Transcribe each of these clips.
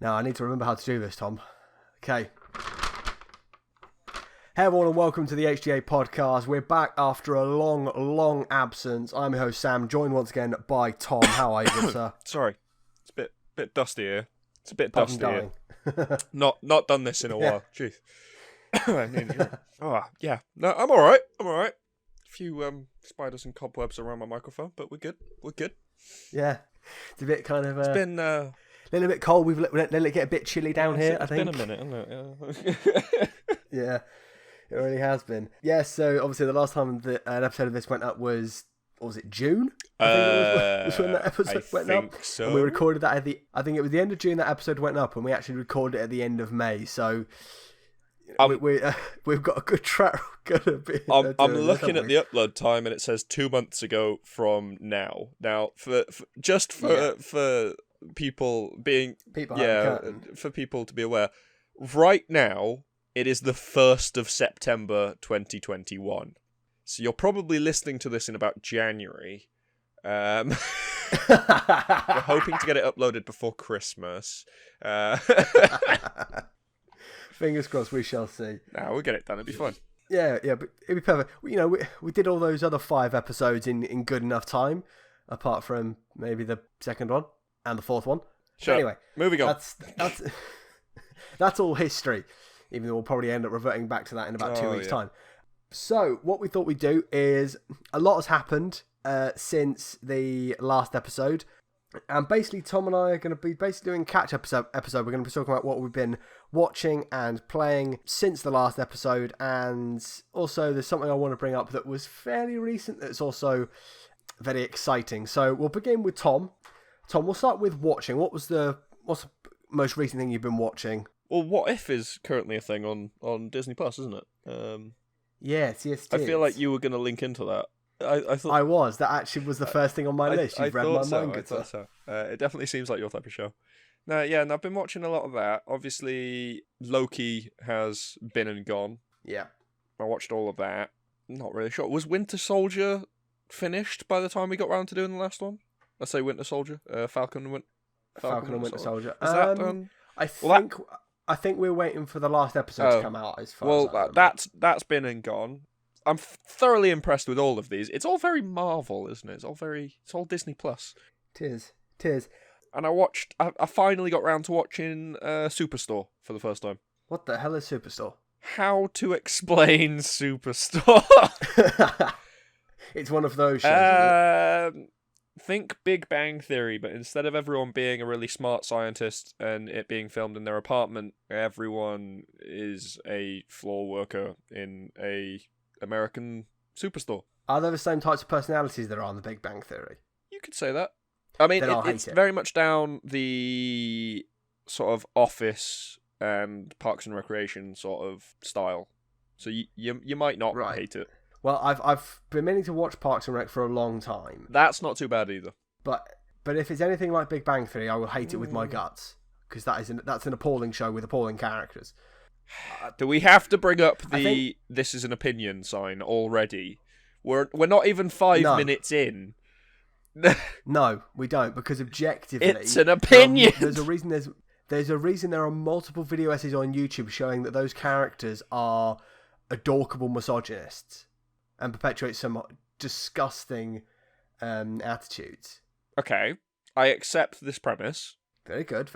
Now, I need to remember how to do this, Tom. Okay. Hey everyone, and welcome to the HTA podcast. We're back after a long absence. I'm your host, Sam, joined once again by Tom. How are you, good sir? Sorry, it's a bit dusty here. It's a bit dusty here. Not done this in a while. Jeez. Yeah. No, I'm all right. A few spiders and cobwebs around my microphone, but we're good. Yeah. It's a bit kind of... It's been... a little bit cold. We've let it get a bit chilly down here, I think. It's been a minute, hasn't it? Yeah, it really has been. Yeah, so obviously the last time an episode of this went up was it June? I think it was when that episode went up. So. And we recorded that I think it was the end of June that episode went up, and we actually recorded it at the end of May. So we've got a good track record. I'm looking at the upload time, and it says 2 months ago from now. Now, for people being for people to be aware, right now it is the 1st of September 2021, so you're probably listening to this in about January. We're hoping to get it uploaded before Christmas. Fingers crossed, we shall see. Nah, we'll get it done, it'll be fun. Yeah, but it'd be perfect. We did all those other 5 episodes in good enough time, apart from maybe the second one and the 4th one. Sure. Anyway, moving on. That's all history, even though we'll probably end up reverting back to that in about 2 weeks' time. So what we thought we'd do is, a lot has happened since the last episode, and basically Tom and I are going to be doing a catch episode. We're going to be talking about what we've been watching and playing since the last episode, and also there's something I want to bring up that was fairly recent that's also very exciting. So we'll begin with Tom. Tom, we'll start with watching. What's the most recent thing you've been watching? Well, What If is currently a thing on Disney Plus, isn't it? Yes. I feel like you were going to link into that. I thought I was. That actually was the first thing on my list. You've read my mind. I thought so. It definitely seems like your type of show. And I've been watching a lot of that. Obviously, Loki has been and gone. Yeah. I watched all of that. Not really sure. Was Winter Soldier finished by the time we got round to doing the last one? I say Winter Soldier. Falcon and Winter Soldier. Is that done? I think we're waiting for the last episode to come out. As far as that's been and gone. I'm thoroughly impressed with all of these. It's all very Marvel, isn't it? It's all Disney Plus. It is. And I finally got round to watching Superstore for the first time. What the hell is Superstore? How to explain Superstore? It's one of those shows. Think Big Bang Theory, but instead of everyone being a really smart scientist and it being filmed in their apartment, everyone is a floor worker in a American superstore. Are there the same types of personalities that are on the Big Bang Theory? You could say that. I mean, it's very much down the sort of Office and Parks and Recreation sort of style. So you might not hate it. Well, I've been meaning to watch Parks and Rec for a long time. That's not too bad either. But if it's anything like Big Bang Theory, I will hate it with my guts, because that's an appalling show with appalling characters. Do we have to bring up the "this is an opinion" sign already? We're not even 5 minutes in. No, we don't, because objectively, it's an opinion. There's a reason there are multiple video essays on YouTube showing that those characters are adorkable misogynists and perpetuate some disgusting attitudes. Okay, I accept this premise. Very good.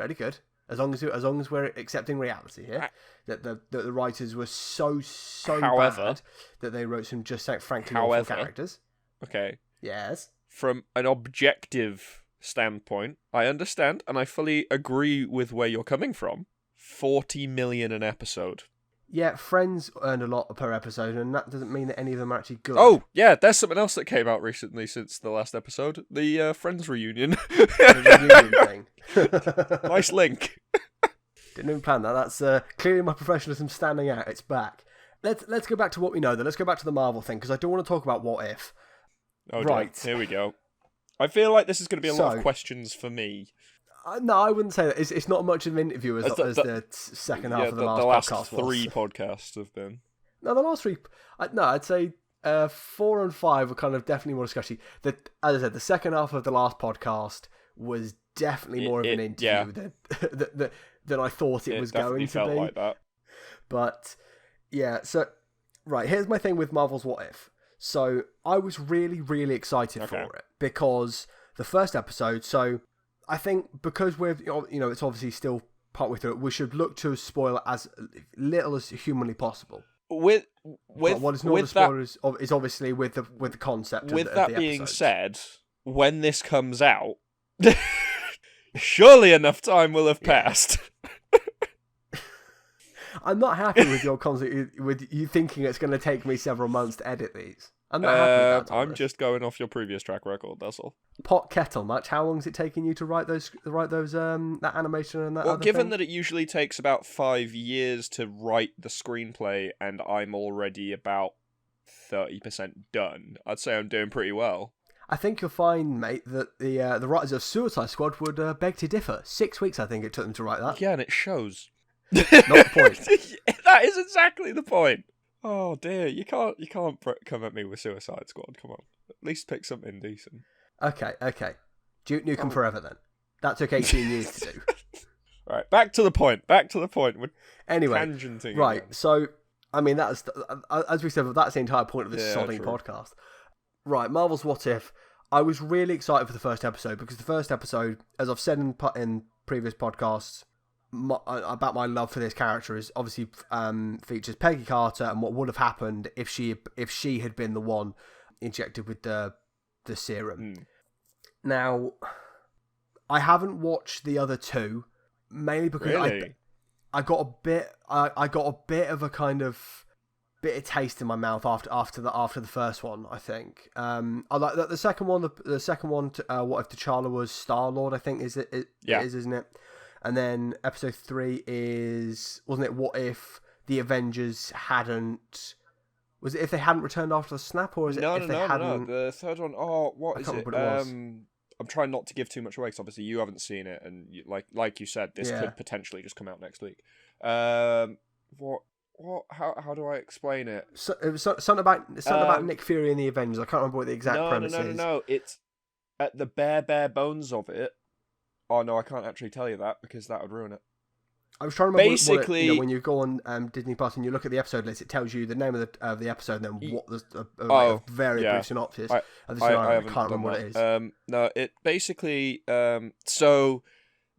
As long as we're accepting reality here, that the writers were so bad that they wrote some just frankly awful characters. Okay. Yes. From an objective standpoint, I understand and I fully agree with where you're coming from. 40 million an episode. Yeah, Friends earned a lot per episode, and that doesn't mean that any of them are actually good. Oh, yeah, there's something else that came out recently since the last episode. The Friends reunion. The reunion thing. Nice link. Didn't even plan that. That's clearly my professionalism standing out. It's back. Let's go back to what we know, then. Let's go back to the Marvel thing, because I don't want to talk about What If. Oh, right. Here we go. I feel like this is going to be a lot of questions for me. No, I wouldn't say that. It's not much of an interview as the second half of the last podcast was. The last 3 podcasts have been. No, the last 3... I'd say 4 and 5 were kind of definitely more discussion. As I said, the second half of the last podcast was definitely more of an interview than I thought it was going to be. It definitely felt like that. But yeah, so right, here's my thing with Marvel's What If. So I was really, really excited for it because the first episode. So I think because we're it's obviously still partway through it, we should look to spoil it as little as humanly possible. But what is not a spoiler is obviously with the concept. With of that the being episodes. said, when this comes out, surely enough time will have passed. I'm not happy with your concept, with you thinking it's going to take me several months to edit these. I'm not happy with that, Thomas. I'm just going off your previous track record, that's all. Pot kettle much. How long is it taking you to write those that animation and that? Well, other given thing? that it usually takes about 5 years to write the screenplay, and I'm already about 30% done, I'd say I'm doing pretty well. I think you'll find, mate, that the writers of Suicide Squad would beg to differ. 6 weeks, I think it took them to write that. Yeah, and it shows. Not the point. That is exactly the point. Oh dear, you can't come at me with Suicide Squad. Come on, at least pick something decent. Okay. Duke Nukem Forever then. That took 18 years to do. Right, back to the point. We're anyway, tangenting right. again. So, I mean, that's as we said, that's the entire point of this sodding true. podcast. Right, Marvel's What If. I was really excited for the first episode because the first episode, as I've said in previous podcasts, about my love for this character is obviously features Peggy Carter and what would have happened if she had been the one injected with the serum. Now, I haven't watched the other two mainly because I got a bit of a kind of bitter taste in my mouth after the first one. I think I like the second one. The second one, What If T'Challa was Star-Lord? I think it is, isn't it? And then episode 3 wasn't it What If the Avengers hadn't... Was it if they hadn't returned after the snap, or is it if they hadn't... No. The third one, what is it? What it was. I'm trying not to give too much away, because obviously you haven't seen it, and like you said, this could potentially just come out next week. What? How do I explain it? So, it was something about Nick Fury and the Avengers. I can't remember what the exact premise is. No. It's at the bare bones of it. Oh no, I can't actually tell you that because that would ruin it. I was trying to remember basically when you go on Disney Plus and you look at the episode list, it tells you the name of the episode and then what the very brief synopsis of the scenario. I can't remember what it is. No, it basically so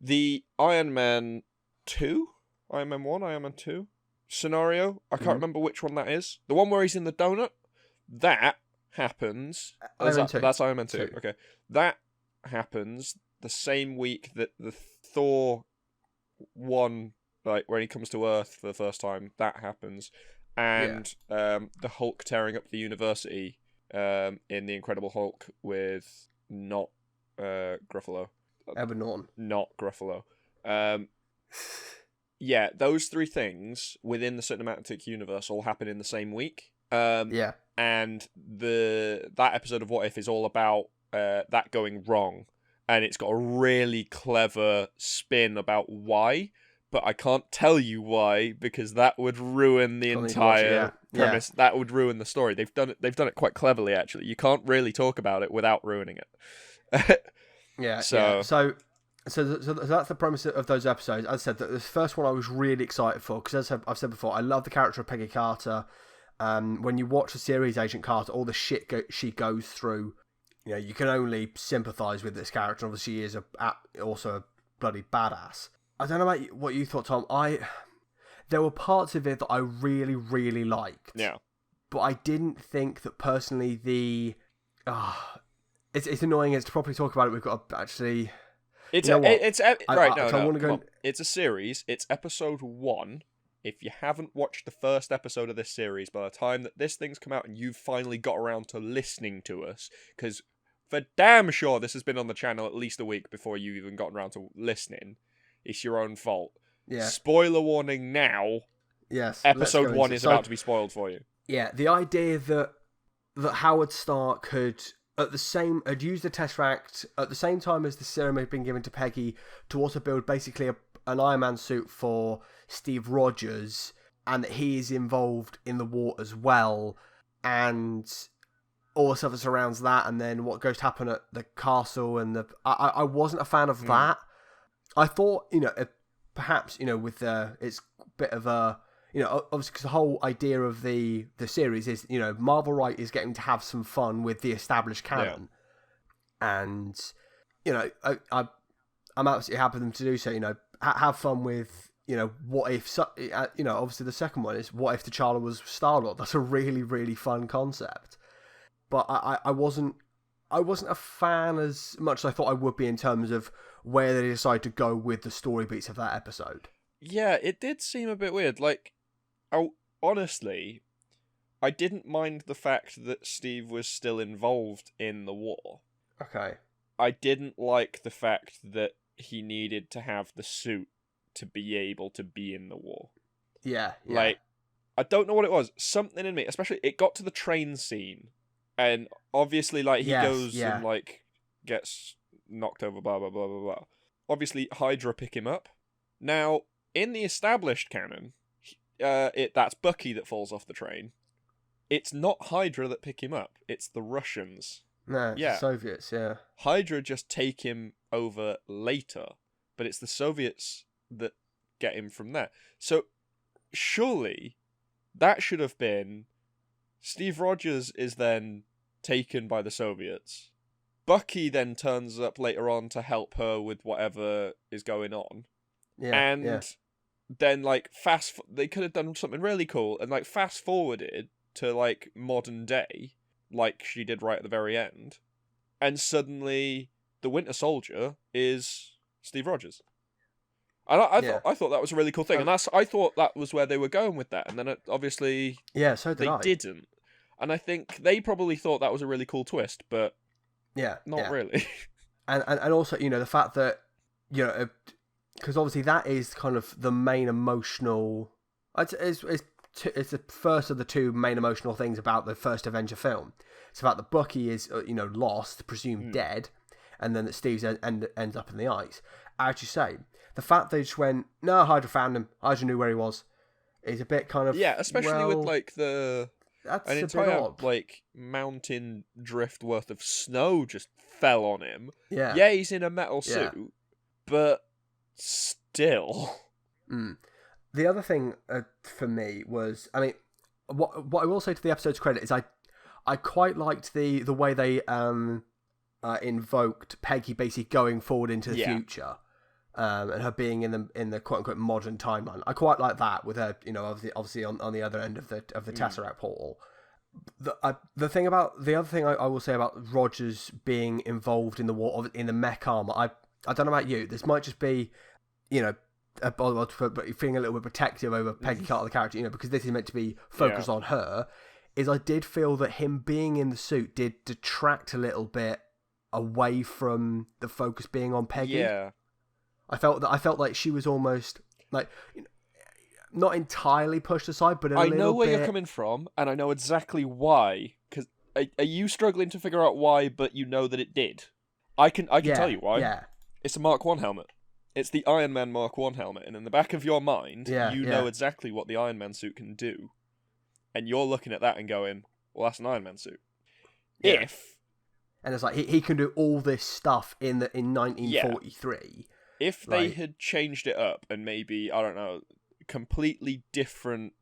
the Iron Man 2, Iron Man 1, Iron Man 2 scenario. I can't remember which one that is. The one where he's in the donut. That happens. That's Iron Man 2. Okay, that happens the same week that the Thor 1, like when he comes to Earth for the first time, that happens, and the Hulk tearing up the university in the Incredible Hulk with not Gruffalo, Edward Norton, not Gruffalo. Yeah, those three things within the cinematic universe all happen in the same week. And that episode of What If is all about that going wrong. And it's got a really clever spin about why, but I can't tell you why because that would ruin the entire premise. That would ruin the story. They've done it quite cleverly, actually. You can't really talk about it without ruining it. So that's the premise of those episodes. As I said, the first one I was really excited for because, as I've said before, I love the character of Peggy Carter. When you watch the series Agent Carter, all the shit she goes through. You know, you can only sympathise with this character. Obviously, she is also a bloody badass. I don't know about what you thought, Tom. There were parts of it that I really, really liked. Yeah. But I didn't think that personally it's annoying. It's to properly talk about it. We've got to actually. It's a series. It's episode 1. If you haven't watched the first episode of this series, by the time that this thing's come out and you've finally got around to listening to us, because for damn sure this has been on the channel at least a week before you even gotten around to listening, it's your own fault. Yeah. Spoiler warning now. Yes. Episode 1 is about to be spoiled for you. Yeah, the idea that Howard Stark had used the Tesseract at the same time as the serum had been given to Peggy to also build basically an Iron Man suit for Steve Rogers, and that he is involved in the war as well, and all the stuff that surrounds that, and then what goes to happen at the castle, and I wasn't a fan of that. I thought, perhaps, with it's a bit of a, obviously because the whole idea of the series is, Marvel Wright is getting to have some fun with the established canon, and I'm absolutely happy for them to do so. Have fun with, what if, obviously the second one is what if T'Challa was Star-Lord. That's a really, really fun concept. But I wasn't a fan as much as I thought I would be in terms of where they decide to go with the story beats of that episode. Yeah, it did seem a bit weird. Like, honestly, I didn't mind the fact that Steve was still involved in the war. Okay. I didn't like the fact that he needed to have the suit to be able to be in the war. Yeah. Like, I don't know what it was. Something in me, especially, it got to the train scene, and obviously, like, he goes and, like, gets knocked over, blah, blah, blah, blah, blah. Obviously, Hydra pick him up. Now, in the established canon, that's Bucky that falls off the train. It's not Hydra that pick him up. It's the Russians. No, it's the Soviets, yeah. Hydra just take him over later, but it's the Soviets that get him from there. So, surely, that should have been Steve Rogers is then taken by the Soviets. Bucky then turns up later on to help her with whatever is going on. Yeah, and then, like, they could have done something really cool and, like, fast forwarded to, like, modern day, like she did right at the very end, and suddenly the Winter Soldier is Steve Rogers. And I thought that was a really cool thing, and I thought that was where they were going with that, and then obviously so did they didn't. And I think they probably thought that was a really cool twist, but not really. And also, the fact that, because obviously that is kind of the main emotional... It's the first of the two main emotional things about the first Avenger film. It's about that Bucky is, lost, presumed dead, and then that Steve ends up in the ice. As you say, the fact they just went, no, Hydra found him, Hydra knew where he was, is a bit kind of... Yeah, especially with, like, that's an entire, like, mountain drift worth of snow just fell on him. Yeah. Yeah, he's in a metal suit, but still... The other thing for me was, I mean, what I will say to the episode's credit is I quite liked the way they invoked Peggy basically going forward into the future, and her being in the quote unquote modern timeline. I quite like that with her, obviously on the other end of the Tesseract portal. The other thing I will say about Rogers being involved in the war in the mech armor, I don't know about you. This might just be, but feeling a little bit protective over Peggy Carter, the character, because this is meant to be focused on her, is I did feel that him being in the suit did detract a little bit away from the focus being on Peggy. Yeah. I felt like she was almost, like, not entirely pushed aside, but a little bit... I know where you're coming from, and I know exactly why, because are you struggling to figure out why, but you know that it did? I can tell you why. Yeah. It's a Mark 1 helmet. It's the Iron Man Mark 1 helmet, and in the back of your mind, you know exactly what the Iron Man suit can do. And you're looking at that and going, well, that's an Iron Man suit. Yeah. And it's like, he can do all this stuff in 1943. If they had changed it up and maybe, I don't know, completely different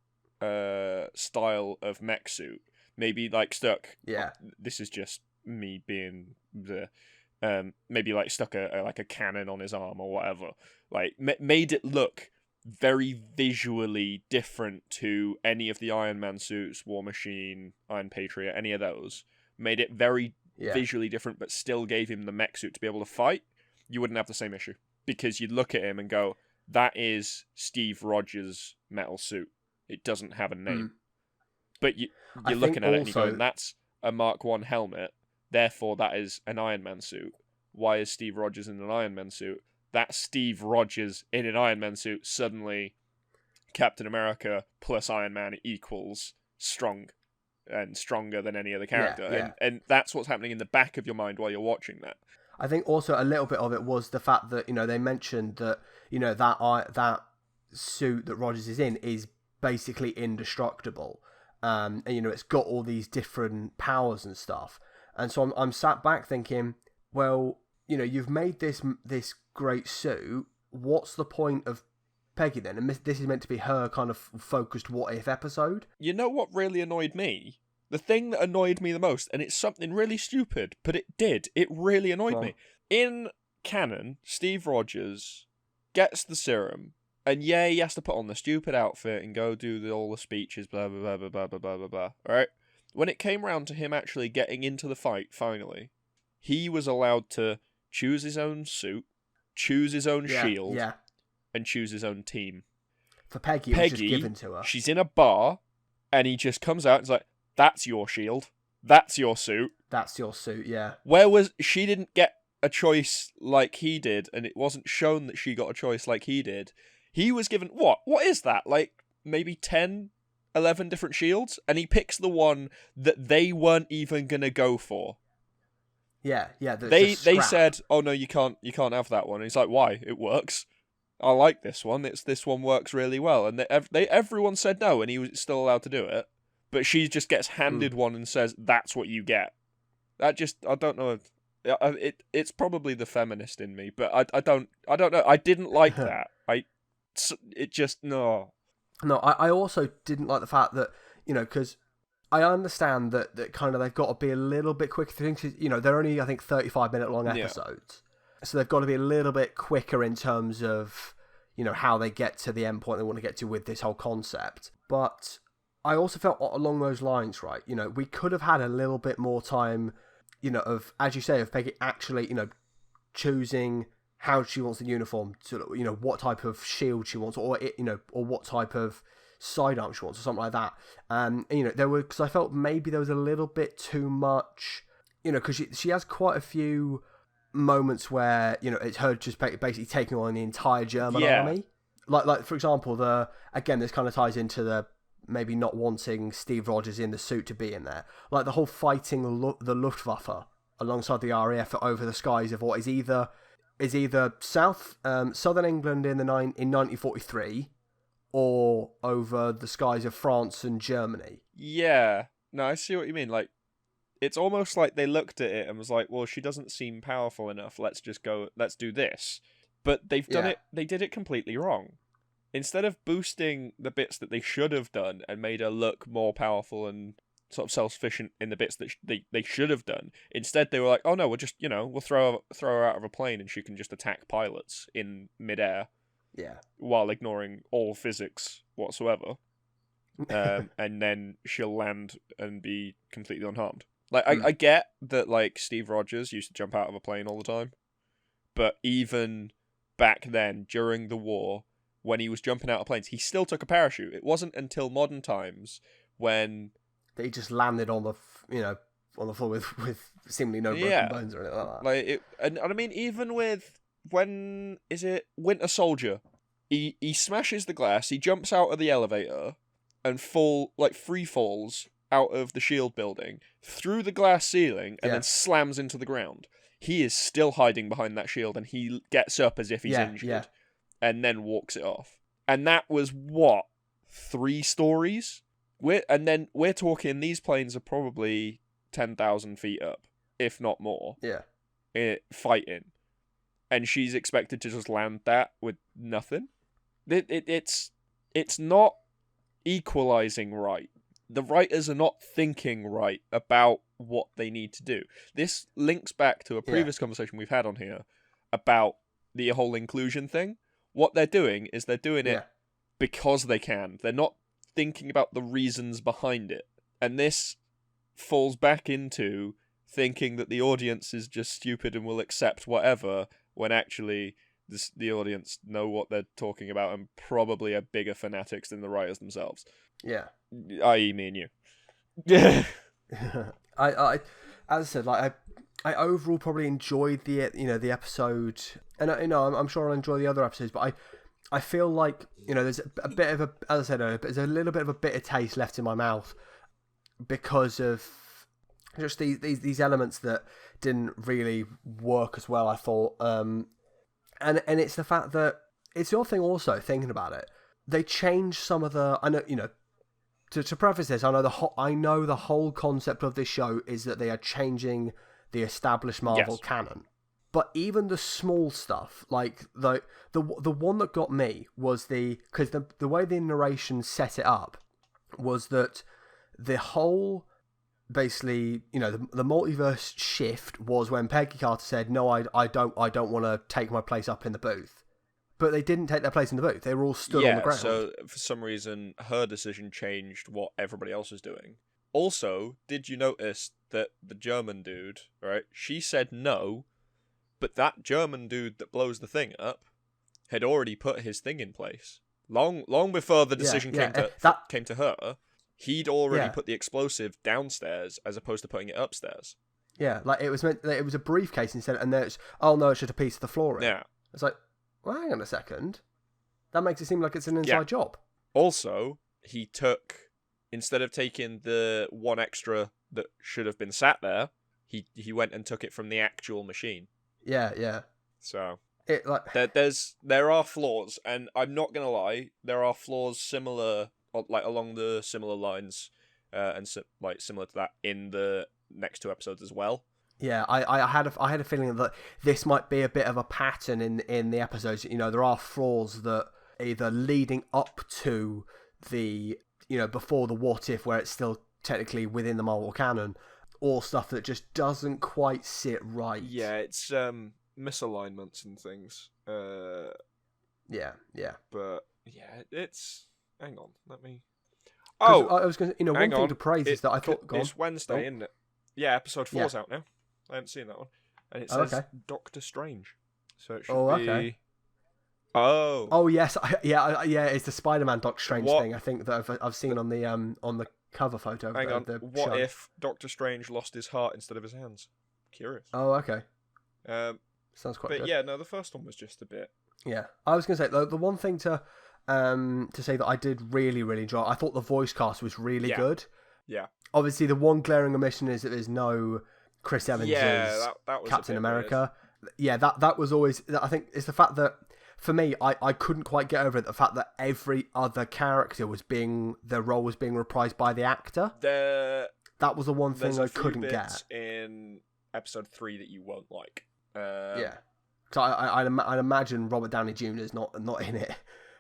style of mech suit, maybe, like, stuck... Yeah. This is just me being the... maybe like stuck a cannon on his arm or whatever, like made it look very visually different to any of the Iron Man suits, War Machine, Iron Patriot, any of those, made it very visually different, but still gave him the mech suit to be able to fight, you wouldn't have the same issue, because you'd look at him and go, that is Steve Rogers' metal suit, it doesn't have a name. But you're looking at it and you're going, that's a Mark 1 helmet, therefore, that is an Iron Man suit. Why is Steve Rogers in an Iron Man suit? That's Steve Rogers in an Iron Man suit. Suddenly, Captain America plus Iron Man equals strong and stronger than any other character. Yeah. And that's what's happening in the back of your mind while you're watching that. I think also a little bit of it was the fact that, they mentioned that, that suit that Rogers is in is basically indestructible. and it's got all these different powers and stuff. And so I'm sat back thinking, well, you've made this great suit. What's the point of Peggy then? And this is meant to be her kind of focused what if episode. You know what really annoyed me? The thing that annoyed me the most, and it's something really stupid, but it really annoyed me. In canon, Steve Rogers gets the serum, and he has to put on the stupid outfit and go do all the speeches, blah, blah, blah, blah, blah, blah, blah, blah, blah, right? When it came round to him actually getting into the fight, finally, he was allowed to choose his own suit, choose his own shield, and choose his own team. For Peggy, it was just given to her. She's in a bar, and he just comes out and is like, that's your shield, that's your suit. That's your suit, yeah. She didn't get a choice like he did, and it wasn't shown that she got a choice like he did. He was given, what is that? Like, maybe 10, 11 different shields? And he picks the one that they weren't even going to go for. Yeah. They said, "Oh no, you can't have that one." And he's like, "Why? It works. I like this one. This one works really well." And everyone said no, and he was still allowed to do it. But she just gets handed one and says, "That's what you get." I don't know. It's probably the feminist in me, but I don't know. I didn't like that. No. No, I also didn't like the fact that because I understand that kind of they've got to be a little bit quicker through things. They're only, I think, 35-minute long episodes. Yeah. So they've got to be a little bit quicker in terms of, how they get to the end point they want to get to with this whole concept. But I also felt along those lines, right? We could have had a little bit more time, of, as you say, of Peggy actually, choosing how she wants the uniform to, what type of shield she wants, or what type of sidearm she wants, or something like that. Because I felt maybe there was a little bit too much, because she has quite a few moments where it's her just basically taking on the entire German army. Like for example, this kind of ties into the maybe not wanting Steve Rogers in the suit to be in there, like the whole fighting the Luftwaffe alongside the RAF over the skies of what is either southern England in 1943. Or over the skies of France and Germany. Yeah. No, I see what you mean. Like, it's almost like they looked at it and was like, well, she doesn't seem powerful enough. Let's do this. But they did it completely wrong. Instead of boosting the bits that they should have done and made her look more powerful and sort of self-sufficient in the bits that they should have done, instead they were like, oh no, we'll just, we'll throw her out of a plane and she can just attack pilots in midair. Yeah. While ignoring all physics whatsoever. And then she'll land and be completely unharmed. Like, I get that, like, Steve Rogers used to jump out of a plane all the time. But even back then, during the war, when he was jumping out of planes, he still took a parachute. It wasn't until modern times when... that he just landed on the, on the floor with seemingly no broken bones or anything like that. And I mean, even with... when is it Winter Soldier? He smashes the glass, he jumps out of the elevator and free falls out of the shield building through the glass ceiling and then slams into the ground. He is still hiding behind that shield and he gets up as if he's injured and then walks it off. And that was 3 stories? We're talking these planes are probably 10,000 feet up, if not more. Yeah. Fighting. And she's expected to just land that with nothing. It's not equalizing right. The writers are not thinking right about what they need to do. This links back to a previous conversation we've had on here about the whole inclusion thing. What they're doing is they're doing it because they can. They're not thinking about the reasons behind it. And this falls back into thinking that the audience is just stupid and will accept whatever, when actually the audience know what they're talking about and probably are bigger fanatics than the writers themselves. Yeah. I.e. me and you. Yeah. I as I said, like I overall probably enjoyed the episode, and I'm sure I'll enjoy the other episodes, but I feel like there's a bit of as I said earlier, there's a little bit of a bitter taste left in my mouth because of just these elements that didn't really work as well, I thought. And it's the fact that it's your thing also, thinking about it. They changed some of the... I know, to preface this, I know the whole concept of this show is that they are changing the established Marvel canon. But even the small stuff, like the one that got me was because the way the narration set it up was that the whole, basically, the multiverse shift was when Peggy Carter said, "No, I don't want to take my place up in the booth." But they didn't take their place in the booth. They were all stood on the ground. So for some reason, her decision changed what everybody else was doing. Also, did you notice that the German dude, right? She said no. But that German dude that blows the thing up had already put his thing in place. Long before the decision came to her, he'd already put the explosive downstairs as opposed to putting it upstairs. Yeah, like it was a briefcase instead, and then it's just a piece of the flooring. Yeah. It's like, well, hang on a second. That makes it seem like it's an inside job. Also, he took, instead of taking the one extra that should have been sat there, he went and took it from the actual machine. Yeah. So there are flaws, and I'm not gonna lie, there are flaws similar, like along the similar lines, and similar to that in the next two episodes as well. Yeah, I had a feeling that this might be a bit of a pattern in the episodes. There are flaws that either leading up to the before the what if, where it's still technically within the Marvel canon, or stuff that just doesn't quite sit right. Yeah, it's misalignments and things. Yeah. But yeah, it's. Hang on, let me. I was going to. One thing on. to praise is that I thought it's Wednesday, isn't it? Yeah, episode 4's out now. I haven't seen that one, and it says Doctor Strange, so it should be. Okay. Oh yes, it's the Spider-Man Doctor Strange thing. I think that I've seen on the cover photo. Hang on. The what show. if Doctor Strange lost his heart instead of his hands? Curious. Oh, okay. Sounds quite good. But yeah, no, the first one was just a bit. Yeah, I was going to say the one thing to say that I did really, really enjoy. I thought the voice cast was really good. Yeah. Obviously, the one glaring omission is that there's no Chris Evans as that was Captain America. Weird. Yeah, that was always. I think it's the fact that for me, I couldn't quite get over it. The fact that every other character their role was being reprised by the actor. That was the one thing I couldn't get in episode 3 that you won't like. Yeah, so I'd imagine Robert Downey Jr. is not in it.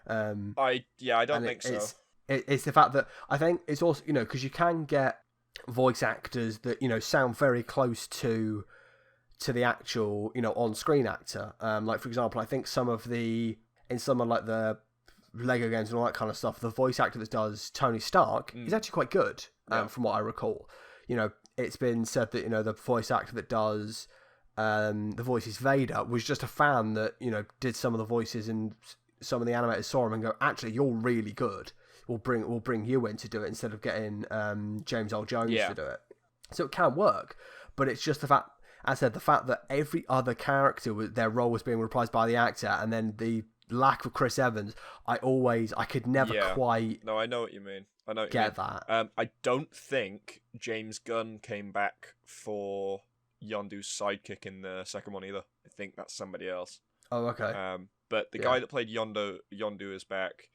I don't think so. It's the fact that I think it's also because you can get voice actors that sound very close to the actual on-screen actor. Like for example, I think in some of the Lego games and all that kind of stuff, the voice actor that does Tony Stark is actually quite good. From what I recall, it's been said that the voice actor that does the voices Vader was just a fan that did some of the voices, and some of the animators saw him and go, actually, you're really good. We'll bring you in to do it instead of getting James Earl Jones to do it. So it can work, but it's just the fact that every other character, their role was being reprised by the actor, and then the lack of Chris Evans, I could never quite. No, I know what you mean. Get that. I don't think James Gunn came back for Yondu's sidekick in the second one either. I think that's somebody else. Oh, okay. But the guy that played Yondu is back.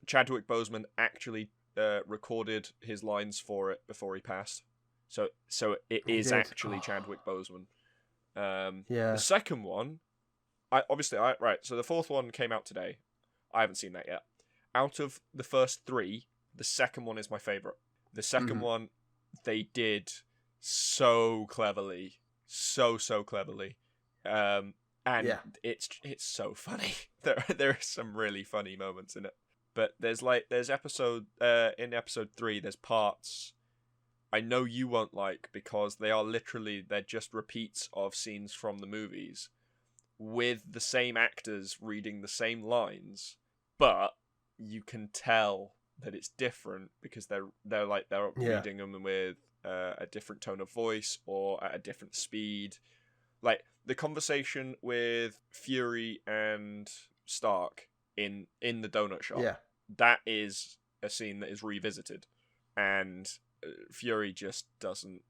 Chadwick Boseman actually recorded his lines for it before he passed. So it is actually Chadwick Boseman. The second one, so the fourth one came out today. I haven't seen that yet. Out of the first 3, the second one is my favorite. The second one they did so cleverly, so cleverly, and it's so funny. There are some really funny moments in it. But there's episode in episode 3, there's parts I know you won't like because they're just repeats of scenes from the movies with the same actors reading the same lines, but you can tell that it's different because they're reading them with a different tone of voice or at a different speed. Like the conversation with Fury and Stark in the donut shop. Yeah. That is a scene that is revisited, and Fury just doesn't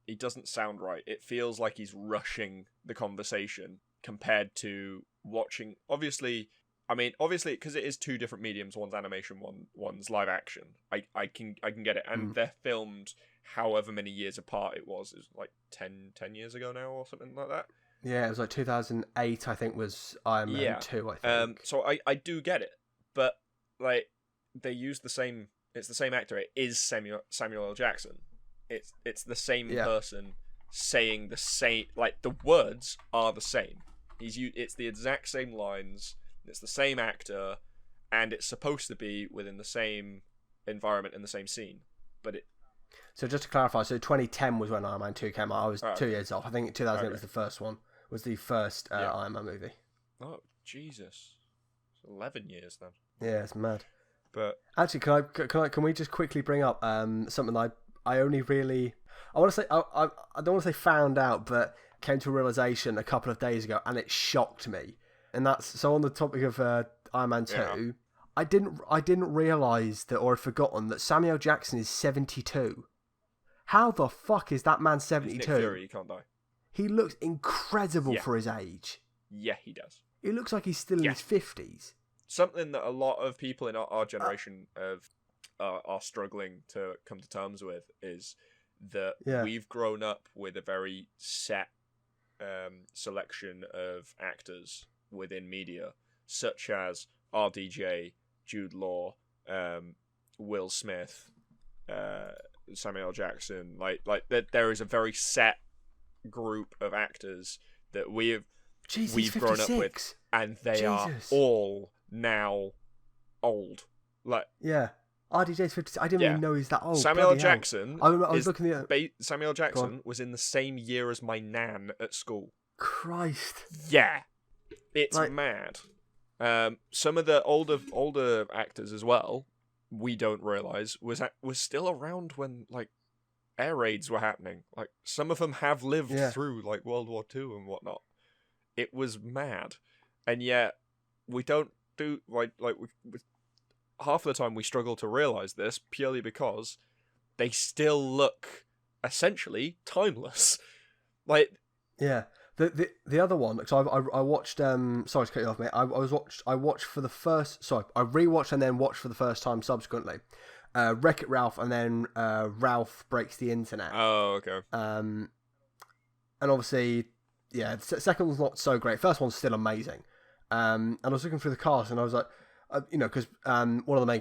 sound right. It feels like he's rushing the conversation compared to watching. Obviously, I mean, obviously, because it is two different mediums. One's animation, one's live action. I can get it, and they're filmed however many years apart. It was like 10 years ago now, or something like that. Yeah, it was like 2008. I think was Iron Man 2. I think. So I do get it, but like they use the same. It's the same actor. It is Samuel L. Jackson. It's the same person saying the same. Like the words are the same. It's the exact same lines. It's the same actor, and it's supposed to be within the same environment and the same scene. But So just to clarify, so 2010 was when Iron Man 2 came out. I was 2 years off. I think 2008 was the first one. Was the first Iron Man movie. Oh Jesus, it's 11 years then. Yeah, it's mad. But actually, can we just quickly bring up something I only really I want to say I don't want to say found out, but came to a realization a couple of days ago, and it shocked me. And that's so on the topic of Iron Man 2. Yeah. I didn't realize that, or had forgotten that Samuel Jackson is 72. How the fuck is that man 72? Nick Fury, he can't die. He looks incredible for his age. Yeah, he does. He looks like he's still in his 50s. Something that a lot of people in our generation are struggling to come to terms with is that we've grown up with a very set selection of actors within media, such as RDJ, Jude Law, Will Smith, Samuel L. Jackson. Like there is a very set group of actors that we've grown up with, and they are all now old. Like RDJ's 56. I didn't even know he's that old. Samuel L. Jackson. I was looking at Samuel L. Jackson was in the same year as my nan at school. Christ. Yeah. It's mad. Some of the older actors as well, we don't realise, was still around when like air raids were happening. Like some of them have lived through like World War II and whatnot. It was mad, and yet we don't do we half the time we struggle to realise this purely because they still look essentially timeless. Like The other one, because I watched sorry to cut you off, mate. I watched for the first I rewatched and then watched for the first time subsequently. Wreck-It Ralph and then Ralph Breaks the Internet. Oh, okay. And obviously, the second one's not so great. First one's still amazing. And I was looking through the cast and I was like, because one of the main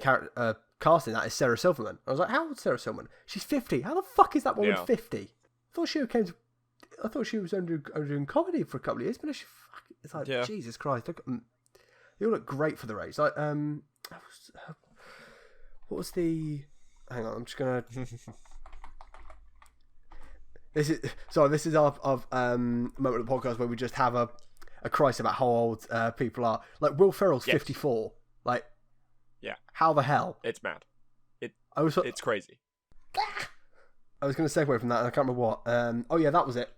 cast in that is Sarah Silverman. I was like, how old is Sarah Silverman? She's 50. How the fuck is that woman 50? I thought she was doing comedy for a couple of years, but it's like Jesus Christ! They all look great for their age. Like, what was the? Hang on, I'm just gonna. This is our moment of the podcast where we just have a crisis about how old people are. Like Will Ferrell's 54. Like, how the hell? It's mad. It's crazy. I was going to segue from that, and I can't remember what. That was it.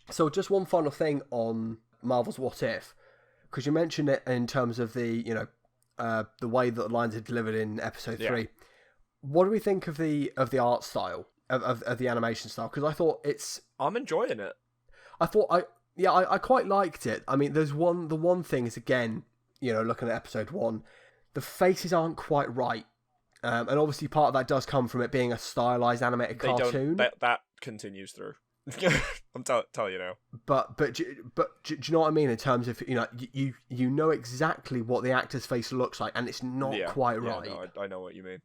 So just one final thing on Marvel's What If, because you mentioned it in terms of the way that the lines are delivered in episode 3. What do we think of the art style of the animation style? Because I thought I'm enjoying it. I quite liked it. I mean, the one thing is, again, looking at episode 1, the faces aren't quite right. And obviously part of that does come from it being a stylized animated cartoon. That continues through. I'm telling you now. But do you know what I mean in terms of you know exactly what the actor's face looks like, and it's not quite right. No, I know what you mean.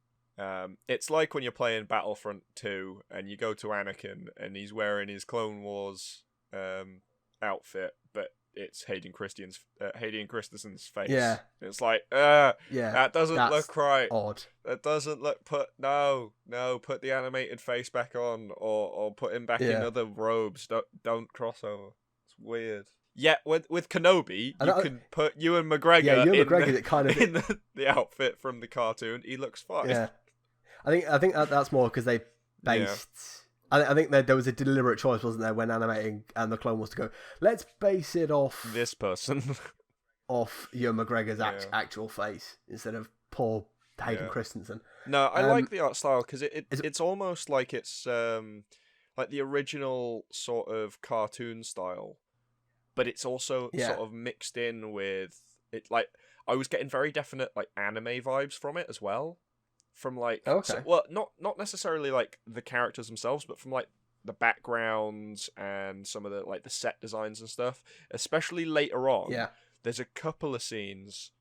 It's like when you're playing Battlefront 2 and you go to Anakin and he's wearing his Clone Wars outfit, but it's Hayden Christensen's face. Yeah. It's like, that doesn't look right. Odd. That doesn't look put the animated face back on, or put him back in other robes. Don't cross over. It's weird. Yeah, with Kenobi, you can put Ewan McGregor in the outfit from the cartoon. He looks fine. Yeah. I think that's more because they based. Yeah. I think there was a deliberate choice, wasn't there, when animating the Clone Wars to go, let's base it off this person, off Ewan McGregor's actual face instead of poor Hayden Christensen. No, I like the art style because it's almost like it's like the original sort of cartoon style, but it's also sort of mixed in with it. Like I was getting very definite like anime vibes from it as well. From like, Okay. well, not necessarily like the characters themselves, but from like the backgrounds and some of the like the set designs and stuff. Especially later on, Yeah. there's a couple of scenes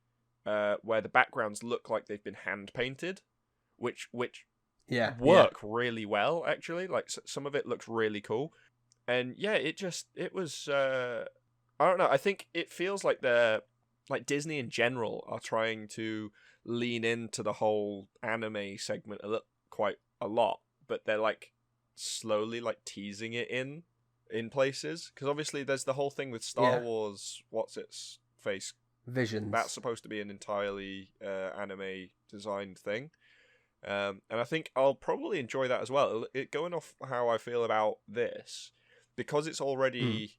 where the backgrounds look like they've been hand painted, which work really well actually. Like some of it looks really cool, and yeah, it was I don't know. I think it feels like they're like Disney in general are trying to lean into the whole anime segment quite a lot, but they're like slowly like teasing it in places, because obviously there's the whole thing with Star Wars. What's its face? Visions. That's supposed to be an entirely anime designed thing. And I think I'll probably enjoy that as well. Going off how I feel about this, because it's already...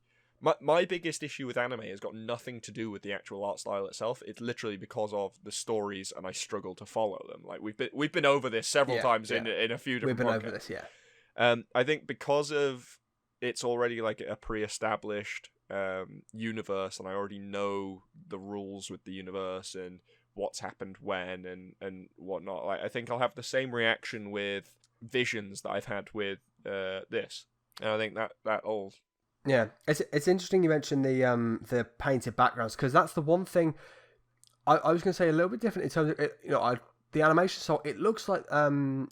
My biggest issue with anime has got nothing to do with the actual art style itself. It's literally because of the stories, and I struggle to follow them. Like we've been over this several times in a few different podcasts. We've been over this, I think because of it's already like a pre-established universe, and I already know the rules with the universe and what's happened when and whatnot. Like, I think I'll have the same reaction with Visions that I've had with this, and I think that all. Yeah, it's interesting you mentioned the painted backgrounds, because that's the one thing I was going to say a little bit different in terms of it, the animation. So it looks like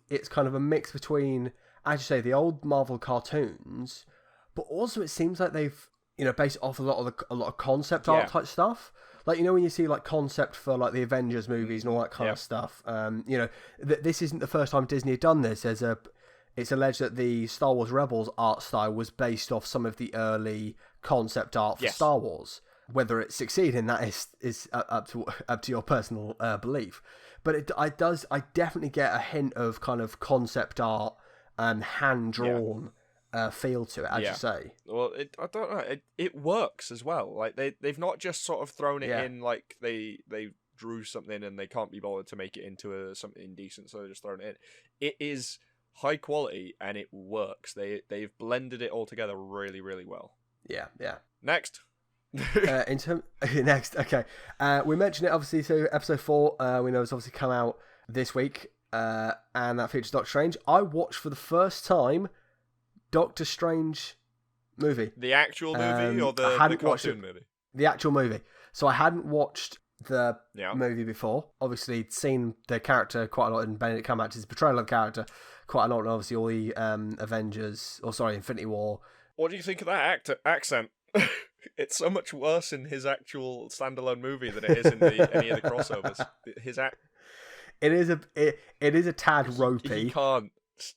it's kind of a mix between, as you say, the old Marvel cartoons, but also it seems like they've based off a lot of concept art type stuff. Like, when you see like concept for like the Avengers movies and all that kind of stuff. This isn't the first time Disney had done this. It's alleged that the Star Wars Rebels art style was based off some of the early concept art for Star Wars. Whether it succeeded in that is up to your personal belief. But I definitely get a hint of kind of concept art and hand drawn feel to it, as you say. Well, I don't know. It works as well. Like they've not just sort of thrown it in like they drew something and they can't be bothered to make it into something decent, so they're just throwing it in. It is high quality and it works. They've blended it all together really, really well. Yeah. Next. Next, okay. We mentioned it obviously. So episode 4, we know it's obviously come out this week, and that features Doctor Strange. I watched for the first time Doctor Strange movie. The actual movie or the cartoon movie? The actual movie. So I hadn't watched the movie before. Obviously, seen the character quite a lot in Benedict Cumberbatch's portrayal of the character quite a lot, and obviously all the Infinity War. What do you think of that accent? It's so much worse in his actual standalone movie than it is in any of the crossovers. It is a tad ropey. He can't.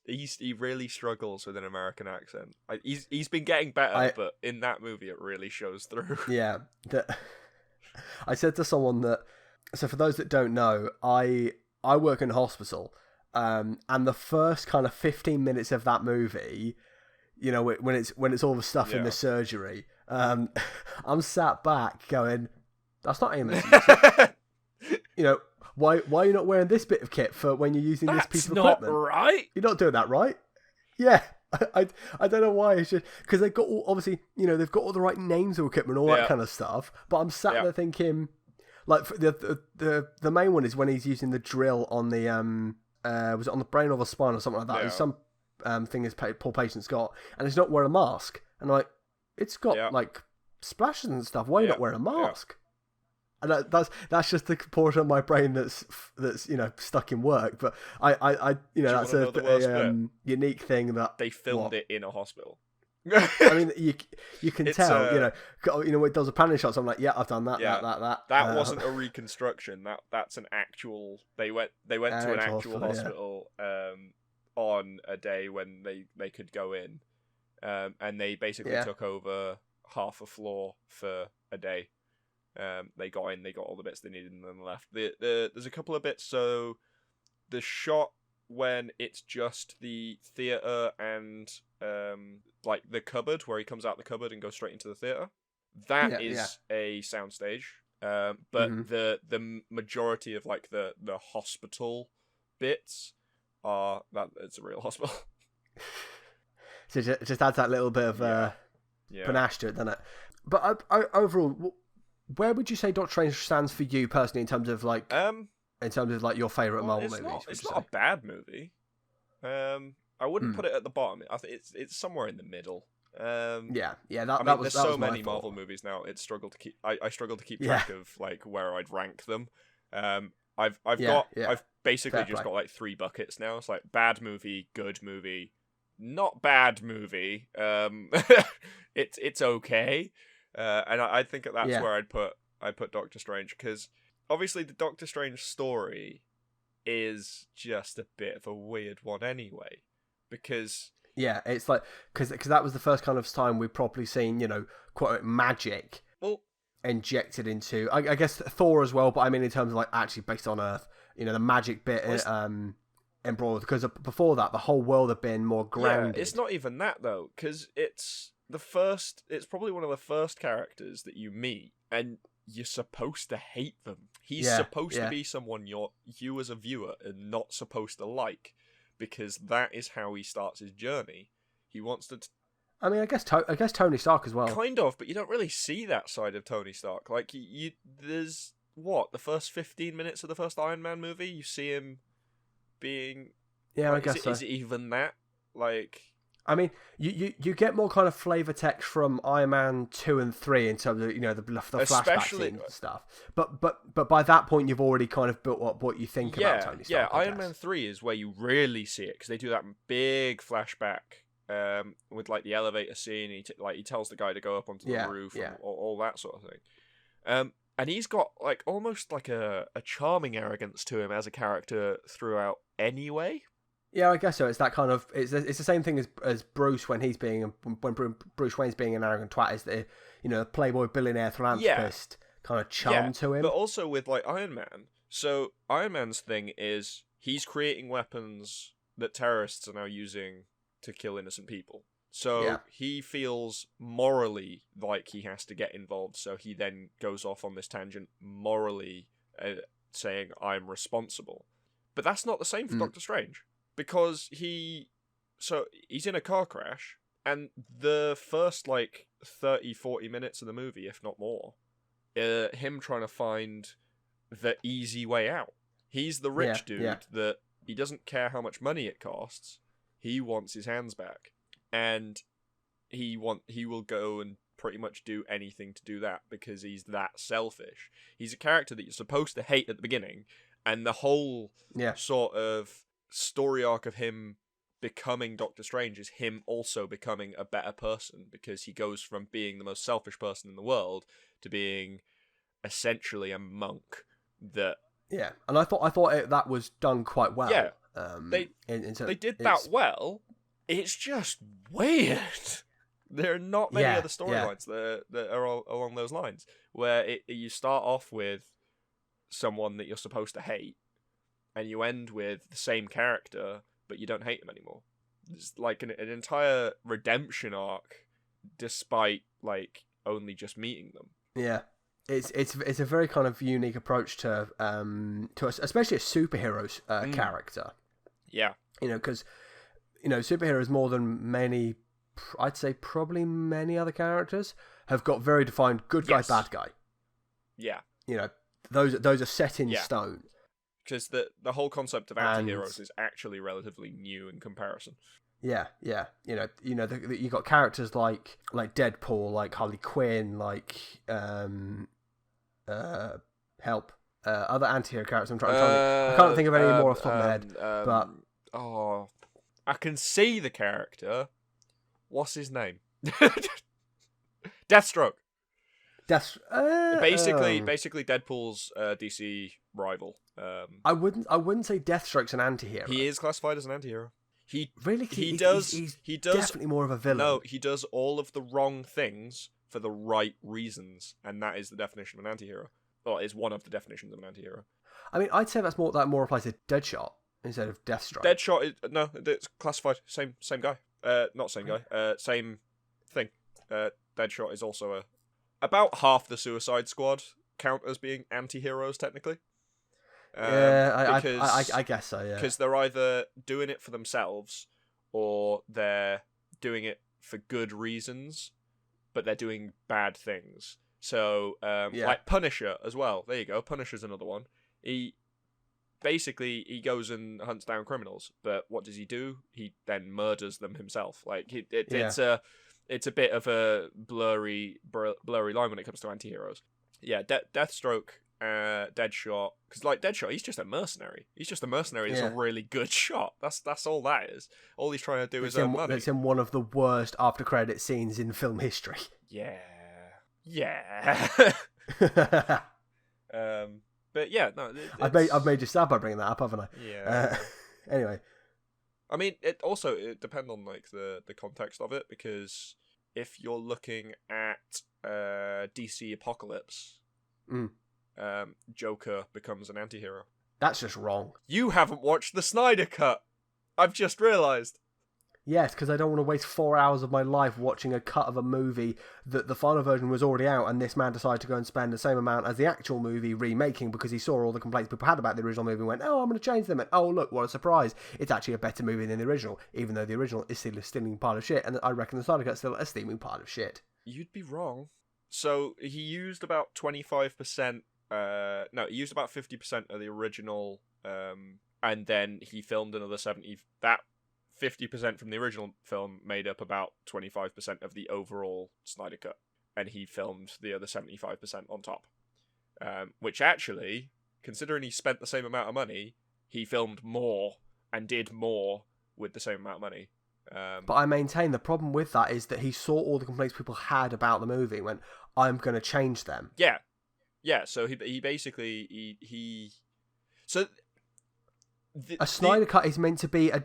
He really struggles with an American accent. He's been getting better, but in that movie it really shows through. Yeah. I said to someone that, so for those that don't know, I work in a hospital, and the first kind of 15 minutes of that movie, when it's all the stuff in the surgery, I'm sat back going, that's not Amos. Why are you not wearing this bit of kit for when you're using this piece of equipment? That's not right. You're not doing that right. Yeah. I don't know why. It's just because they've got obviously they've got all the right names of equipment, all that kind of stuff. But I'm sat there thinking, like the main one is when he's using the drill on the was it on the brain or the spine or something like that? There's some thing this poor patient's got, and he's not wearing a mask. And I'm like, it's got like splashes and stuff. Why are you not wearing a mask? And that's just the portion of my brain that's stuck in work. But I that's a unique thing that they filmed it in a hospital. I mean, you can tell, it does a panning shot. So I'm like, yeah, I've done that, that. That wasn't a reconstruction. That's an actual. They went to an actual hospital on a day when they could go in, and they basically took over half a floor for a day. They got in, they got all the bits they needed, and then left. There's a couple of bits. So the shot when it's just the theater and like the cupboard where he comes out the cupboard and goes straight into the theater. That is a soundstage. But the majority of like the hospital bits are that it's a real hospital. So it just adds that little bit of panache to it, doesn't it? But I overall, where would you say Doctor Strange stands for you personally in terms of like your favorite Marvel movies? It's not a bad movie. I wouldn't put it at the bottom. I think it's somewhere in the middle. There's so many Marvel movies now. I struggle to keep track of like where I'd rank them. I've basically just got like 3 buckets now. It's like bad movie, good movie, not bad movie. It's okay. And I think that's where I'd put Doctor Strange, because obviously the Doctor Strange story is just a bit of a weird one anyway, because it's like because that was the first kind of time we've properly seen quote magic injected into I guess Thor as well, but I mean in terms of like actually based on Earth, the magic bit embroiled, because before that the whole world had been more grounded. It's not even that though, because it's probably one of the first characters that you meet and you're supposed to hate them. He's supposed to be someone you as a viewer are not supposed to like, because that is how he starts his journey. He wants to I mean, I guess Tony Stark as well. Kind of, but you don't really see that side of Tony Stark. Like, there's the first 15 minutes of the first Iron Man movie, you see him being... Yeah, I guess so. Is it even that? Like... I mean, you get more kind of flavor text from Iron Man 2 and 3 in terms of the flashback scenes and stuff. But by that point, you've already kind of built up what you think about Tony Stark. Yeah, Iron Man 3 is where you really see it, because they do that big flashback with like the elevator scene. He tells the guy to go up onto the roof and all that sort of thing. And he's got like almost like a charming arrogance to him as a character throughout anyway. Yeah, I guess so. It's that kind of it's the same thing as Bruce when Bruce Wayne's being an arrogant twat. Is the playboy billionaire philanthropist kind of charm to him. But also with like Iron Man. So Iron Man's thing is he's creating weapons that terrorists are now using to kill innocent people. So he feels morally like he has to get involved. So he then goes off on this tangent morally, saying I'm responsible. But that's not the same for Doctor Strange. Because he's in a car crash, and the first, 30, 40 minutes of the movie, if not more, him trying to find the easy way out. He's the rich dude that he doesn't care how much money it costs. He wants his hands back. And he will go and pretty much do anything to do that, because he's that selfish. He's a character that you're supposed to hate at the beginning, and the whole sort of story arc of him becoming Doctor Strange is him also becoming a better person, because he goes from being the most selfish person in the world to being essentially a monk. And I thought that was done quite well. They did that well. It's just weird. There are not many other storylines that are all along those lines, where you start off with someone that you're supposed to hate, and you end with the same character, but you don't hate him anymore. It's like an entire redemption arc, despite only just meeting them. Yeah, it's a very kind of unique approach to especially a superhero's character. Yeah, because superheroes more than many, I'd say probably many other characters, have got very defined good guy, bad guy. Yeah, those are set in stone. Because the whole concept of anti-heroes is actually relatively new in comparison. Yeah. You got characters like Deadpool, like Harley Quinn, other anti-hero characters. I can't think of any more off the top of my head. But I can see the character. What's his name? Deathstroke. Basically Deadpool's DC rival. I wouldn't say Deathstroke's an anti-hero. He is classified as an anti-hero. He's definitely more of a villain. No, he does all of the wrong things for the right reasons, and that is the definition of an anti-hero. Well, is one of the definitions of an anti-hero. I mean, I'd say that more applies to Deadshot instead of Deathstroke. Deadshot it's classified same guy. Not same guy. Same thing. Deadshot is also about half the Suicide Squad count as being anti-heroes technically. I guess so, yeah. Because they're either doing it for themselves, or they're doing it for good reasons, but they're doing bad things. So, like Punisher as well. There you go. Punisher's another one. He goes and hunts down criminals, but what does he do? He then murders them himself. Like it's a bit of a blurry line when it comes to anti-heroes. Yeah, Deathstroke, Deadshot, because like Deadshot, he's just a mercenary. He's just a mercenary that's a really good shot. That's all that is. All he's trying to do is earn money. It's in one of the worst after credit scenes in film history. Yeah. But yeah, no. I've made you sad by bringing that up, haven't I? Yeah. Anyway, I mean, it depends on like the context of it, because if you're looking at DC Apocalypse, Joker becomes an anti-hero. That's just wrong. You haven't watched the Snyder Cut. I've just realised. Yes, because I don't want to waste 4 hours of my life watching a cut of a movie that the final version was already out, and this man decided to go and spend the same amount as the actual movie remaking because he saw all the complaints people had about the original movie and went, oh, I'm going to change them. And oh, look, what a surprise. It's actually a better movie than the original, even though the original is still a steaming pile of shit, and I reckon the Snyder Cut's still a steaming pile of shit. You'd be wrong. So he used about 25%, he used about 50% of the original, and then he filmed another 70%. That 50% from the original film made up about 25% of the overall Snyder Cut, and he filmed the other 75% on top. Which actually, considering he spent the same amount of money, he filmed more and did more with the same amount of money. But I maintain the problem with that is that he saw all the complaints people had about the movie and went, I'm going to change them. Yeah. So he basically a Snyder Cut is meant to be a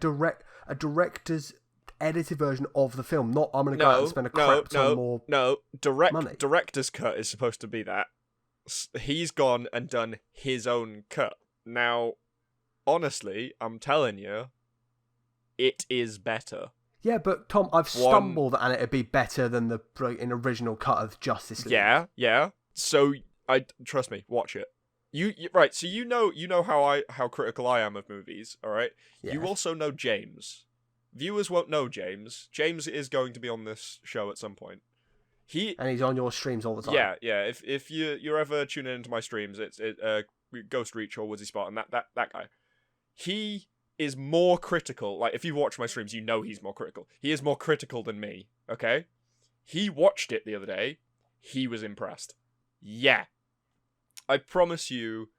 director's edited version of the film, not I'm going to go out and spend a crap ton more money. Director's cut is supposed to be that. He's gone and done his own cut. Now, honestly, I'm telling you, it is better. Yeah, but Tom, I've stumbled and it'd be better than the original cut of Justice League. Yeah. So, trust me, watch it. You right, so you know how critical I am of movies, all right? Yes. You also know James. Viewers won't know James. James is going to be on this show at some point. And he's on your streams all the time. Yeah. If you're ever tuning into my streams, it's Ghost Reach or Woodsy Spot and that guy. He is more critical. Like if you watch my streams, you know he's more critical. He is more critical than me, okay? He watched it the other day. He was impressed. Yeah. I promise you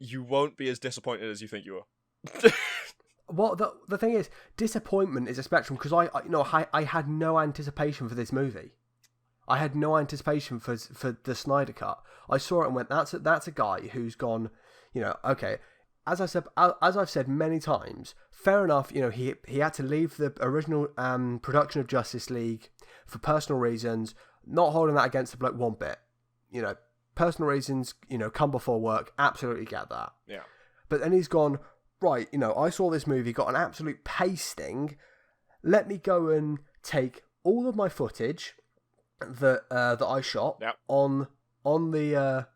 won't be as disappointed as you think you are. Well, the thing is, disappointment is a spectrum because I had no anticipation for this movie. I had no anticipation for the Snyder Cut. I saw it and went, that's a guy who's gone, okay. As I've said many times, fair enough. He had to leave the original production of Justice League for personal reasons. Not holding that against the bloke one bit. Personal reasons, come before work. Absolutely get that. Yeah. But then he's gone, right, I saw this movie, got an absolute pasting. Let me go and take all of my footage that I shot on the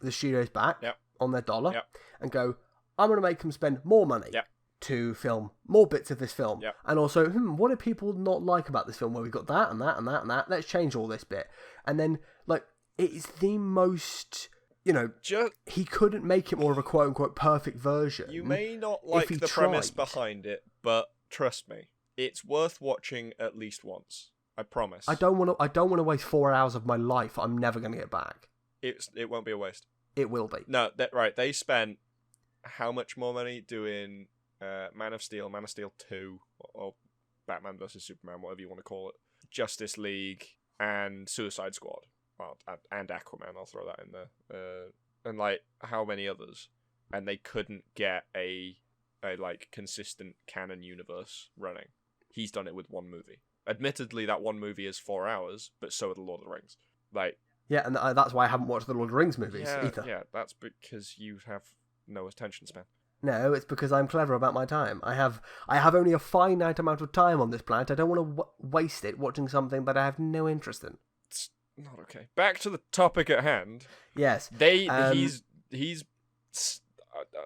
studio's back, on their dollar, and go, I'm going to make them spend more money to film more bits of this film. And also, what do people not like about this film? Well, we've got that and that and that and that. Let's change all this bit. And then, it's the most, he couldn't make it more of a quote-unquote perfect version. You may not like the premise behind it, but trust me, it's worth watching at least once. I promise. I don't want to waste 4 hours of my life I'm never going to get back. It won't be a waste. It will be. No, they spent how much more money doing Man of Steel 2, or Batman vs Superman, whatever you want to call it, Justice League, and Suicide Squad. Well, and Aquaman, I'll throw that in there. And how many others? And they couldn't get a consistent canon universe running. He's done it with one movie. Admittedly, that one movie is 4 hours, but so are the Lord of the Rings. Yeah, and that's why I haven't watched the Lord of the Rings movies either. Yeah, that's because you have no attention span. No, it's because I'm clever about my time. I have only a finite amount of time on this planet. I don't want to waste it watching something that I have no interest in. It's not okay. Back to the topic at hand. Yes. He's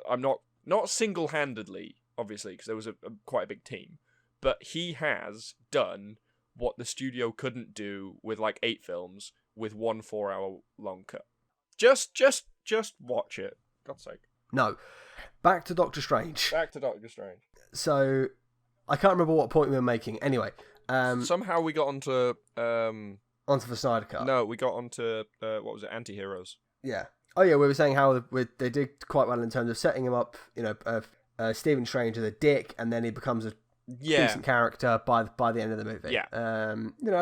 I'm not single-handedly, obviously, because there was quite a big team, but he has done what the studio couldn't do with 8 films with 1 4-hour long cut. Just watch it. God's sake. No. Back to Doctor Strange. Back to Doctor Strange. So, I can't remember what point we were making. Anyway. Somehow we got onto... onto the Snyder Cut. No, we got onto, what was it, Anti-Heroes. Yeah. Oh, yeah, we were saying how they did quite well in terms of setting him up, Stephen Strange as a dick, and then he becomes a decent character by the end of the movie. Yeah. I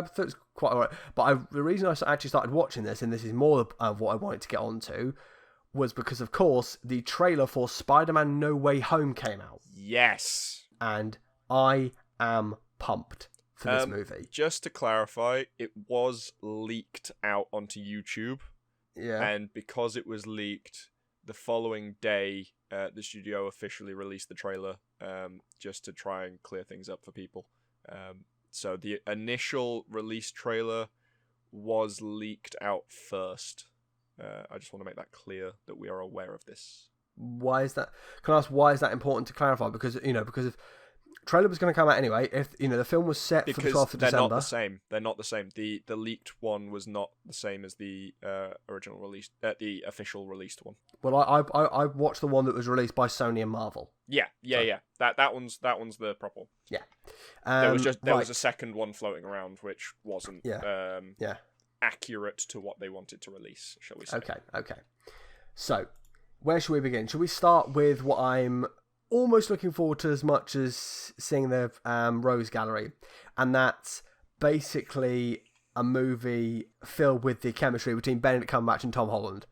thought it was quite alright. But the reason I actually started watching this, and this is more of what I wanted to get onto, was because, of course, the trailer for Spider-Man No Way Home came out. Yes. And I am pumped for this movie. Just to clarify, it was leaked out onto YouTube. Yeah. And because it was leaked, the following day, the studio officially released the trailer, just to try and clear things up for people. So the initial release trailer was leaked out first. I just want to make that clear that we are aware of this. Why is that? Can I ask why is that important to clarify? Because if trailer was going to come out anyway, if the film was set for the 12th of December. They're not the same. They're not the same. The leaked one was not the same as the original release, the official released one. Well, I watched the one that was released by Sony and Marvel. Yeah. That one's the proper one. Yeah. There was a second one floating around which wasn't yeah. accurate to what they wanted to release, shall we say? Okay. So, where should we begin? Should we start with what I'm almost looking forward to as much as seeing the Rose Gallery, and that's basically a movie filled with the chemistry between Benedict Cumberbatch and Tom Holland,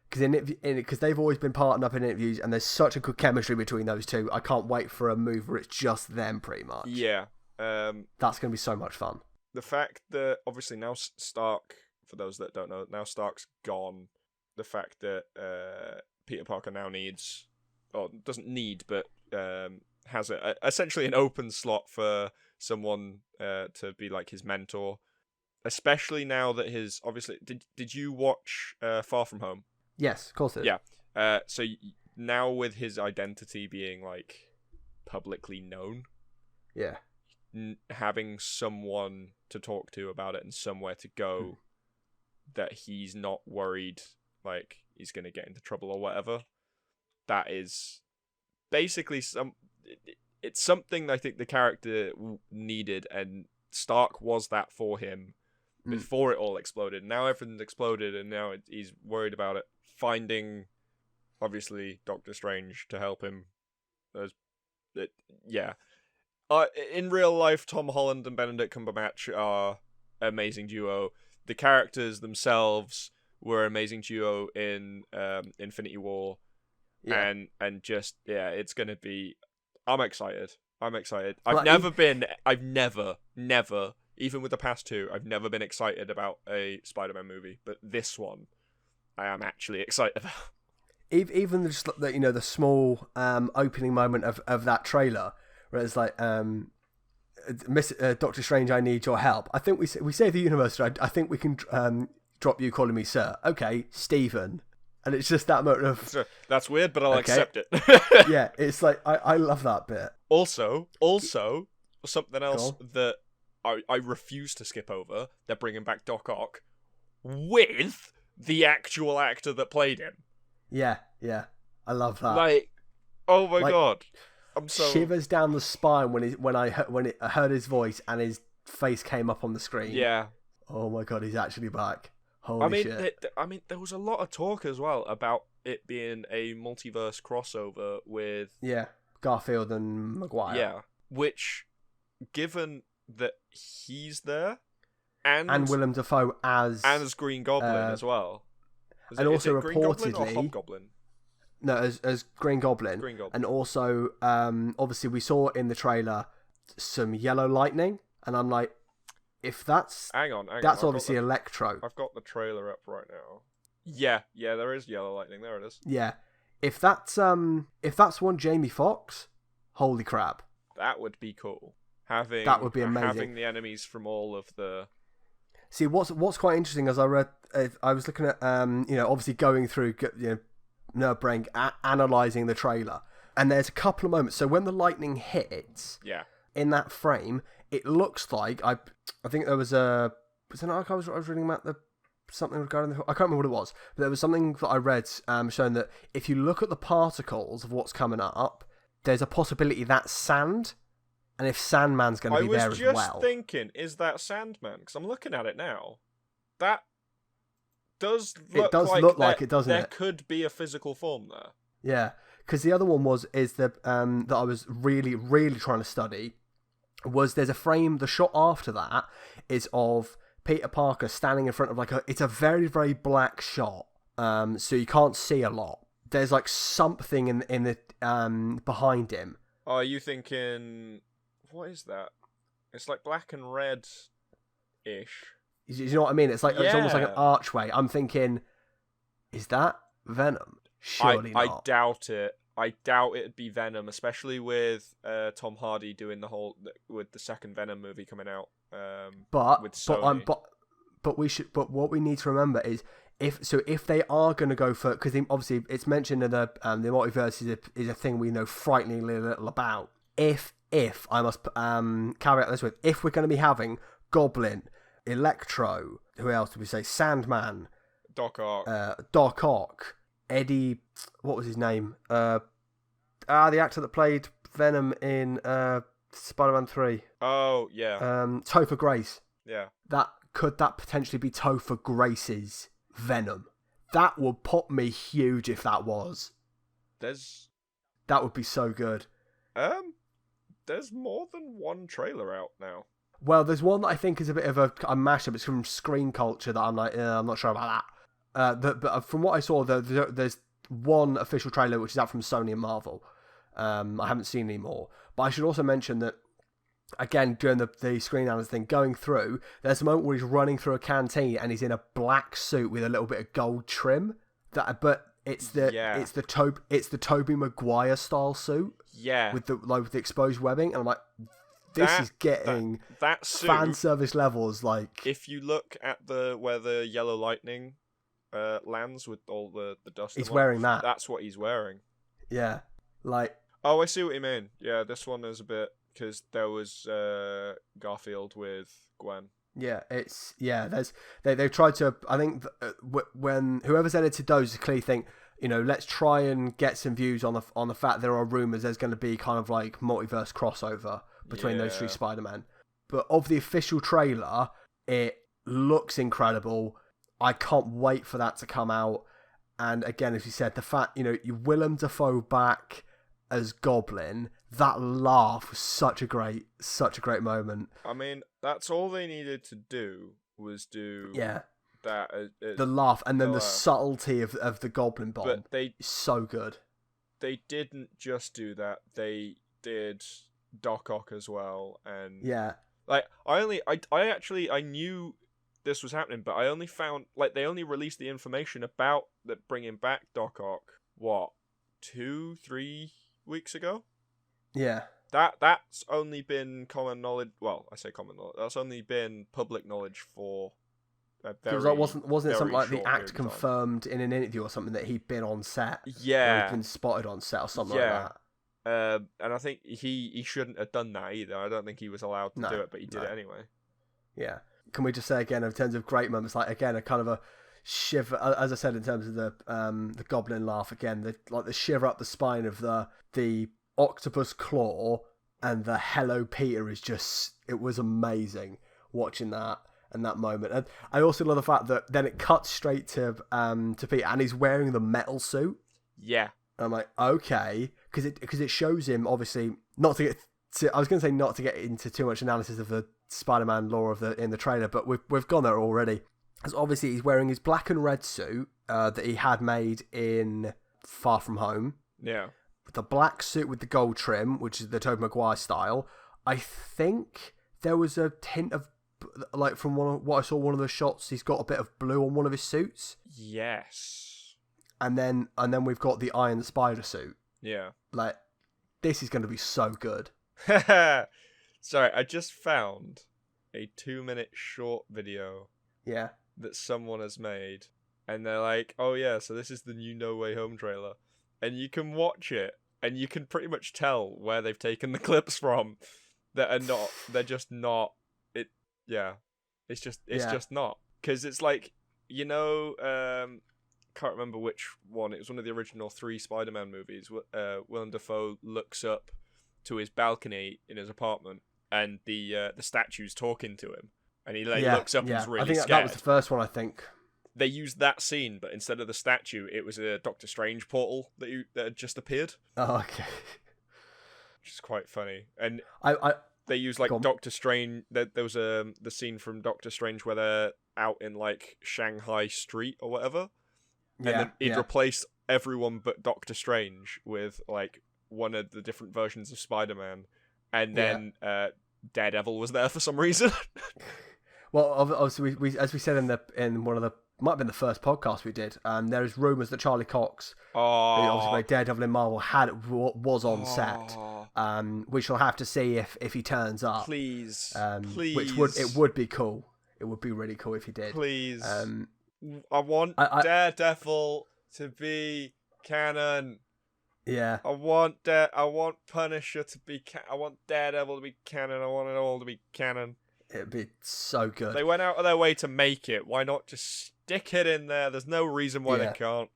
because they've always been partnered up in interviews, and there's such a good chemistry between those two. I can't wait for a movie where it's just them, pretty much. Yeah, that's going to be so much fun. The fact that obviously now Stark, for those that don't know, now Stark's gone. The fact that Peter Parker now doesn't need, but has essentially an open slot for someone to be like his mentor, especially now that obviously did you watch Far From Home? Yes, of course it is. Yeah. So now with his identity being like publicly known, yeah, having someone to talk to about it and somewhere to go that he's not worried like he's going to get into trouble or whatever, that is basically it's something I think the character needed, and Stark was that for him before it all exploded. Now everything's exploded, and now he's worried about it. Finding, obviously, Doctor Strange to help him. In real life, Tom Holland and Benedict Cumberbatch are an amazing duo. The characters themselves were an amazing duo in Infinity War. Yeah. And just it's gonna be. I'm excited. I've never, even with the past two, I've never been excited about a Spider-Man movie, but this one, I am actually excited about. Even just the small opening moment of that trailer, where it's like, Doctor Strange, I need your help. I think we save the universe. I think we can drop you calling me sir. Okay, Stephen. And it's just that moment of... That's weird, but I'll accept it. Yeah, it's like, I love that bit. Also, something else that I refuse to skip over, they're bringing back Doc Ock with the actual actor that played him. Yeah. I love that. Like, oh my god. I'm so... Shivers down the spine when I heard his voice and his face came up on the screen. Yeah. Oh my god, he's actually back. Holy shit. There was a lot of talk as well about it being a multiverse crossover with... Yeah, Garfield and Maguire. Yeah, which, given that he's there, and Willem Dafoe as Green Goblin as well. Is also Green Goblin or reportedly... Hobgoblin? No, as Green Goblin. And also, obviously we saw in the trailer some yellow lightning, and I'm like, if that's... Hang on. That's obviously Electro. I've got the trailer up right now. Yeah, there is yellow lightning. There it is. Yeah. If that's one Jamie Foxx, holy crap. That would be cool. That would be amazing. Having the enemies from all of the... See, what's quite interesting as I was looking at, obviously going through, Nerdbrain, analysing the trailer. And there's a couple of moments. So when the lightning hits... Yeah. In that frame, it looks like... I think there was an article I was reading about the something regarding I can't remember what it was, but there was something that I read showing that if you look at the particles of what's coming up, there's a possibility that's sand, and if Sandman's going to be there as well. I was just thinking, is that Sandman? Because I'm looking at it now. That does look like it, doesn't it? There could be a physical form there. Yeah, because the other one is the that I was really, really trying to study was there's a frame. The shot after that is of Peter Parker standing in front of it's a very, very black shot, so you can't see a lot. There's something in the behind him. Oh, are you thinking, what is that? It's like black and red-ish. You know what I mean? It's it's almost like an archway. I'm thinking, is that Venom? Surely not. I doubt it. I doubt it'd be Venom, especially with Tom Hardy doing with the second Venom movie coming out. With Sony. But what we need to remember is if they are going to go for, because obviously it's mentioned in the multiverse is a thing we know frighteningly little about. If I must caveat this with, if we're going to be having Goblin, Electro, who else did we say? Sandman, Doc Ock, Eddie, what was his name? The actor that played Venom in Spider-Man 3. Oh, yeah. Topher Grace. Yeah. Could that potentially be Topher Grace's Venom? That would pop me huge if that was. That would be so good. There's more than one trailer out now. Well, there's one that I think is a bit of a mashup. It's from Screen Culture that I'm I'm not sure about that. But from what I saw, there's one official trailer which is out from Sony and Marvel. I haven't seen any more. But I should also mention that, again, during the screen analysis thing, going through, there's a moment where he's running through a canteen and he's in a black suit with a little bit of gold trim. But it's the Tobey Maguire style suit. Yeah. With the exposed webbing, and I'm like, this is getting that suit, fan service levels. If you look at where the yellow lightning lands with all the dust, he's wearing that. That's what he's wearing. Yeah, oh, I see what you mean. Yeah, this one is a bit, because there was Garfield with Gwen. Yeah, they've tried to. I think when whoever's edited those clearly think, let's try and get some views on the fact there are rumors there's going to be kind of multiverse crossover between those three Spider-Man. But of the official trailer, it looks incredible. I can't wait for that to come out. And again, as you said, the fact, you Willem Dafoe back as Goblin, that laugh was such a great moment. I mean, that's all they needed to do was do that. The laugh and then the subtlety of the Goblin bomb. But so good. They didn't just do that. They did Doc Ock as well, and I knew this was happening, but I only found they only released the information about that bringing back Doc Ock 2-3 weeks ago. Yeah, that's only been common knowledge. Well, I say common knowledge. That's only been public knowledge for a very. Wasn't it something like the act confirmed in an interview or something that he'd been on set? Yeah, or he'd been spotted on set or something like that. And I think he shouldn't have done that either. I don't think he was allowed to do it, but he did it anyway. Yeah. Can we just say again, in terms of great moments, again, a kind of a shiver, as I said, in terms of the Goblin laugh, again, the shiver up the spine of the octopus claw and the Hello Peter it was amazing watching that and that moment. And I also love the fact that then it cuts straight to Peter and he's wearing the metal suit. Yeah. And I'm like, okay, because it shows him, obviously, not to get into too much analysis of the Spider-Man lore in the trailer, but we've gone there already. Because obviously he's wearing his black and red suit that he had made in Far From Home. Yeah. The black suit with the gold trim, which is the Tobey Maguire style. I think there was a hint of, from what I saw, one of the shots, he's got a bit of blue on one of his suits. Yes. And then we've got the Iron Spider suit. Yeah. This is going to be so good. Sorry, I just found a 2-minute short video. Yeah. That someone has made. And they're like, oh yeah, so this is the new No Way Home trailer. And you can watch it, and you can pretty much tell where they've taken the clips from that are not, they're just not, it's just not. Because it's can't remember which one. It was one of the original 3 Spider-Man movies. Willem Dafoe looks up to his balcony in his apartment, and the statue's talking to him, and he looks up and is really scared. That was the first one, I think. They used that scene, but instead of the statue, it was a Doctor Strange portal that had just appeared. Oh, okay. Which is quite funny, and I they used like Doctor Strange. There was the scene from Doctor Strange where they're out in like Shanghai street or whatever, and then he'd replaced everyone but Doctor Strange with like one of the different versions of Spider-Man, and then Daredevil was there for some reason. Well, obviously, we as we said in one of the, might have been the first podcast we did, there is rumours that Charlie Cox, who obviously played Daredevil in Marvel, was on set. We shall have to see if he turns up. Please. Which would be cool. It would be really cool if he did. Please. I want Daredevil to be canon. Yeah. I want Punisher to be I want Daredevil to be canon. I want it all to be canon. It'd be so good. They went out of their way to make it. Why not just stick it in there? There's no reason why they can't.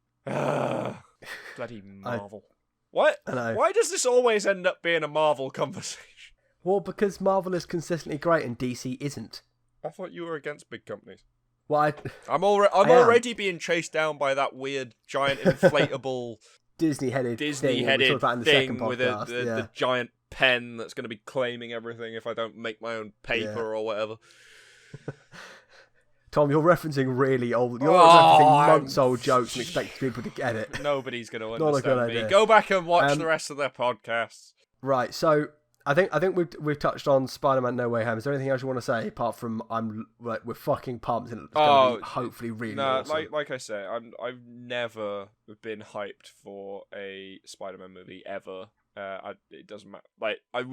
Bloody Marvel. What? Why does this always end up being a Marvel conversation? Well, because Marvel is consistently great and DC isn't. I thought you were against big companies. Well, I'm already being chased down by that weird giant inflatable Disney-headed thing with the giant pen that's going to be claiming everything if I don't make my own paper or whatever. Tom, you're referencing really old. You're referencing months-old jokes and expecting people to get it. Nobody's going to understand me. Go back and watch the rest of their podcasts. Right. So I think we've touched on Spider-Man: No Way Home. Is there anything else you want to say apart from we're fucking pumped and it's going to be hopefully really awesome? like I say, I've never been hyped for a Spider-Man movie ever. It doesn't matter. Like I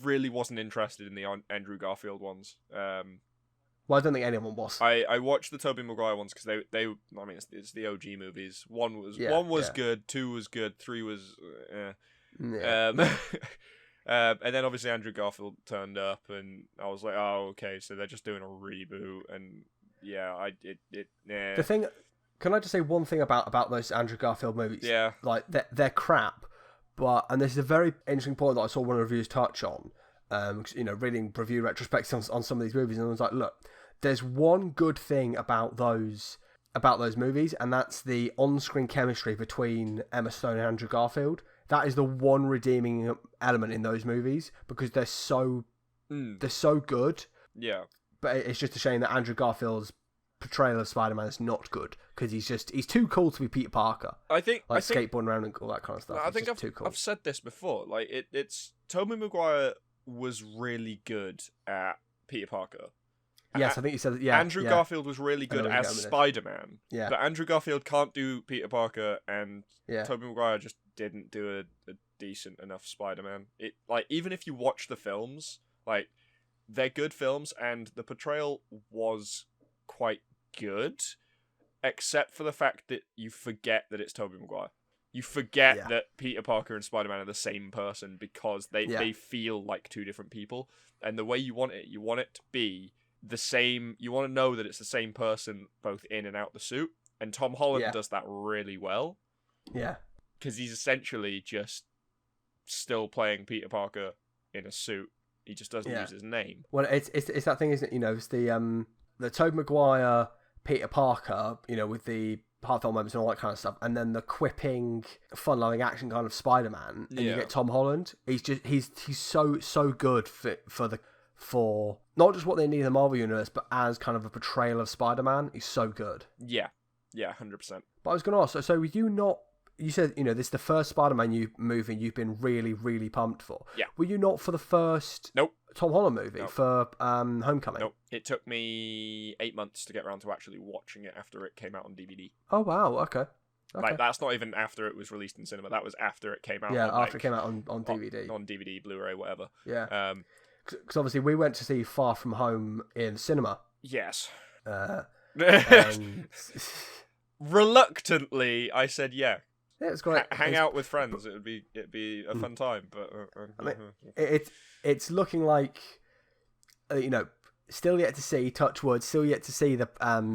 really wasn't interested in the Andrew Garfield ones. Well, I don't think anyone was. I watched the Tobey Maguire ones because they I mean it's the OG movies. One was good, 2 was good, 3 was and then obviously Andrew Garfield turned up, and I was like, oh, okay, so they're just doing a reboot, and the thing. Can I just say one thing about those Andrew Garfield movies? Yeah, like they're crap, and this is a very interesting point that I saw one of the reviews touch on. Reading review retrospectives on some of these movies, and I was like, look, there's one good thing about those movies, and that's the on-screen chemistry between Emma Stone and Andrew Garfield. That is the one redeeming element in those movies because they're so good. Yeah. But it's just a shame that Andrew Garfield's portrayal of Spider-Man is not good because he's too cool to be Peter Parker. I think skateboarding around and all that kind of stuff. I think I've said this before. Like it's Tobey Maguire was really good at Peter Parker. Yes, I think you said that. Yeah, Andrew Garfield was really good as Spider-Man. Yeah, but Andrew Garfield can't do Peter Parker, and Tobey Maguire just didn't do a decent enough Spider-Man. It even if you watch the films, they're good films, and the portrayal was quite good, except for the fact that you forget that it's Tobey Maguire. You forget that Peter Parker and Spider-Man are the same person because they feel like two different people, and the way you want it to be the same. You want to know that it's the same person both in and out the suit, and Tom Holland does that really well. Yeah, because he's essentially just still playing Peter Parker in a suit. He just doesn't use his name. Well, it's that thing, isn't it? It's the Tobey Maguire Peter Parker, with the heartfelt moments and all that kind of stuff, and then the quipping, fun-loving action kind of Spider-Man, and you get Tom Holland. He's so good for not just what they need in the Marvel universe, but as kind of a portrayal of Spider-Man. He's so good. Yeah, 100%. But I was going to ask, so were you not? You said this is the first Spider-Man movie you've been really, really pumped for. Yeah. Were you not for the first? Nope. Tom Holland movie for Homecoming? Nope. It took me 8 months to get around to actually watching it after it came out on DVD. Oh wow! Okay. That's not even after it was released in cinema. That was after it came out. Yeah, after it came out on DVD. On DVD, Blu-ray, whatever. Yeah. Because obviously we went to see Far From Home in cinema. Yes. And... Reluctantly, I said yeah. Yeah, it's great. Hang out with friends. It'd be a fun time. But it's looking like still yet to see, touch wood, still yet to see the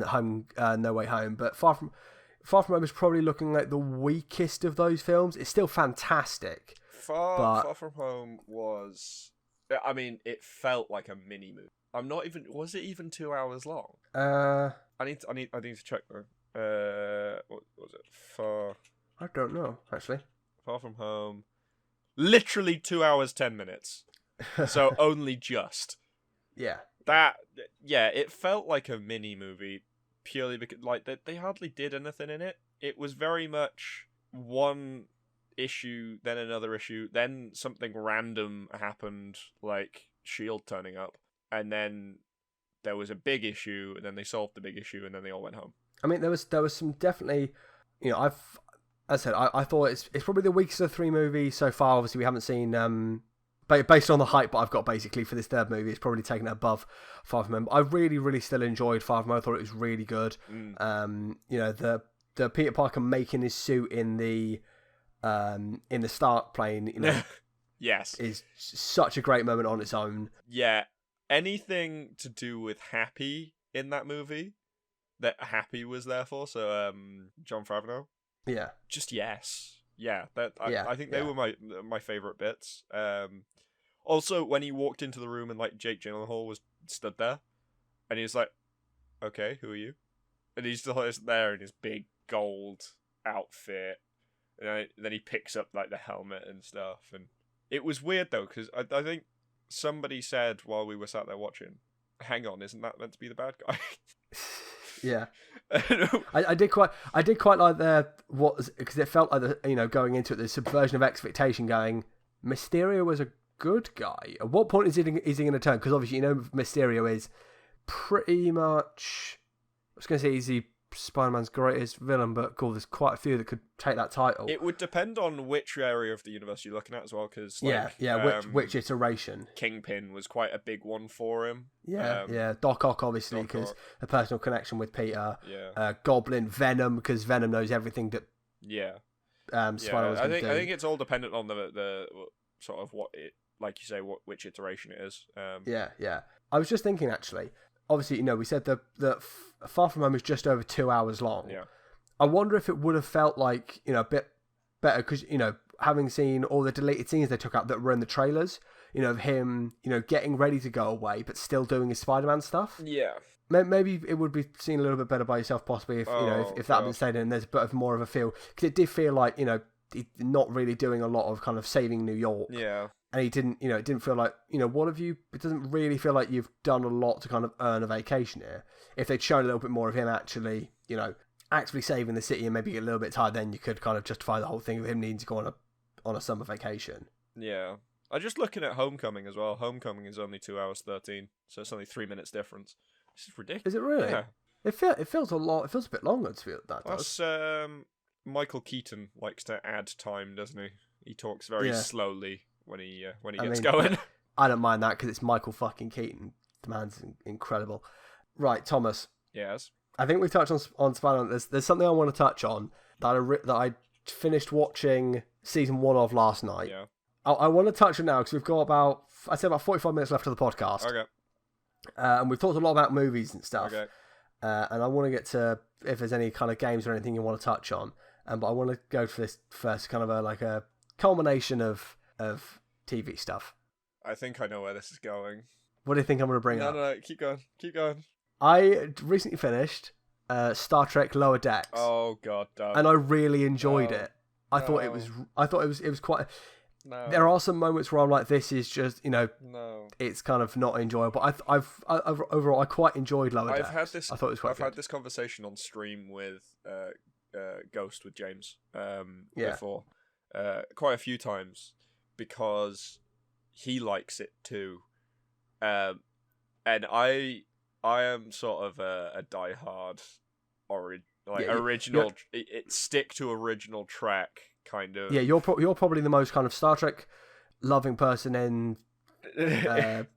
home No Way Home, but Far From Home is probably looking like the weakest of those films. It's still fantastic. Far From Home was, I mean, it felt like a mini movie. Was it even 2 hours long? I need to check though. What was it? I don't know, actually. Far From Home, literally 2 hours 10 minutes. So only just. Yeah. It felt like a mini movie purely because like they hardly did anything in it. It was very much one issue, then another issue, then something random happened, like S.H.I.E.L.D. turning up, and then there was a big issue, and then they solved the big issue, and then they all went home. I mean, there was some definitely, as I said, I thought it's probably the weakest of the three movies so far. Obviously, we haven't seen, based on the hype I've got basically for this third movie, it's probably taken it above Far From Home. I really, really still enjoyed Far From Home. I thought it was really good. The Peter Parker making his suit in the Stark plane, yes, is such a great moment on its own. Yeah, anything to do with Happy in that movie that Happy was there for, so John Favreau. Yeah. Just yes. Yeah, I think they were my favourite bits. Also, when he walked into the room and like Jake Gyllenhaal was stood there, and he was like, "Okay, who are you?" And he's just there in his big gold outfit, and then he picks up like the helmet and stuff. And it was weird though, because I think somebody said while we were sat there watching, "Hang on, isn't that meant to be the bad guy?" Yeah, I did quite like because it felt like going into it, the subversion of expectation. Going, Mysterio was a good guy. At what point is he going to turn? Because obviously Mysterio is pretty much, I was going to say he's the Spider-Man's greatest villain, but cool, there's quite a few that could take that title. It would depend on which area of the universe you're looking at as well, because which iteration. Kingpin was quite a big one for him. Doc Ock obviously, because a personal connection with Peter. Goblin, Venom, because Venom knows everything that Spider-Man's I think it's all dependent on the sort of what it, like you say, which iteration it is. I was just thinking actually. Obviously, we said that Far From Home is just over 2 hours long. Yeah. I wonder if it would have felt like, a bit better because, having seen all the deleted scenes they took out that were in the trailers, of him, getting ready to go away, but still doing his Spider-Man stuff. Yeah. Maybe it would be seen a little bit better by yourself, possibly, if that had been stayed in. There's a bit of more of a feel. Because it did feel like, not really doing a lot of kind of saving New York. Yeah. And he didn't, it didn't feel like, what have you, it doesn't really feel like you've done a lot to kind of earn a vacation here. If they'd shown a little bit more of him actually, actively saving the city and maybe get a little bit tired, then you could kind of justify the whole thing of him needing to go on a summer vacation. Yeah. I'm just looking at Homecoming as well. Homecoming is only 2 hours 13, so it's only 3 minutes difference. This is ridiculous. Is it really? Yeah. It feels a lot, it feels a bit longer to feel that does. That's, Michael Keaton likes to add time, doesn't he? He talks very slowly when he gets going. I don't mind that because it's Michael fucking Keaton. The man's incredible. Right, Thomas. Yes. I think we've touched on Spider-Man. There's something I want to touch on that I finished watching season 1 of last night. Yeah. I want to touch on now because we've got about 45 minutes left of the podcast. Okay. And we've talked a lot about movies and stuff. Okay. And I want to get to if there's any kind of games or anything you want to touch on. But I want to go for this first, kind of a culmination of TV stuff. I think I know where this is going. What do you think I'm going to bring up? No, keep going. I recently finished Star Trek Lower Decks. Oh god, don't. And I really enjoyed it. I thought it was quite. No. There are some moments where I'm like, this is just No. It's kind of not enjoyable. I've overall I quite enjoyed Lower Decks. I thought it was quite good. Had this conversation on stream with Ghost with James before quite a few times because he likes it too, and I am sort of a diehard original. It stick to original track kind of. Yeah, you're probably the most kind of Star Trek loving person in that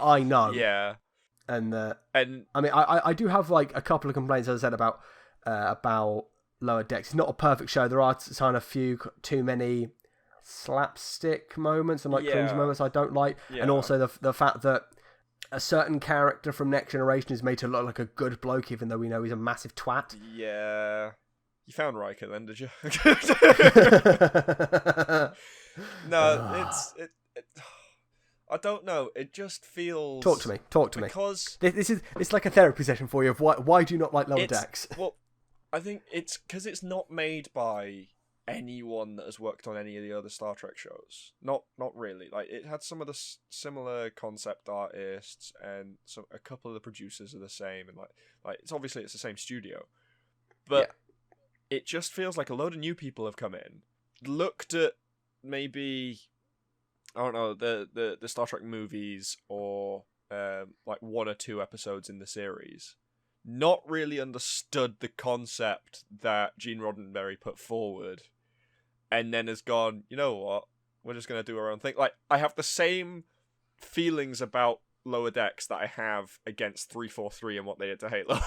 I know. Yeah, and I mean I do have like a couple of complaints, as I said, about Lower Decks. It's not a perfect show. There are kind of too many slapstick moments and like cringe moments I don't like, and also the fact that a certain character from Next Generation is made to look like a good bloke, even though we know he's a massive twat. Yeah. You found Riker then, did you? No, I don't know. It just feels. Talk to me. Because it's like a therapy session for you of why do you not like Lower Decks? Well, I think it's because it's not made by anyone that has worked on any of the other Star Trek shows. Not really. Like, it had some of the similar concept artists, and a couple of the producers are the same, and like it's obviously it's the same studio, but it just feels like a load of new people have come in, looked at maybe, I don't know, the Star Trek movies or like 1 or 2 episodes in the series, not really understood the concept that Gene Roddenberry put forward, and then has gone, you know what, we're just going to do our own thing. Like, I have the same feelings about Lower Decks that I have against 343 and what they did to Halo.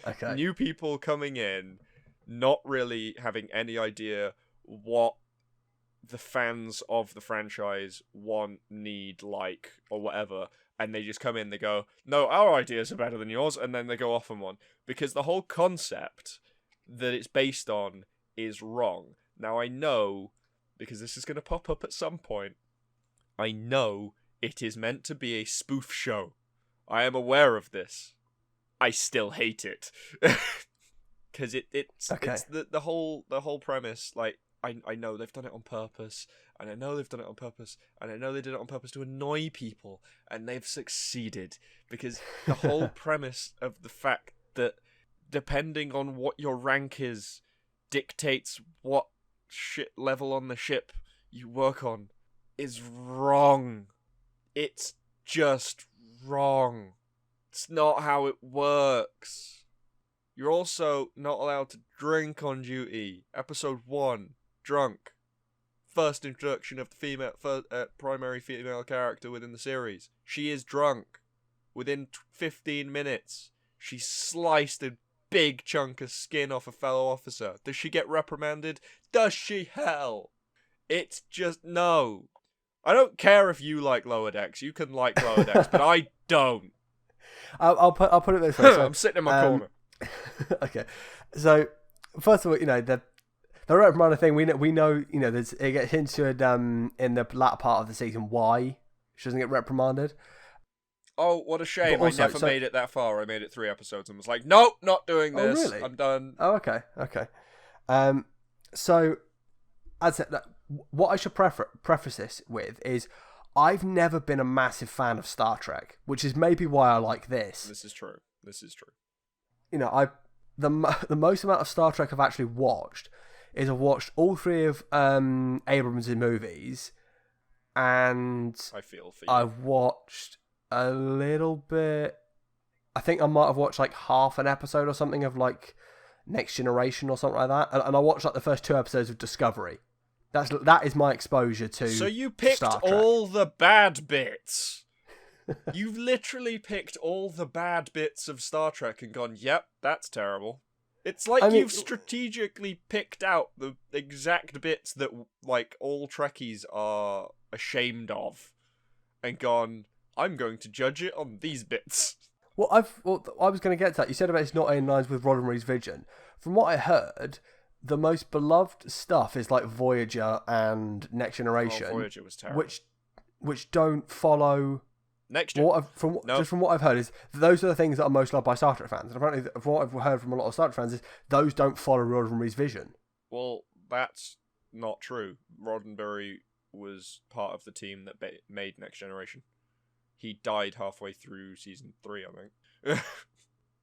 Okay. New people coming in, not really having any idea what the fans of the franchise want, need, like, or whatever, and they just come in, they go, no, our ideas are better than yours, and then they go off on one. Because the whole concept that it's based on is wrong. Now, I know, because this is going to pop up at some point, I know it is meant to be a spoof show. I am aware of this. I still hate it. Because it's the whole premise, like, I know they've done it on purpose, and I know they've done it on purpose, and I know they did it on purpose to annoy people, and they've succeeded, because the whole premise of the fact that depending on what your rank is dictates what shit level on the ship you work on is wrong. It's just wrong. It's not how it works. You're also not allowed to drink on duty. Episode 1. Drunk. First introduction of the primary female character within the series. She is drunk. Within 15 minutes, she sliced a big chunk of skin off a fellow officer. Does she get reprimanded? Does she? Hell. It's just, no. I don't care if you like Lower Decks. You can like Lower Decks, but I don't. I'll put it this way. So, I'm sitting in my corner. Okay. So, first of all, the reprimander thing, we know, it gets hinted in the latter part of the season why she doesn't get reprimanded. Oh, what a shame. Also, I never made it that far. I made it 3 episodes and was like, nope, not doing this. Oh, really? I'm done. Oh, okay. So, as I said, what I should preface this with is I've never been a massive fan of Star Trek, which is maybe why I like this. This is true. The most amount of Star Trek I've actually watched is I've watched all 3 of Abrams' movies, and I feel for you. I've watched a little bit. I think I might have watched like half an episode or something of like Next Generation or something like that, and I watched like the first 2 episodes of Discovery. That is my exposure to. So you picked Star Trek. all the bad bits. You've literally picked all the bad bits of Star Trek and gone, yep, that's terrible. It's like you've strategically picked out the exact bits that, like, all Trekkies are ashamed of, and gone, I'm going to judge it on these bits. Well, I was going to get to that. You said about it's not in lines with Roddenberry's vision. From what I heard, the most beloved stuff is like Voyager and Next Generation. Oh, Voyager was terrible. Which don't follow. Next Gen. Just from what I've heard is those are the things that are most loved by Star Trek fans. And apparently, from what I've heard from a lot of Star Trek fans is those don't follow Roddenberry's vision. Well, that's not true. Roddenberry was part of the team that made Next Generation. He died halfway through season 3, I think.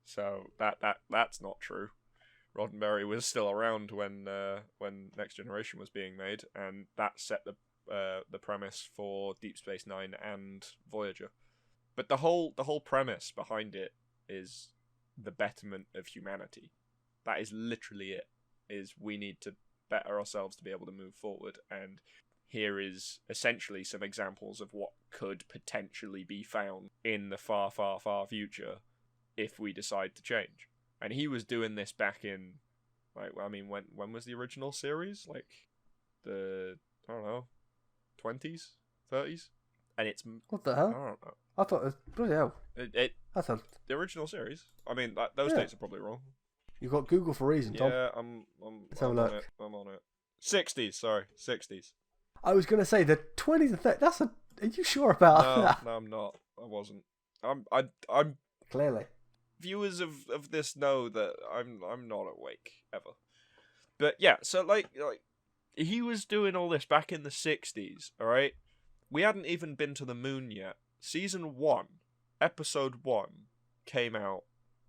So that's not true. Roddenberry was still around when Next Generation was being made, and that set the premise for Deep Space Nine and Voyager. But the whole premise behind it is the betterment of humanity. That is literally it. Is we need to better ourselves to be able to move forward, and here is essentially some examples of what could potentially be found in the far, far, far future if we decide to change. And he was doing this back in, like, I mean, when was the original series? Like, I don't know, 20s? 30s? and it's What the I hell? don't know. I thought it was bloody hell. That's a. The original series. I mean, those dates are probably wrong. You've got Google for a reason, Tom. Yeah, Let's have a look. I'm on it. 60s, sorry, 60s. I was going to say the 20s and 30s. That's a. Are you sure about that? No, I'm not. I wasn't. I'm Clearly. Viewers of this know that I'm not awake ever. But yeah, so like he was doing all this back in the 60s, all right? We hadn't even been to the moon yet. Season 1, episode 1 came out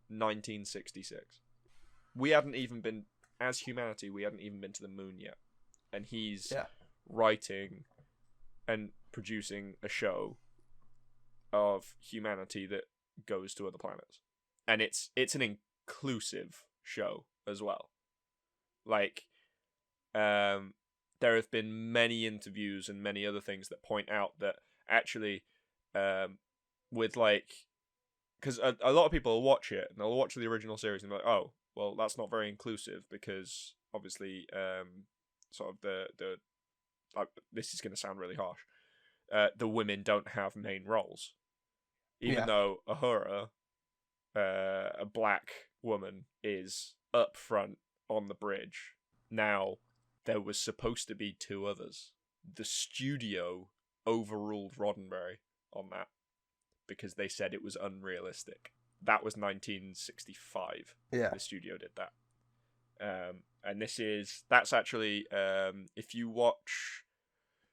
1966. We hadn't even been, as humanity, we hadn't even been to the moon yet. And he's writing and producing a show of humanity that goes to other planets. And it's an inclusive show as well. Like, there have been many interviews and many other things that point out that actually, with like, because a lot of people will watch it and they'll watch the original series and be like, oh, well, that's not very inclusive because obviously, sort of this is going to sound really harsh. The women don't have main roles, even though Uhura, a black woman, is up front on the bridge. Now, there was supposed to be 2 others. The studio overruled Roddenberry on that because they said it was unrealistic. That was 1965. Yeah. The studio did that. And that's actually, if you watch,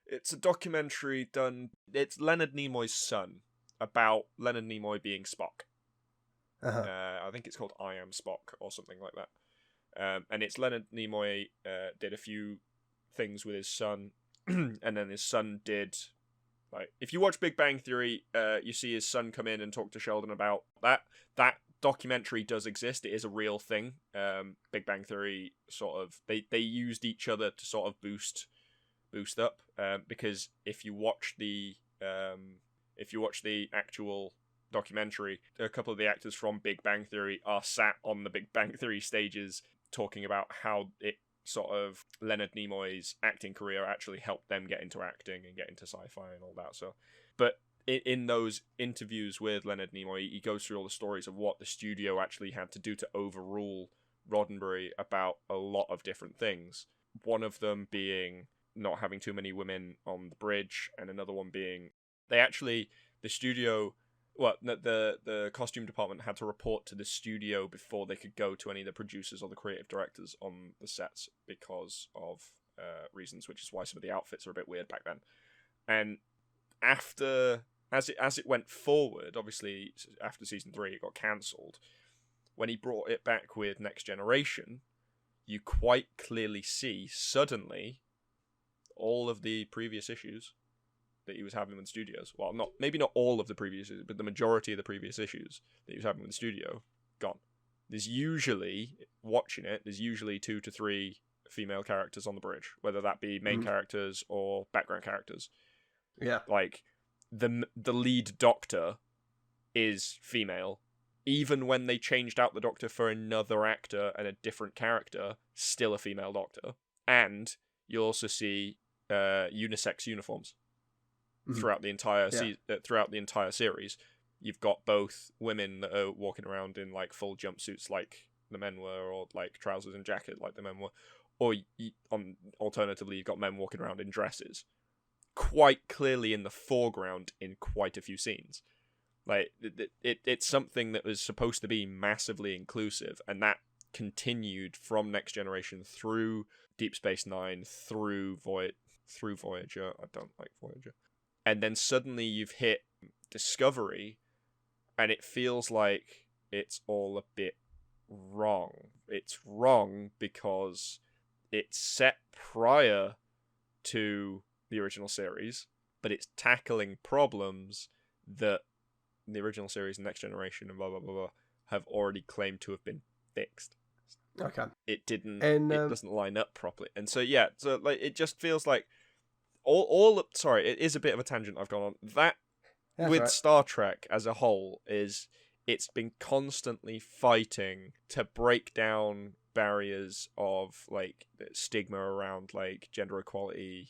it's a documentary done, it's Leonard Nimoy's son, about Leonard Nimoy being Spock. I think it's called I Am Spock or something like that. And it's Leonard Nimoy did a few things with his son, and then his son did, like, if you watch Big Bang Theory, you see his son come in and talk to Sheldon about that. That documentary does exist. It is a real thing. Big Bang Theory sort of, they used each other to sort of boost up, because if you watch the actual documentary, a couple of the actors from Big Bang Theory are sat on the Big Bang Theory stages talking about how it sort of Leonard Nimoy's acting career actually helped them get into acting and get into sci-fi and all that. So, but in those interviews with Leonard Nimoy, he goes through all the stories of what the studio actually had to do to overrule Roddenberry about a lot of different things. One of them being not having too many women on the bridge, and another one being the studio. Well, the costume department had to report to the studio before they could go to any of the producers or the creative directors on the sets because of reasons, which is why some of the outfits are a bit weird back then. And as it went forward, obviously after season 3 it got cancelled. When he brought it back with Next Generation, you quite clearly see suddenly all of the previous issues that he was having with studios. Well, maybe not all of the previous issues, but the majority of the previous issues that he was having with the studio, gone. There's usually 2 to 3 female characters on the bridge, whether that be main characters or background characters. Yeah. Like, the lead doctor is female. Even when they changed out the doctor for another actor and a different character, still a female doctor. And you'll also see unisex uniforms. Throughout the entire series, you've got both women that are walking around in like full jumpsuits like the men were, or like trousers and jacket like the men were, or alternatively you've got men walking around in dresses, quite clearly in the foreground in quite a few scenes. Like it's something that was supposed to be massively inclusive, and that continued from Next Generation through Deep Space Nine, through Voyager. I don't like Voyager. And then suddenly you've hit Discovery, and it feels like it's all a bit wrong. It's wrong because it's set prior to the original series, but it's tackling problems that the original series and Next Generation and blah, blah, blah, blah have already claimed to have been fixed. Okay. It didn't, it doesn't line up properly. And so, yeah, so like it just feels like sorry, it is a bit of a tangent I've gone on. That's with right. Star Trek as a whole it's been constantly fighting to break down barriers of like stigma around like gender equality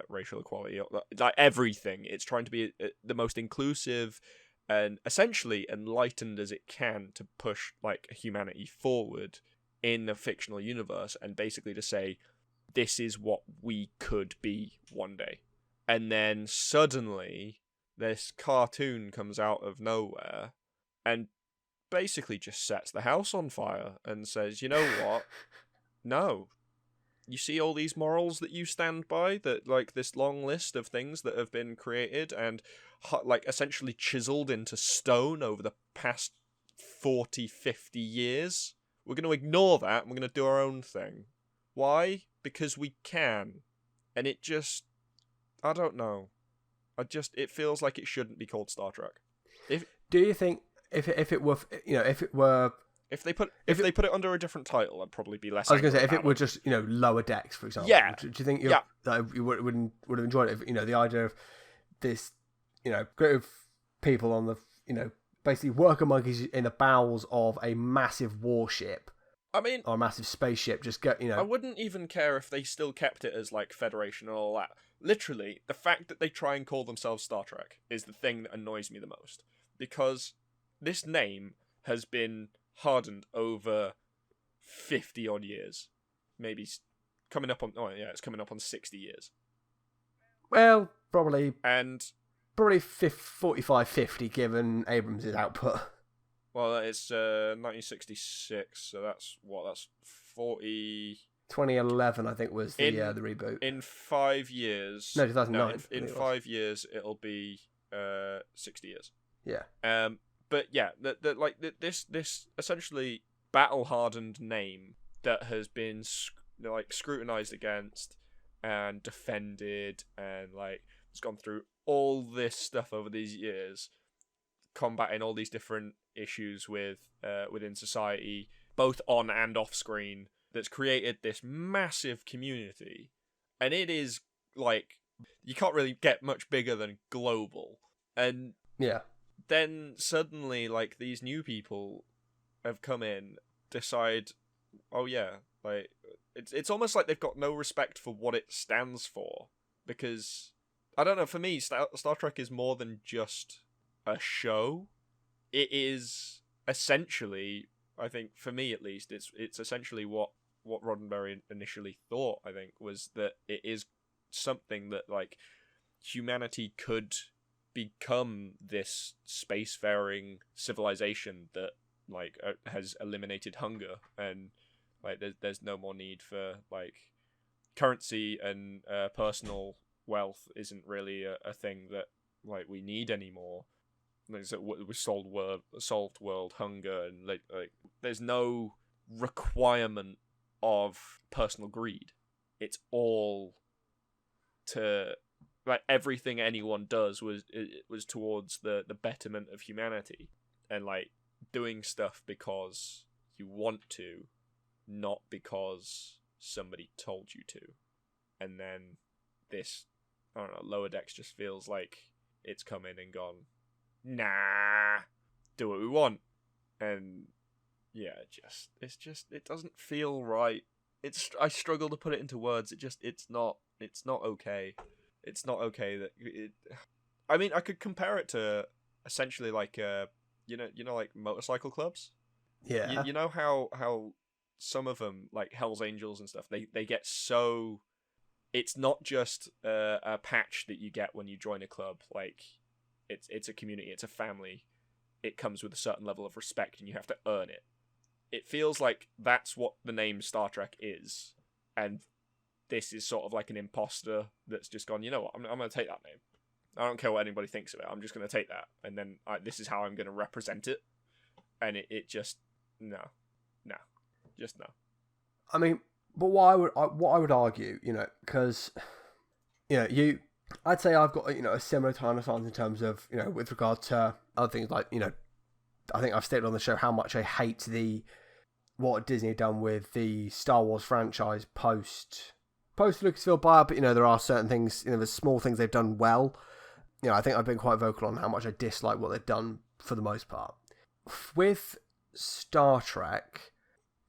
racial equality, like everything. It's trying to be the most inclusive and essentially enlightened as it can to push like humanity forward in a fictional universe, and basically to say this is what we could be one day. And then suddenly this cartoon comes out of nowhere and basically just sets the house on fire and says, you know what? No. You see all these morals that you stand by, that like this long list of things that have been created and like essentially chiseled into stone over the past 40, 50 years. We're going to ignore that and we're going to do our own thing. Why? Because we can. And it just, I don't know. It feels like it shouldn't be called Star Trek. Do you think if it were, if they put it under a different title, I'd probably be less. I was going to say if it were just Lower Decks, for example. Yeah. Do you think you would have enjoyed it? If, the idea of this, group of people on the basically worker monkeys in the bowels of a massive warship. I mean, or a massive spaceship. Just get I wouldn't even care if they still kept it as like Federation and all that. Literally, the fact that they try and call themselves Star Trek is the thing that annoys me the most, because this name has been hardened over 50 odd years, maybe coming up on. Oh yeah, it's coming up on 60 years. Well, probably 45, 50 given Abrams' output. Well, it's 1966, so that's 40. 2011, I think, was the reboot. In 5 years. No, 2009. In 5 years, it'll be 60 years. Yeah. But yeah, this essentially battle-hardened name that has been scrutinized against and defended and like it's gone through all this stuff over these years, combating all these different issues within society, both on and off screen, that's created this massive community, and it is like you can't really get much bigger than global. And yeah, then suddenly like these new people have come in, decide, oh yeah, like it's almost like they've got no respect for what it stands for, because I don't know, for me Star Trek is more than just a show. It is essentially, I think for me at least, it's essentially what Roddenberry initially thought, I think, was that it is something that like humanity could become this spacefaring civilization that like has eliminated hunger, and like there's no more need for like currency, and personal wealth isn't really a thing that like we need anymore. Like, so we solved world hunger, and like there's no requirement of personal greed. It's all to like everything anyone does was towards the betterment of humanity, and like doing stuff because you want to, not because somebody told you to. And then this, I don't know, Lower Decks just feels like it's come in and gone, nah, do what we want. And yeah, it doesn't feel right. I struggle to put it into words. It's not okay. It's not okay that it. I mean, I could compare it to essentially like like motorcycle clubs. Yeah. You know how some of them, like Hell's Angels and stuff, they get so. It's not just a patch that you get when you join a club. Like, it's a community, it's a family. It comes with a certain level of respect, and you have to earn it. It feels like that's what the name Star Trek is, and this is sort of like an imposter that's just gone, you know what, I'm going to take that name. I don't care what anybody thinks of it. I'm just going to take that, and then this is how I'm going to represent it. And it just no. I mean, but what I would argue, because I'd say I've got a similar kind of stance in terms of with regard to other things like I think I've stated on the show how much I hate what Disney had done with the Star Wars franchise post Lucasfilm buyout, but there are certain things, there's small things they've done well. I think I've been quite vocal on how much I dislike what they've done for the most part. With Star Trek,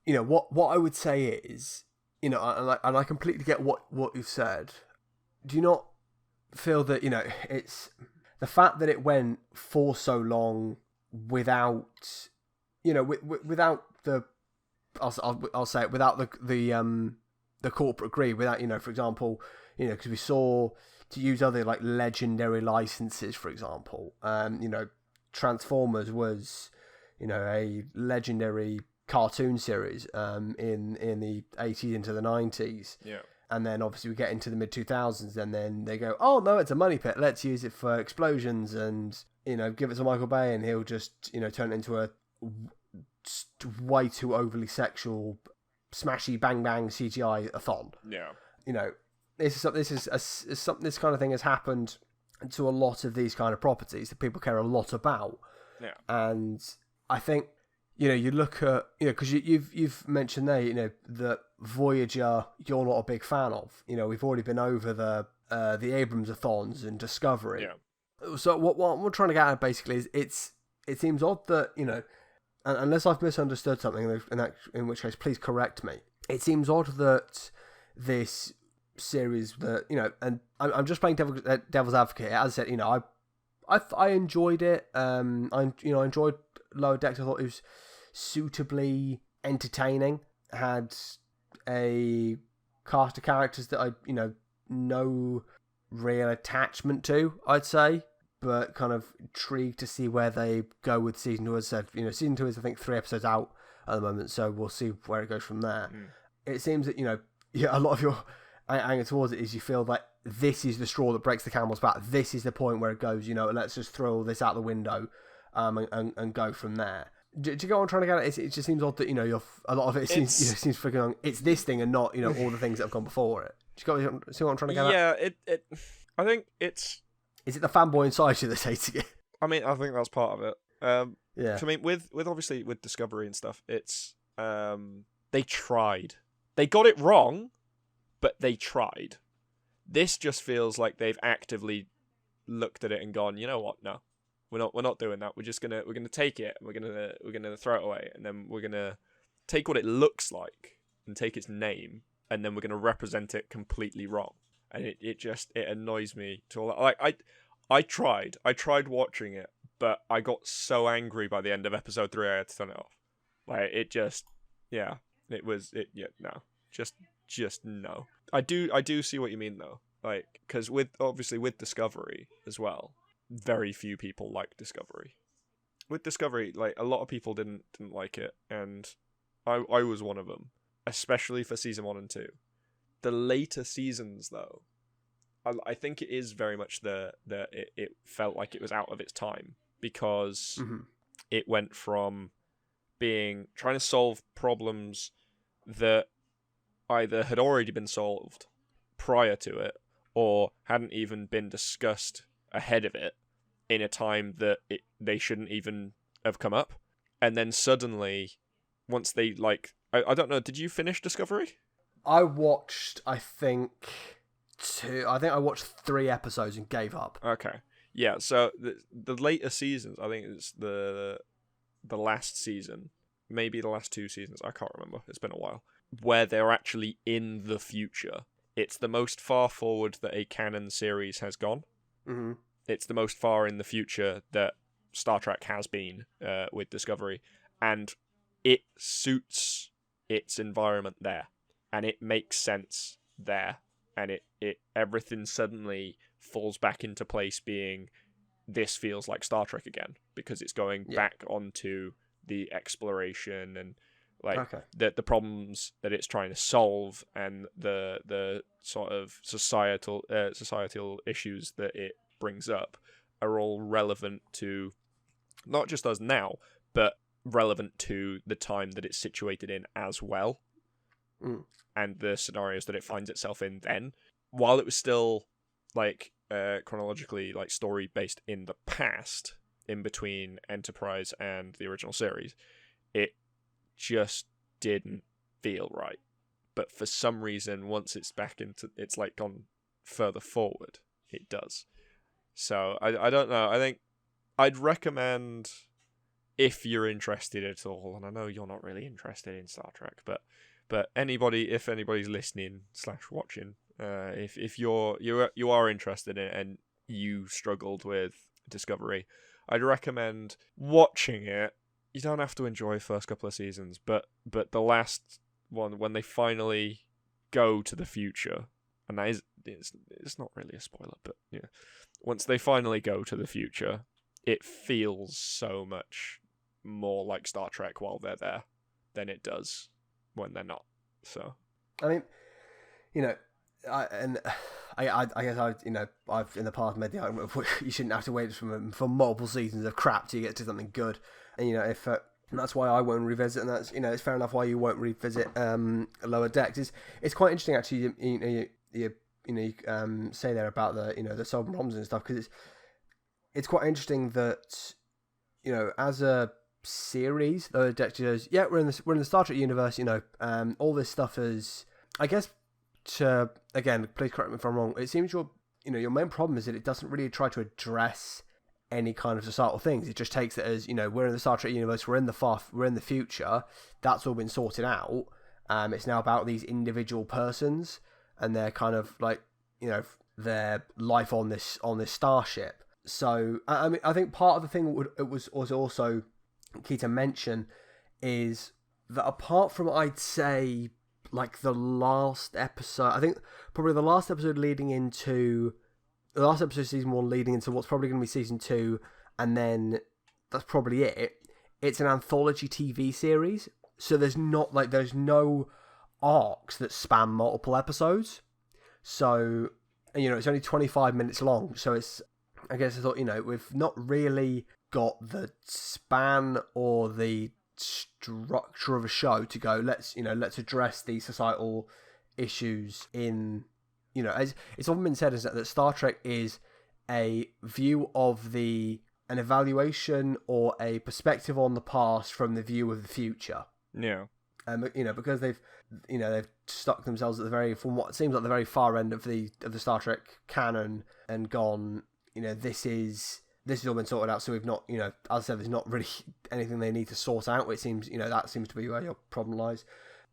what I would say is, and I completely get what you've said, do you not feel that, it's the fact that it went for so long without, without the, I'll say it, without the corporate greed, without, for example, because we saw, to use other like legendary licenses, for example, Transformers was, a legendary cartoon series in the 80s into the 90s. Yeah. And then obviously we get into the mid 2000s, and then they go, oh no, it's a money pit. Let's use it for explosions, and give it to Michael Bay, and he'll just turn it into a way too overly sexual, smashy bang bang CGI a-thon. Yeah. This kind of thing has happened to a lot of these kind of properties that people care a lot about. Yeah. And I think you look at because you've mentioned there that Voyager you're not a big fan of. We've already been over the Abrams-a-thons and Discovery. Yeah. So what we're trying to get at basically is it seems odd that unless I've misunderstood something, in which case please correct me. It seems odd that this series that and I'm just playing devil's advocate. As I said, I enjoyed it. I enjoyed Lower Decks. I thought it was suitably entertaining. Had a cast of characters that I no real attachment to, I'd say, but kind of intrigued to see where they go with season 2. As I said, season 2 is I think 3 episodes out at the moment, so we'll see where it goes from there. It seems that a lot of your anger towards it is you feel like this is the straw that breaks the camel's back. This is the point where it goes, let's just throw all this out the window and go from there. Do you get what I'm trying to get at? It just seems odd that a lot of it seems freaking on. It's this thing and not all the things that have gone before it. Do you see what I'm trying to get at? Yeah, it. I think it's. Is it the fanboy inside you that's hating it? I mean, I think that's part of it. Yeah. I mean, with obviously with Discovery and stuff, it's they tried. They got it wrong, but they tried. This just feels like they've actively looked at it and gone, you know what? No, we're not doing that. We're gonna take it. We're gonna throw it away, and then we're gonna take what it looks like and take its name, and then we're gonna represent it completely wrong. And it annoys me to all that. I tried watching it, but I got so angry by the end of episode 3 I had to turn it off. Just no. I do see what you mean though. Because with Discovery as well, very few people like Discovery. With Discovery, a lot of people didn't like it, and I was one of them, especially for season 1 and 2. The later seasons though, I think it is very much it felt like it was out of its time, because it went from trying to solve problems that either had already been solved prior to it or hadn't even been discussed ahead of it in a time that they shouldn't even have come up. And then suddenly, once they I don't know, did you finish Discovery? I watched, I think I watched 3 episodes and gave up. Okay. Yeah, so the later seasons, I think it's the last season, maybe the last 2 seasons, I can't remember, it's been a while, where they're actually in the future. It's the most far forward that a canon series has gone. Mm-hmm. It's the most far in the future that Star Trek has been with Discovery, and it suits its environment there, and it makes sense there, and it everything suddenly falls back into place, being this feels like Star Trek again, because it's going back onto the exploration and the problems that it's trying to solve, and the sort of societal issues that it brings up are all relevant to not just us now, but relevant to the time that it's situated in as well, and the scenarios that it finds itself in then. While it was still chronologically story based in the past, in between Enterprise and the original series, it just didn't feel right. But for some reason, once it's back into, it's gone further forward, it does. So I don't know. I think I'd recommend, if you're interested at all, and I know you're not really interested in Star Trek, but if anybody's listening / watching, If you are interested in it and you struggled with Discovery, I'd recommend watching it. You don't have to enjoy the first couple of seasons, but the last one, when they finally go to the future, and that is it's not really a spoiler, but yeah, once they finally go to the future, it feels so much more like Star Trek while they're there than it does when they're not. So, I mean, I guess I've in the past made the argument of you shouldn't have to wait for multiple seasons of crap to get to something good, and if and that's why I won't revisit, and that's it's fair enough why you won't revisit Lower Decks. It's quite interesting actually. You say there about the solving problems and stuff, because it's quite interesting that as a series, Lower Decks goes, yeah, we're in the Star Trek universe. All this stuff is, I guess. Again, please correct me if I'm wrong. It seems your main problem is that it doesn't really try to address any kind of societal things. It just takes it as we're in the Star Trek universe, we're in the future. That's all been sorted out. It's now about these individual persons and their kind of like their life on this starship. So I mean, I think part of the thing it was also key to mention is that apart from, I'd say, like the last episode, I think probably the last episode of season 1 leading into what's probably going to be season 2, and then that's probably it. It's an anthology TV series, so there's no arcs that span multiple episodes. So, it's only 25 minutes long, so I guess I thought, we've not really got the span or the structure of a show to go, let's address these societal issues in, as it's often been said, is that Star Trek is a view of an evaluation or a perspective on the past from the view of the future. Yeah. Because they've stuck themselves at from what seems like the very far end of the Star Trek canon and gone, this has all been sorted out, so we've not, as I said, there's not really anything they need to sort out. It seems, that seems to be where your problem lies.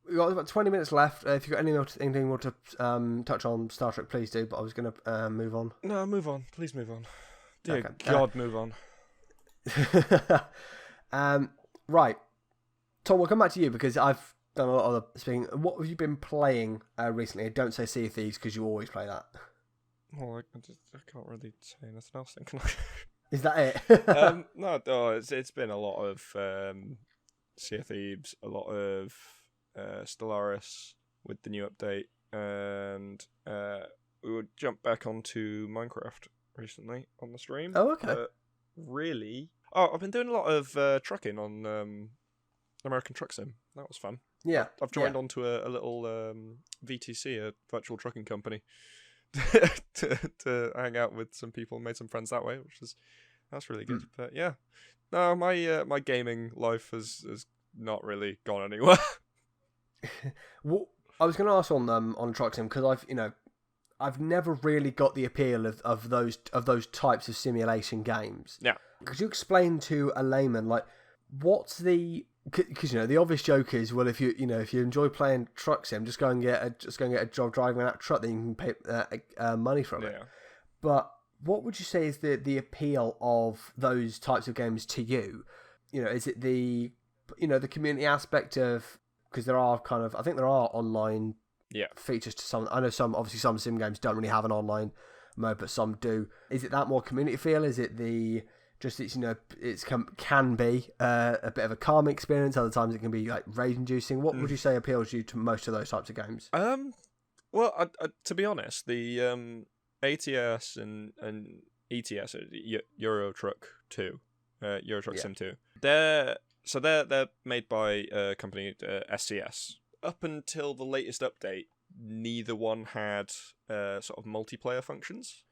We've got about 20 minutes left. If you've got anything more to touch on Star Trek, please do, but I was going to move on. No, move on. Please move on. Dear Okay. God, move on. Right. Tom, we'll come back to you because I've done a lot of the speaking. What have you been playing recently? Don't say Sea of Thieves because you always play that. Well, I can't really say anything else then, can I? Is that it? No, it's been a lot of Sea of Thieves, a lot of Stellaris with the new update, and we would jump back onto Minecraft recently on the stream. Oh, okay. Really? Oh, I've been doing a lot of trucking on American Truck Sim. That was fun. Yeah. I've joined onto a little VTC, a virtual trucking company. to hang out with some people and made some friends that way, that's really good. But yeah, no, my gaming life has not really gone anywhere. Well, I was going to ask on Truck Sim because I've never really got the appeal of those types of simulation games. Yeah. Could you explain to a layman what's the, because the obvious joke is, well, if you enjoy playing Truck Sim, just go and get a job driving that truck that you can pay money from it. But what would you say is the appeal of those types of games to you? Is it the community aspect of, because I think there are online features to some. I know some sim games don't really have an online mode, but some do. Is it that more community feel? Is it it can be a bit of a calming experience. Other times it can be rage inducing. What would you say appeals you to most of those types of games? Well, to be honest, the ATS and ETS, Euro Truck 2, Euro Truck Sim 2. They're made by a company, SCS. Up until the latest update, neither one had sort of multiplayer functions.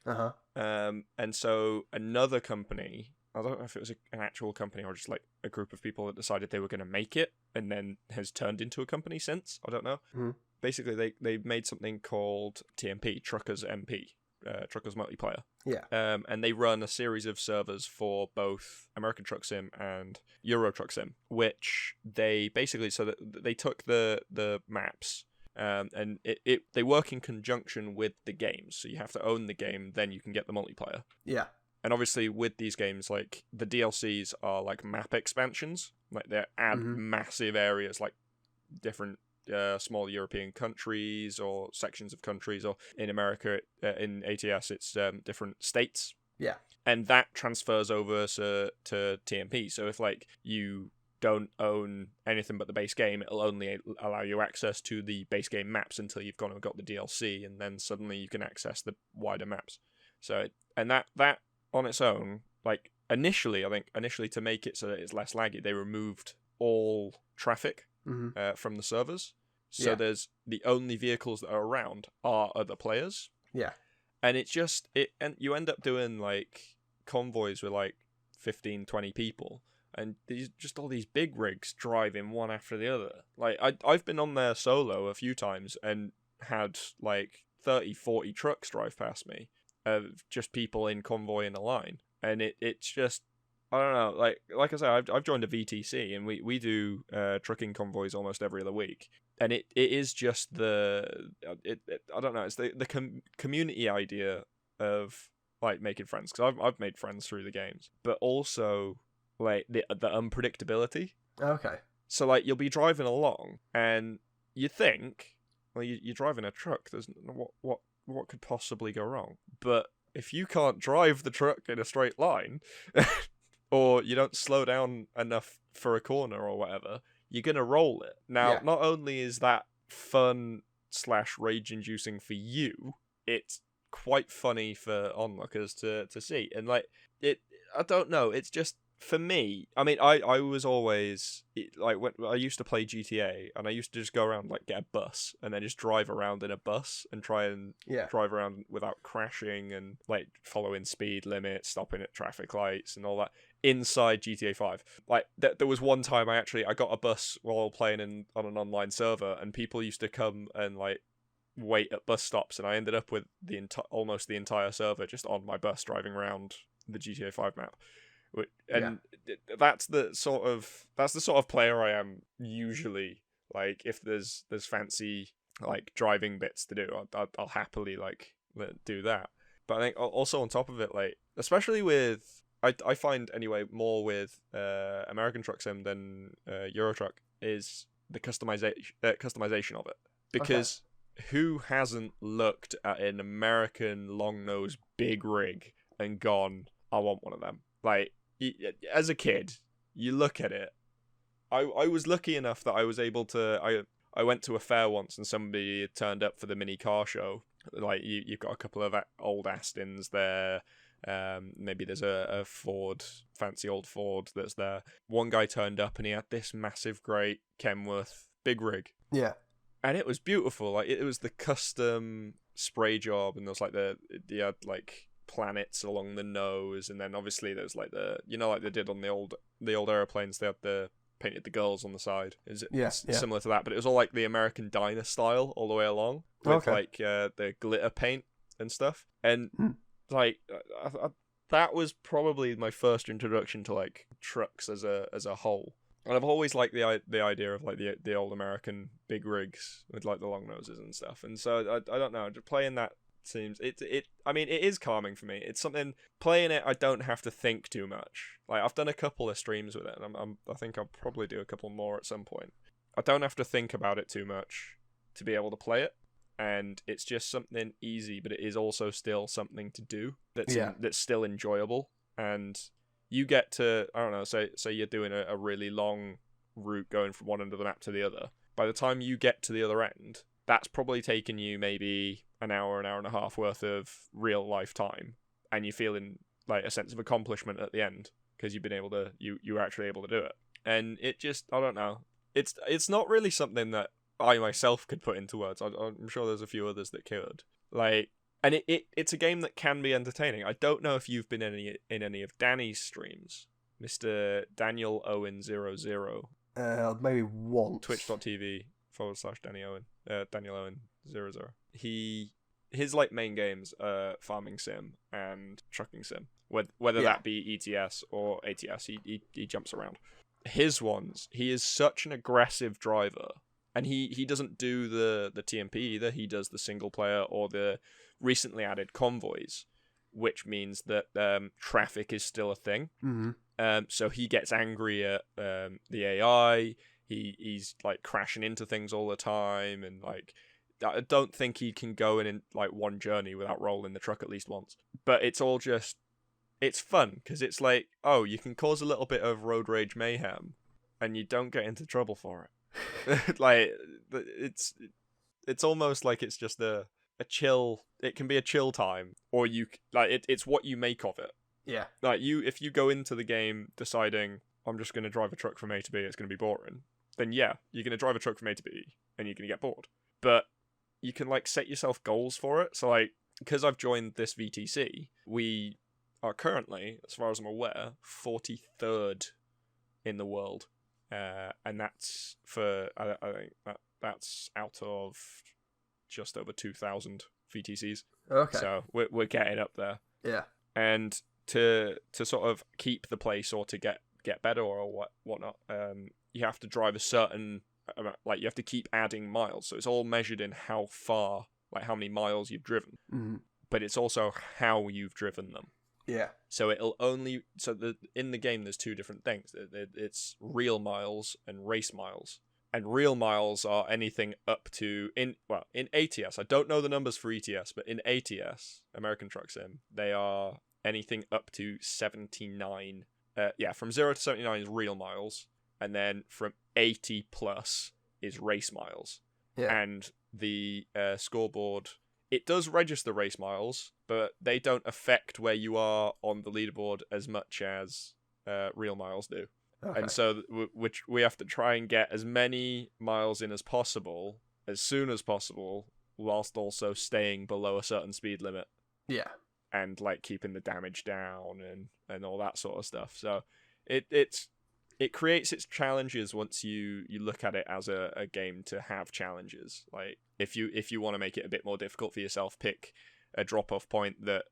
And so another company, I don't know if it was an actual company or just a group of people that decided they were going to make it and then has turned into a company since. I don't know. Mm-hmm. Basically, they made something called TMP, Truckers MP, Truckers Multiplayer. Yeah. And they run a series of servers for both American Truck Sim and Euro Truck Sim, which they basically, so that they took the maps and they work in conjunction with the games. So you have to own the game, then you can get the multiplayer. Yeah. And obviously with these games, like the DLCs are like map expansions, like they add massive areas, like different small European countries or sections of countries, or in America, in ATS, it's different states. Yeah. And that transfers over to TMP. So if like you don't own anything but the base game, it'll only allow you access to the base game maps until you've gone and got the DLC, and then suddenly you can access the wider maps. So, and that on its own, like initially to make it so that it's less laggy, they removed all traffic from the servers. So there's the only vehicles that are around are other players. Yeah. And and you end up doing like convoys with like 15, 20 people. And these just all these big rigs driving one after the other. Like I've been on there solo a few times and had like 30, 40 trucks drive past me of just people in convoy in a line. And it's just, I don't know, like I said, I've joined a VTC and we do trucking convoys almost every other week. And it is just I don't know, it's the community idea of like making friends, because I've made friends through the games, but also like the unpredictability. Okay. So like you'll be driving along and you think, well, you're driving a truck. There's what could possibly go wrong? But if you can't drive the truck in a straight line, or you don't slow down enough for a corner or whatever, you're gonna roll it. Now, not only is that fun / rage-inducing for you, it's quite funny for onlookers to see. And like I don't know. It's just, for me, I mean, I was always, like, when I used to play GTA, and I used to just go around, like, get a bus, and then just drive around in a bus, and try and drive around without crashing, and, like, following speed limits, stopping at traffic lights, and all that, inside GTA 5. Like, there was one time I got a bus while playing on an online server, and people used to come and, like, wait at bus stops, and I ended up with almost the entire server just on my bus driving around the GTA 5 map. And that's the sort of player I am usually. Like, if there's fancy like driving bits to do, I'll happily like do that. But I think also on top of it, like especially with I find anyway more with American Truck Sim than Euro Truck, is the customization of it, because who hasn't looked at an American long nose big rig and gone, I want one of them? Like, as a kid, you look at it. I was lucky enough that I was able to. I went to a fair once and somebody had turned up for the mini car show. Like, you've got a couple of old Astons there. Maybe there's a Ford, fancy old Ford that's there. One guy turned up and he had this massive, great Kenworth big rig. Yeah. And it was beautiful. Like, it was the custom spray job, and there was like you had like planets along the nose, and then obviously there's like like they did on the old airplanes, they had painted the girls on the side. It's similar to that, but it was all like the American diner style all the way along, with like the glitter paint and stuff. And like that was probably my first introduction to like trucks as a whole. And I've always liked the idea of like the old American big rigs with like the long noses and stuff. And so I don't know, just playing that seems I mean, it is calming for me. It's something, playing it, I don't have to think too much. Like, I've done a couple of streams with it, and I think I'll probably do a couple more at some point. I don't have to think about it too much to be able to play it, and it's just something easy, but it is also still something to do that's still enjoyable. And you get to, I don't know, say you're doing a really long route going from one end of the map to the other. By the time you get to the other end, that's probably taken you maybe an hour and a half worth of real life time, and you're feeling like a sense of accomplishment at the end because you've been able to, you were actually able to do it. And it just, I don't know, it's not really something that I myself could put into words. I'm sure there's a few others that could. Like, and it's a game that can be entertaining. I don't know if you've been in any of Danny's streams, Mr. Daniel Owen 00. Maybe once. Twitch.tv/Danny Owen. Daniel Owen 00. His like main games are farming sim and trucking sim. Whether that be ETS or ATS, he jumps around. His ones, he is such an aggressive driver, And he doesn't do the TMP either. He does the single player or the recently added convoys, which means that traffic is still a thing. So he gets angry at the AI. He's like crashing into things all the time, and like I don't think he can go in like one journey without rolling the truck at least once. But it's all just, it's fun because it's like, oh, you can cause a little bit of road rage mayhem, and you don't get into trouble for it. Like it's almost like it's just a chill. It can be a chill time, or you like it's what you make of it. Yeah. Like if you go into the game deciding I'm just going to drive a truck from A to B, it's going to be boring. Then yeah, you're going to drive a truck from A to B, and you're going to get bored. But you can like set yourself goals for it. So like, because I've joined this VTC, we are currently, as far as I'm aware, 43rd in the world, and that's for I think that's out of just over 2,000 VTCs. Okay. So we're getting up there. Yeah. And to sort of keep the place or to get better or whatnot, you have to drive a certain amount, like you have to keep adding miles. So it's all measured in how far, like how many miles you've driven. Mm-hmm. But it's also how you've driven them. Yeah. So it'll only in the game there's two different things. It's real miles and race miles. And real miles are anything up to in ATS. I don't know the numbers for ETS, but in ATS, American Truck Sim, they are anything up to 79. From 0 to 79 is real miles, and then from 80 plus is race miles. Yeah. And the scoreboard, it does register race miles, but they don't affect where you are on the leaderboard as much as real miles do. Okay. And so which we have to try and get as many miles in as possible, as soon as possible, whilst also staying below a certain speed limit. Yeah. And like keeping the damage down and all that sort of stuff. So it creates its challenges once you look at it as a game to have challenges. Like if you want to make it a bit more difficult for yourself, pick a drop-off point that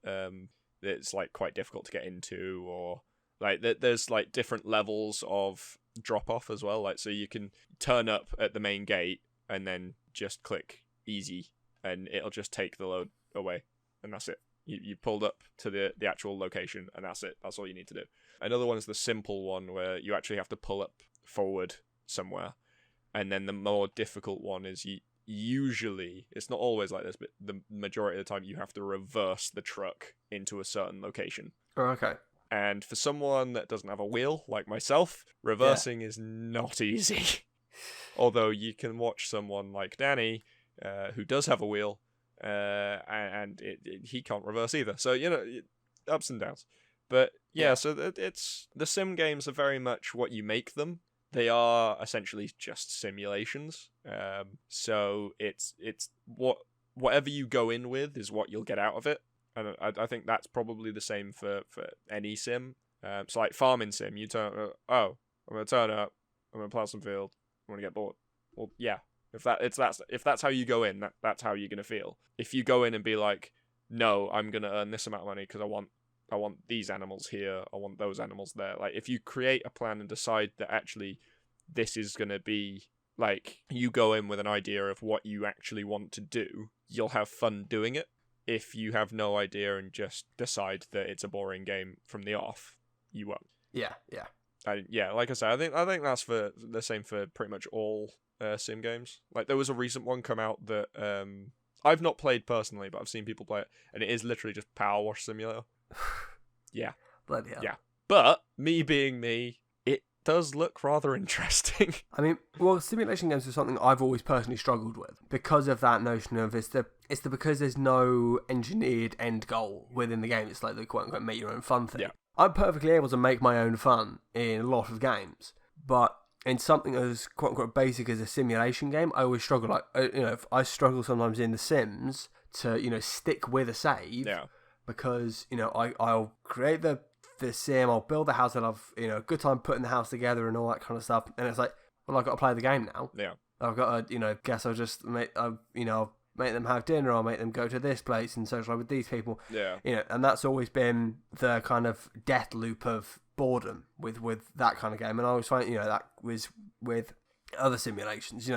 that's like quite difficult to get into, or like there's like different levels of drop-off as well. Like so you can turn up at the main gate and then just click easy and it'll just take the load away, and that's it. You pulled up to the actual location, and that's it. That's all you need to do. Another one is the simple one, where you actually have to pull up forward somewhere. And then the more difficult one is usually, it's not always like this, but the majority of the time you have to reverse the truck into a certain location. Oh, okay. And for someone that doesn't have a wheel, like myself, reversing is not easy. Although you can watch someone like Danny, who does have a wheel, and he can't reverse either. So, ups and downs. But yeah, so it's the sim games are very much what you make them. They are essentially just simulations. So it's whatever you go in with is what you'll get out of it. And I think that's probably the same for any sim. So like farming sim, you turn, I'm going to turn up, I'm going to plow some field, I'm going to get bored. Well, yeah. If that's how you go in, that's how you're gonna feel. If you go in and be like, no, I'm gonna earn this amount of money because I want these animals here, I want those animals there. Like if you create a plan and decide that actually this is gonna be like, you go in with an idea of what you actually want to do, you'll have fun doing it. If you have no idea and just decide that it's a boring game from the off, you won't. Yeah. Like I said, I think that's for the same for pretty much all sim games. Like there was a recent one come out that I've not played personally, but I've seen people play it, and it is literally just Power Wash Simulator. Yeah. Bloody hell. Yeah. But me being me, it does look rather interesting. I mean, well, simulation games is something I've always personally struggled with because of that notion of because there's no engineered end goal within the game. It's like the quote unquote make your own fun thing. Yeah. I'm perfectly able to make my own fun in a lot of games, but in something as quote unquote basic as a simulation game, I always struggle. Like, if I struggle sometimes in The Sims to, stick with a save. Yeah. Because, I'll create the sim, I'll build the house, and I've, a good time putting the house together and all that kind of stuff. And it's like, well, I've got to play the game now. Yeah. I've got to, guess I'll just I'll make them have dinner, I'll make them go to this place and socialize with these people. Yeah. And that's always been the kind of death loop of boredom with that kind of game. And I always find, that was with other simulations,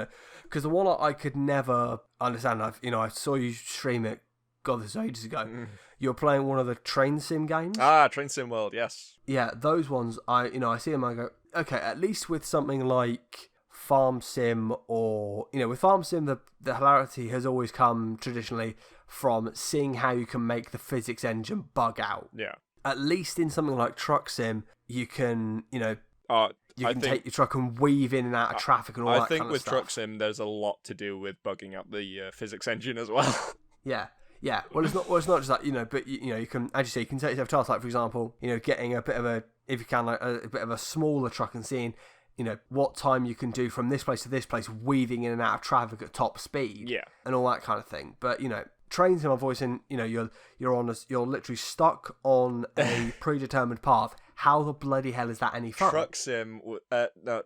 because the one I could never understand, I saw you stream it, God, this was ages ago. You're playing one of the train sim games. Train sim world, yes. Yeah, those ones, I see them, I go, okay, at least with something like Farm Sim, or, with Farm Sim, the hilarity has always come traditionally from seeing how you can make the physics engine bug out. Yeah. At least in something like Truck Sim, you can, think take your truck and weave in and out of traffic and all that kind of stuff. I think with Truck Sim, there's a lot to do with bugging out the physics engine as well. Yeah. Yeah, well, it's not just that, but you can, as you say, you can take yourself tasks, like, for example, getting a bit of a bit of a smaller truck and seeing, what time you can do from this place to this place, weaving in and out of traffic at top speed, and all that kind of thing. But trains in my voice, and you're literally stuck on a predetermined path. How the bloody hell is that any fun?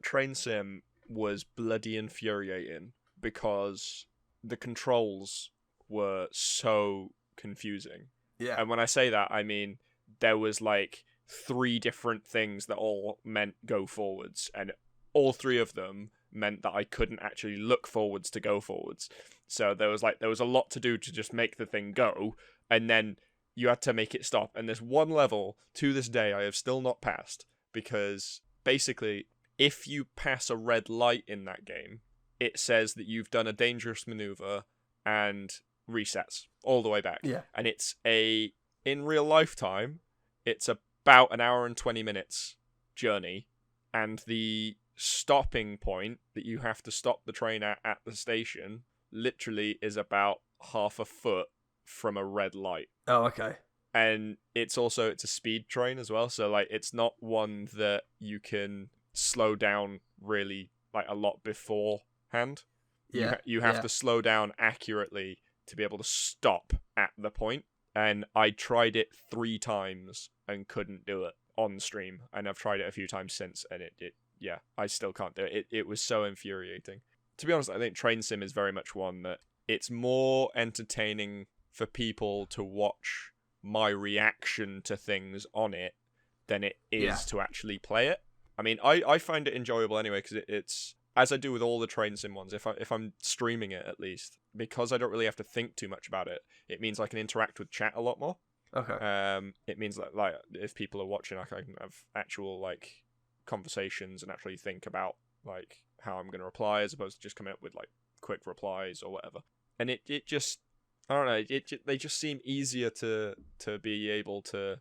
Train Sim was bloody infuriating because the controls were so confusing. Yeah. And when I say that, I mean there was like 3 different things that all meant go forwards, and all 3 of them meant that I couldn't actually look forwards to go forwards. So there was a lot to do to just make the thing go, and then you had to make it stop. And there's one level to this day I have still not passed, because basically if you pass a red light in that game, it says that you've done a dangerous maneuver and resets all the way back. Yeah. And it's in real life time, it's about an hour and 20 minutes journey, and the stopping point that you have to stop the train at the station literally is about half a foot from a red light. Oh, okay. And it's a speed train as well, so like it's not one that you can slow down really like a lot beforehand. Yeah. You have to slow down accurately to be able to stop at the point. And I tried it 3 times and couldn't do it on stream, and I've tried it a few times since, and I still can't do it. It was so infuriating. To be honest, I think Train Sim is very much one that it's more entertaining for people to watch my reaction to things on it than it is to actually play it. I mean, I find it enjoyable anyway, because it's, as I do with all the Train Sim ones, if I'm streaming it at least, because I don't really have to think too much about it, it means I can interact with chat a lot more. Okay. It means that like if people are watching, I can have actual like conversations and actually think about like how I'm going to reply, as opposed to just coming up with like quick replies or whatever. And it just, I don't know, they just seem easier to be able to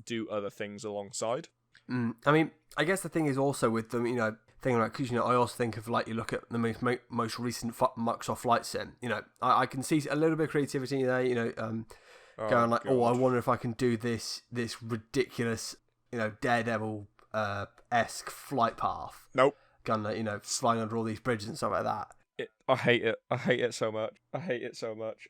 do other things alongside. I mean, I guess the thing is also with them, because I also think of, like, you look at the most recent Microsoft Flight Sim. I can see a little bit of creativity there. Going like, I wonder if I can do this ridiculous, Daredevil esque flight path. Nope. Going, flying under all these bridges and stuff like that. I hate it. I hate it so much.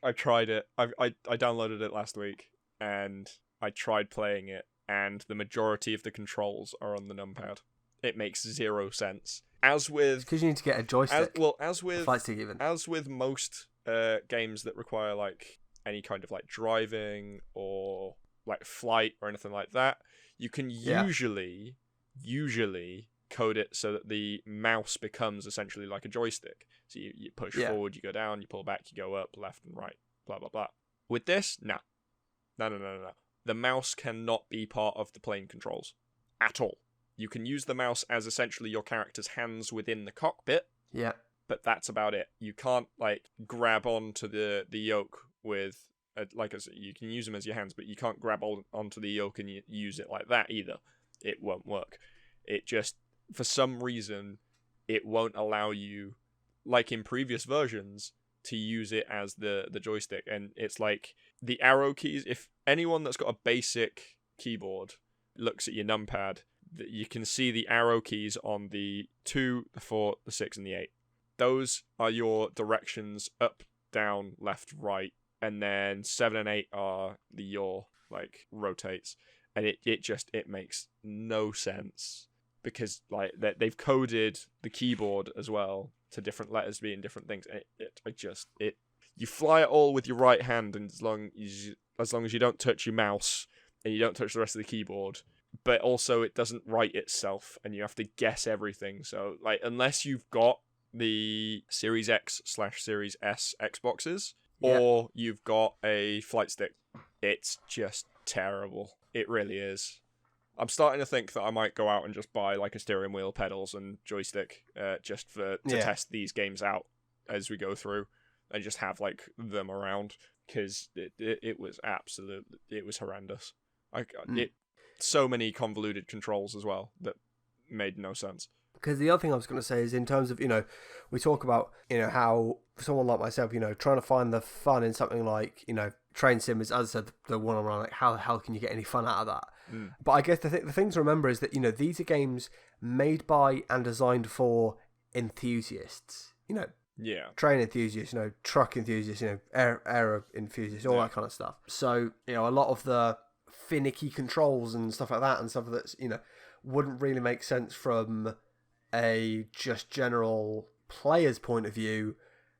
I tried it. I downloaded it last week, and I tried playing it, and the majority of the controls are on the numpad. It makes 0 sense. As with, because you need to get a joystick. As with flight stick even. As with most games that require like any kind of like driving or like flight or anything like that, you can usually code it so that the mouse becomes essentially like a joystick. So you push forward, you go down, you pull back, you go up, left and right, blah blah blah. With this, no. The mouse cannot be part of the plane controls at all. You can use the mouse as essentially your character's hands within the cockpit. Yeah. But that's about it. You can't like grab onto the yoke with you can use them as your hands, but you can't grab onto the yoke and use it like that either. It won't work. It just, for some reason, it won't allow you, like in previous versions, to use it as the joystick. And it's like the arrow keys. If anyone that's got a basic keyboard looks at your numpad, you can see the arrow keys on the 2, the 4, the 6, and the 8. Those are your directions: up, down, left, right, and then 7 and 8 are your like rotates. And it makes no sense, because like they've coded the keyboard as well to different letters being different things. And you fly it all with your right hand, and as long as you don't touch your mouse and you don't touch the rest of the keyboard, but also it doesn't write itself, and you have to guess everything. So, like, unless you've got the Series X/Series S Xboxes, or you've got a flight stick, it's just terrible. It really is. I'm starting to think that I might go out and just buy like a steering wheel, pedals, and joystick, just to test these games out as we go through, and just have like them around, because it was horrendous. So many convoluted controls as well that made no sense. Because the other thing I was going to say is, in terms of, we talk about, how for someone like myself, trying to find the fun in something like, Train Sim is, as I said, the one around, like, how the hell can you get any fun out of that? But I guess the thing to remember is that, these are games made by and designed for enthusiasts, train enthusiasts, truck enthusiasts, aero enthusiasts, all that kind of stuff. So, a lot of the finicky controls and stuff like that, and stuff that's, wouldn't really make sense from a just general player's point of view.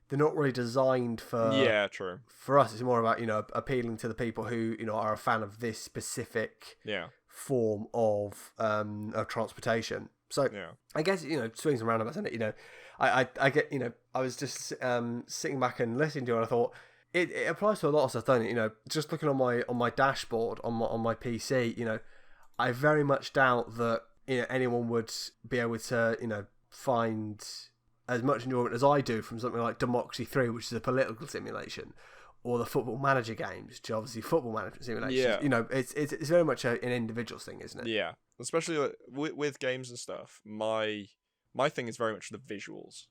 They're not really designed for true. For us. It's more about appealing to the people who are a fan of this specific form of transportation. So I guess swings and roundabouts, and I get I was just sitting back and listening to it, and I thought it applies to a lot of stuff, don't it? Just looking on my dashboard on my PC, I very much doubt that anyone would be able to find as much enjoyment as I do from something like Democracy 3, which is a political simulation, or the Football Manager games, which are obviously football management simulations. Yeah. It's very much an individual thing, isn't it? Yeah, especially with games and stuff. My thing is very much the visuals.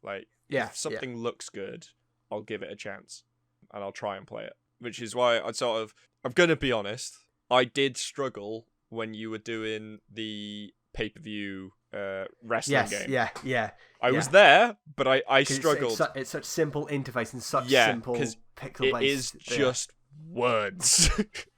Like, if something looks good, I'll give it a chance, and I'll try and play it. Which is why I'm going to be honest, I did struggle when you were doing the pay-per-view wrestling game. I was there, but I struggled. It's such simple interface and such simple pixel-based. It is just words.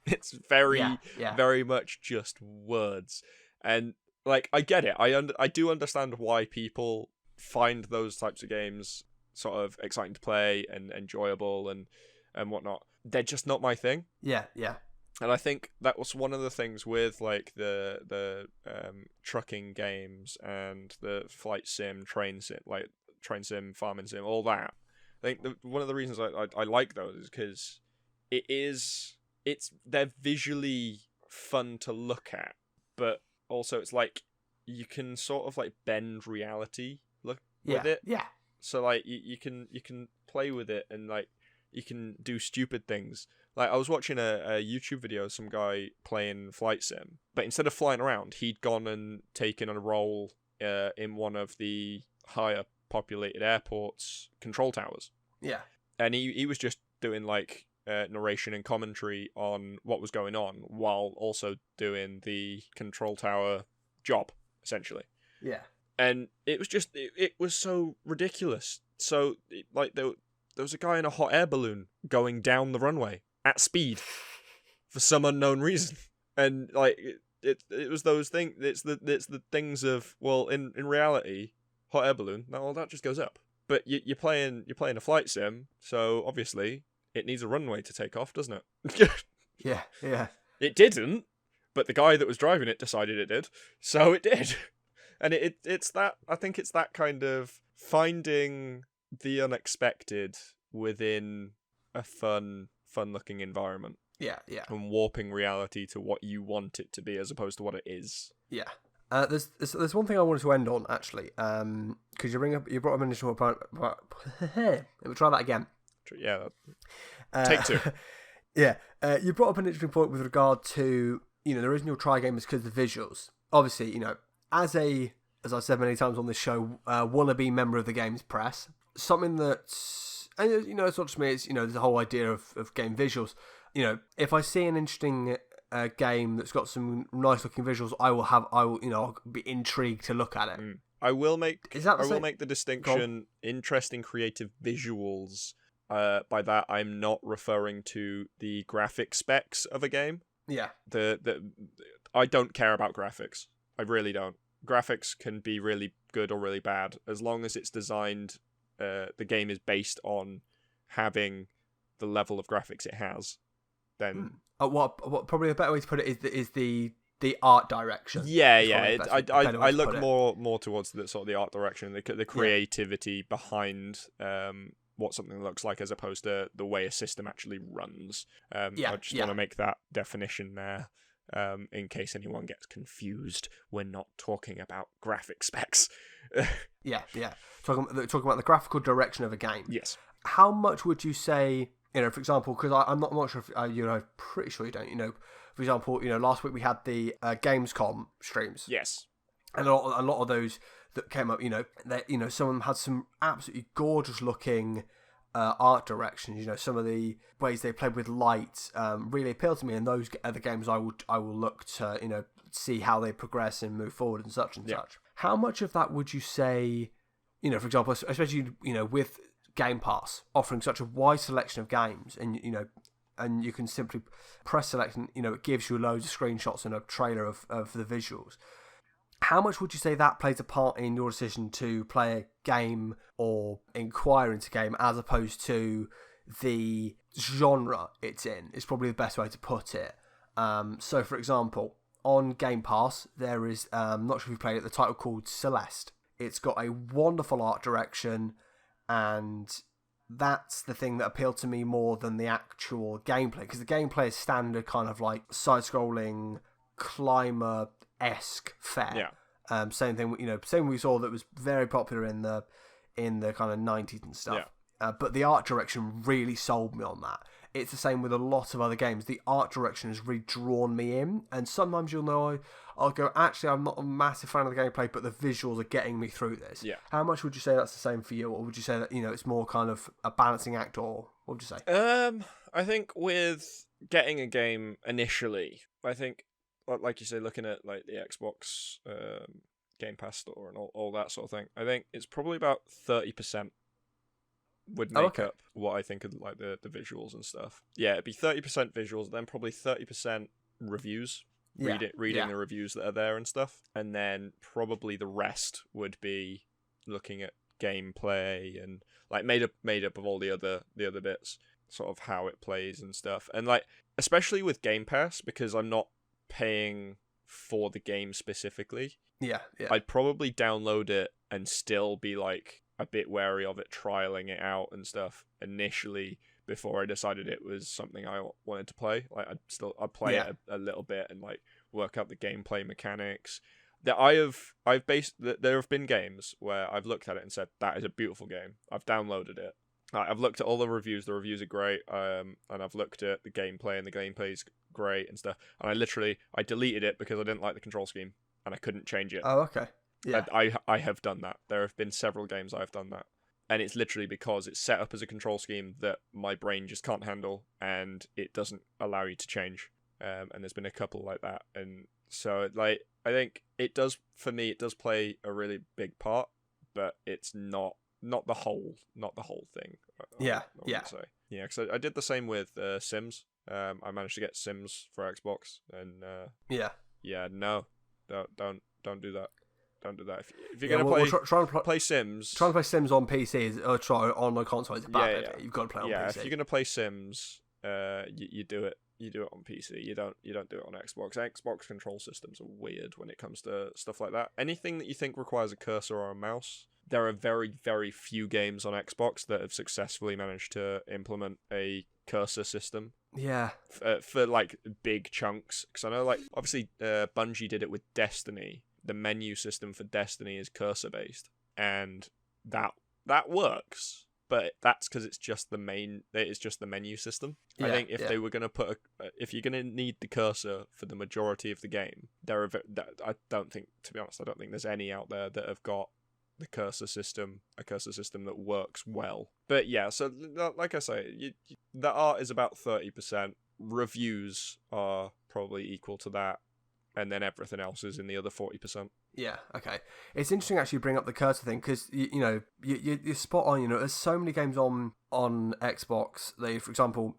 It's very much just words. And, like, I get it. I do understand why people find those types of games sort of exciting to play and enjoyable and whatnot. They're just not my thing. Yeah. And I think that was one of the things with like the trucking games and the flight sim, train sim, farming sim, all that. I think one of the reasons I like those is because they're visually fun to look at, but also it's like you can sort of like bend reality with it. Yeah. So like you can play with it, and like you can do stupid things. Like, I was watching a YouTube video of some guy playing flight sim, but instead of flying around, he'd gone and taken a role in one of the higher populated airports' control towers. Yeah. And he was just doing, like, narration and commentary on what was going on, while also doing the control tower job, essentially. Yeah. And it was just, it was so ridiculous. So, like, there was a guy in a hot air balloon going down the runway at speed for some unknown reason, and like it was those things. It's the things of, well, in reality, hot air balloon, well, that just goes up. But you're playing a flight sim, so obviously it needs a runway to take off, doesn't it? Yeah. It didn't, but the guy that was driving it decided it did, so it did. And it's that, I think it's that kind of finding the unexpected within a fun-looking environment. Yeah. And warping reality to what you want it to be as opposed to what it is. Yeah. There's one thing I wanted to end on, actually, because you brought up an initial point. Let me try that again. Yeah. Take two. Yeah. You brought up an interesting point with regard to, the reason you'll try games because of the visuals. Obviously, as I've said many times on this show, wannabe member of the games press, something that's, and it's not just me, it's, the whole idea of game visuals. If I see an interesting game that's got some nice looking visuals, I'll be intrigued to look at it. I will make the distinction, interesting creative visuals. By that, I'm not referring to the graphic specs of a game. Yeah. I don't care about graphics. I really don't. Graphics can be really good or really bad, as long as it's designed, the game is based on having the level of graphics it has. Then what probably a better way to put it is the the art direction. Yeah. I look it. more towards the sort of the art direction, the creativity behind what something looks like, as opposed to the way a system actually runs. I just want to make that definition there, in case anyone gets confused. We're not talking about graphic specs. yeah. Talking about the graphical direction of a game. Yes. How much would you say, for example, because I'm not sure if pretty sure you don't, for example, last week we had the Gamescom streams. Yes. And a lot of those that came up, some of them had some absolutely gorgeous looking art directions. Some of the ways they played with light really appealed to me, and those are the games I will look to see how they progress and move forward and such. How much of that would you say, for example, especially with Game Pass offering such a wide selection of games, and you can simply press select and it gives you loads of screenshots and a trailer of the visuals. How much would you say that plays a part in your decision to play a game or inquire into a game, as opposed to the genre it's in? Is probably the best way to put it. So, for example, on Game Pass, there is, not sure if you played it, the title called Celeste. It's got a wonderful art direction, and that's the thing that appealed to me more than the actual gameplay, because the gameplay is standard kind of like side-scrolling climber-esque fare. Same thing we saw that was very popular in the kind of 90s and stuff. But the art direction really sold me on that. It's the same with a lot of other games. The art direction has really drawn me in, and sometimes I'll go, actually, I'm not a massive fan of the gameplay, but the visuals are getting me through this. Yeah. How much would you say that's the same for you, or would you say that it's more kind of a balancing act, or what would you say? I think with getting a game initially, I think, like you say, looking at like the Xbox Game Pass store and all that sort of thing, I think it's probably about 30% would make up what I think of like the visuals and stuff. Yeah, it'd be 30% visuals, then probably 30% reviews. Reading the reviews that are there and stuff, and then probably the rest would be looking at gameplay and like made up of all the other bits, sort of how it plays and stuff. And like especially with Game Pass, because I'm not paying for the game specifically. Yeah. I'd probably download it and still be like a bit wary of it, trialing it out and stuff initially before I decided it was something I wanted to play. Like I'd play it a little bit and like work out the gameplay mechanics. That there have been games where I've looked at it and said, that is a beautiful game. I've downloaded it. I've looked at all the reviews. The reviews are great. And I've looked at the gameplay, and the gameplay's great and stuff. And I deleted it because I didn't like the control scheme and I couldn't change it. Oh, okay. Yeah. I have done that. There have been several games I've done that. And it's literally because it's set up as a control scheme that my brain just can't handle, and it doesn't allow you to change. And there's been a couple like that. And so, like, I think it does, for me, it does play a really big part, but it's not the whole thing. Yeah. Say. Yeah, because I did the same with Sims. I managed to get Sims for Xbox, and no, don't do that. Don't do that. If you're going to play Sims... Trying to play Sims on PC or try on a console is a bad idea. You've got to play on PC. Yeah, if you're going to play Sims, you do it. You do it on PC. You don't do it on Xbox. Xbox control systems are weird when it comes to stuff like that. Anything that you think requires a cursor or a mouse, there are very, very few games on Xbox that have successfully managed to implement a cursor system. Yeah. For like big chunks. Because I know, like, obviously Bungie did it with Destiny. The menu system for Destiny is cursor based, and that works, but that's because it's just the menu system. I think if they were going to if you're going to need the cursor for the majority of the game, I don't think there's any out there that have got a cursor system that works well. But yeah, so like I say, the art is about 30%. Reviews are probably equal to that. And then everything else is in the other 40%. Yeah, okay. It's interesting actually bring up the cursor thing, because you're spot on. There's so many games on Xbox. For example,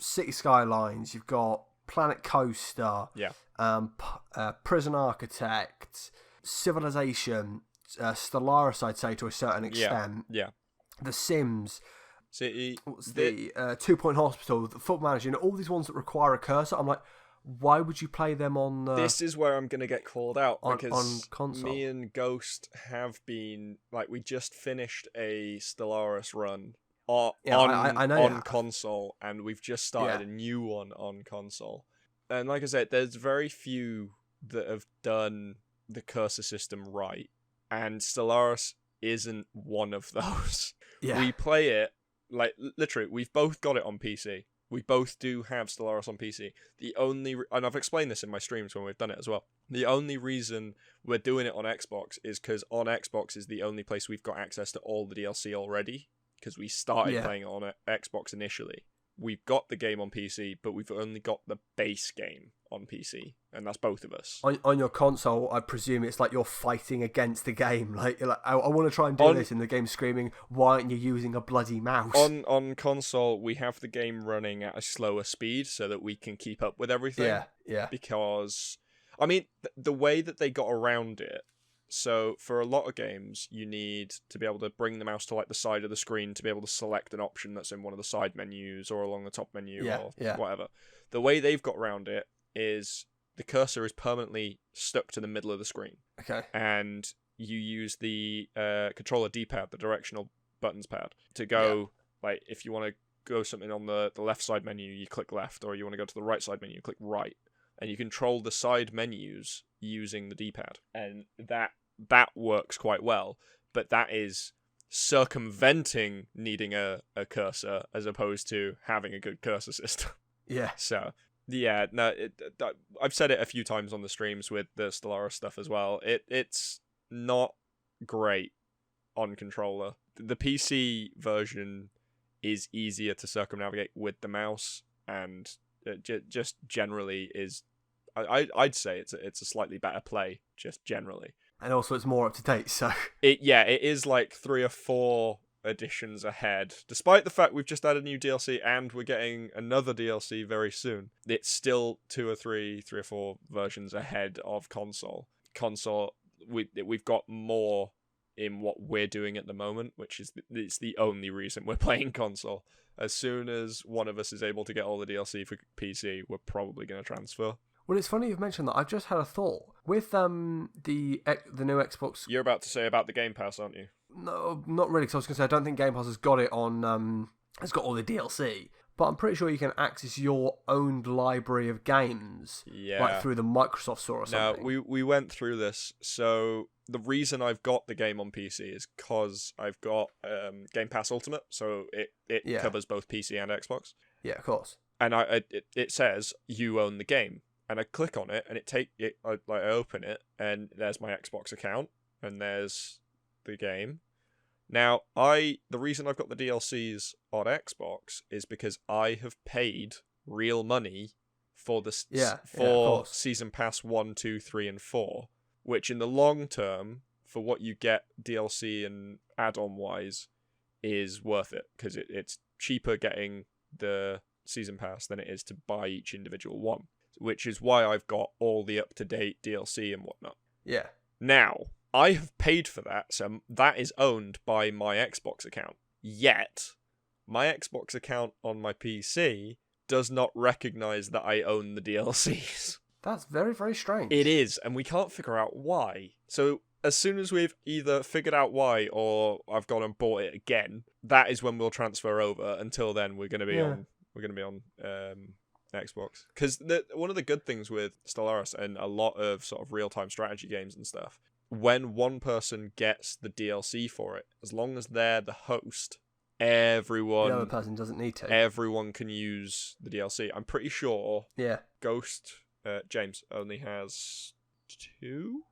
City Skylines. You've got Planet Coaster. Yeah. Prison Architect, Civilization, Stellaris, I'd say to a certain extent. Yeah. The Sims. City. What's the 2 Point Hospital, the Football Manager, all these ones that require a cursor. I'm like, why would you play them on This is where I'm going to get called out, on because console? me and Ghost have been, like, we just finished a Stellaris run I know on console, and we've just started a new one on console. And like I said, there's very few that have done the cursor system right, and Stellaris isn't one of those. Yeah. We play it, like, literally, we've both got it on PC. We both do have Stellaris on PC. And I've explained this in my streams when we've done it as well. The only reason we're doing it on Xbox is because on Xbox is the only place we've got access to all the DLC already, because we started playing it on Xbox initially. We've got the game on PC, but we've only got the base game on PC, and that's both of us. On your console, I presume it's like you're fighting against the game. Like, you're like, I want to try and do this, and the game's screaming, "Why aren't you using a bloody mouse?" On console, we have the game running at a slower speed so that we can keep up with everything. Yeah. Because, I mean, the way that they got around it. So for a lot of games, you need to be able to bring the mouse to like the side of the screen to be able to select an option that's in one of the side menus or along the top menu or whatever. The way they've got around it is the cursor is permanently stuck to the middle of the screen. Okay. And you use the controller D-pad, the directional buttons pad, to go, like, if you want to go something on the left side menu, you click left, or you want to go to the right side menu, you click right. And you control the side menus using the D-pad. And that works quite well, but that is circumventing needing a cursor as opposed to having a good cursor system. Yeah. So, yeah, no, I've said it a few times on the streams with the Stellaris stuff as well. It's not great on controller. The PC version is easier to circumnavigate with the mouse, and it just generally is. I'd say it's a slightly better play, just generally. And also, it's more up to date, so... It is like 3 or 4 editions ahead. Despite the fact we've just added new DLC and we're getting another DLC very soon, it's still 2 or 3 or 4 versions ahead of console. We've got more in what we're doing at the moment, which is it's the only reason we're playing console. As soon as one of us is able to get all the DLC for PC, we're probably going to transfer. Well, it's funny you've mentioned that. I've just had a thought. With the new Xbox... You're about to say about the Game Pass, aren't you? No, not really, because I was going to say, I don't think Game Pass has got it on... It's got all the DLC. But I'm pretty sure you can access your own library of games. Yeah. Like through the Microsoft Store or something. No, we went through this. So the reason I've got the game on PC is because I've got Game Pass Ultimate. So it covers both PC and Xbox. Yeah, of course. And it says, you own the game. And I click on it, and I open it, and there's my Xbox account, and there's the game. Now, the reason I've got the DLCs on Xbox is because I have paid real money for Season Pass 1, 2, 3, and 4, which in the long term, for what you get DLC and add-on wise, is worth it, because it's cheaper getting the Season Pass than it is to buy each individual one. Which is why I've got all the up-to-date DLC and whatnot. Yeah. Now, I have paid for that, so that is owned by my Xbox account. Yet, my Xbox account on my PC does not recognize that I own the DLCs. That's very, very strange. It is, and we can't figure out why. So, as soon as we've either figured out why or I've gone and bought it again, that is when we'll transfer over. Until then, we're going to be on Xbox, because one of the good things with Stellaris and a lot of sort of real-time strategy games and stuff, when one person gets the DLC for it, as long as they're the host, the other person doesn't need to. Everyone can use the DLC. I'm pretty sure. Yeah. Ghost James only has two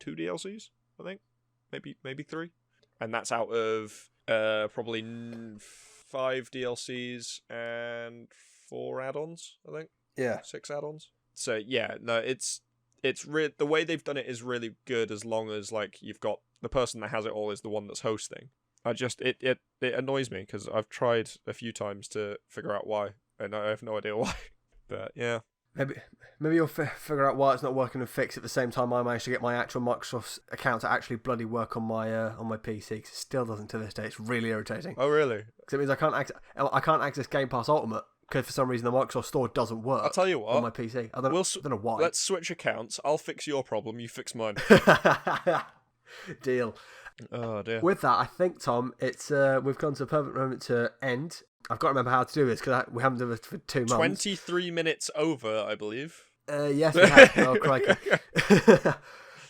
DLCs, I think, maybe 3, and that's out of probably 5 DLCs and 4 add-ons, I think. Yeah. 6 add-ons. So yeah, no, it's the way they've done it is really good, as long as like you've got the person that has it all is the one that's hosting. It annoys me because I've tried a few times to figure out why, and I have no idea why. But yeah. Maybe you'll figure out why it's not working and fix it at the same time I managed to get my actual Microsoft account to actually bloody work on my PC, because it still doesn't to this day. It's really irritating. Oh really? Because it means I can't access Game Pass Ultimate, because for some reason the Microsoft Store doesn't work. I'll tell you what. On my PC. I don't know why. Let's switch accounts. I'll fix your problem. You fix mine. Deal. Oh dear. With that, I think, Tom, it's we've come to a perfect moment to end. I've got to remember how to do this because we haven't done it for 2 months. 23 minutes over, I believe. Yes, we have. Oh, crikey.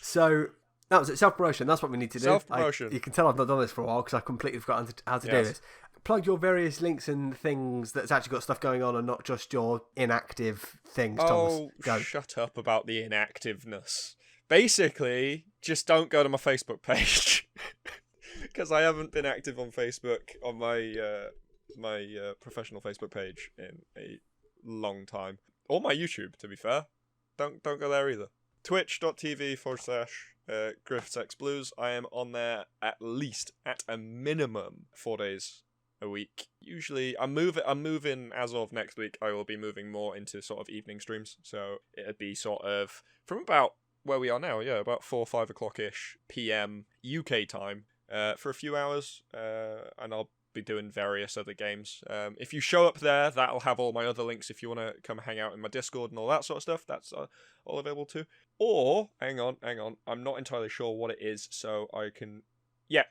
So that was it. Self-promotion. That's what we need to do. Self-promotion. You can tell I've not done this for a while because I completely forgot how to do this. Plug your various links and things that's actually got stuff going on and not just your inactive things, Thomas. Go. Shut up about the inactiveness. Basically, just don't go to my Facebook page. Because I haven't been active on Facebook, on my professional Facebook page in a long time. Or my YouTube, to be fair. Don't go there either. Twitch.tv/GriffsXBlues. I am on there at a minimum 4 days a week. Usually, I'm moving as of next week. I will be moving more into sort of evening streams. So it'd be sort of from about where we are now, about 4 or 5 o'clock-ish PM UK time for a few hours, and I'll be doing various other games. If you show up there, that'll have all my other links if you want to come hang out in my Discord and all that sort of stuff. That's all available too. Or, hang on, I'm not entirely sure what it is, so I can...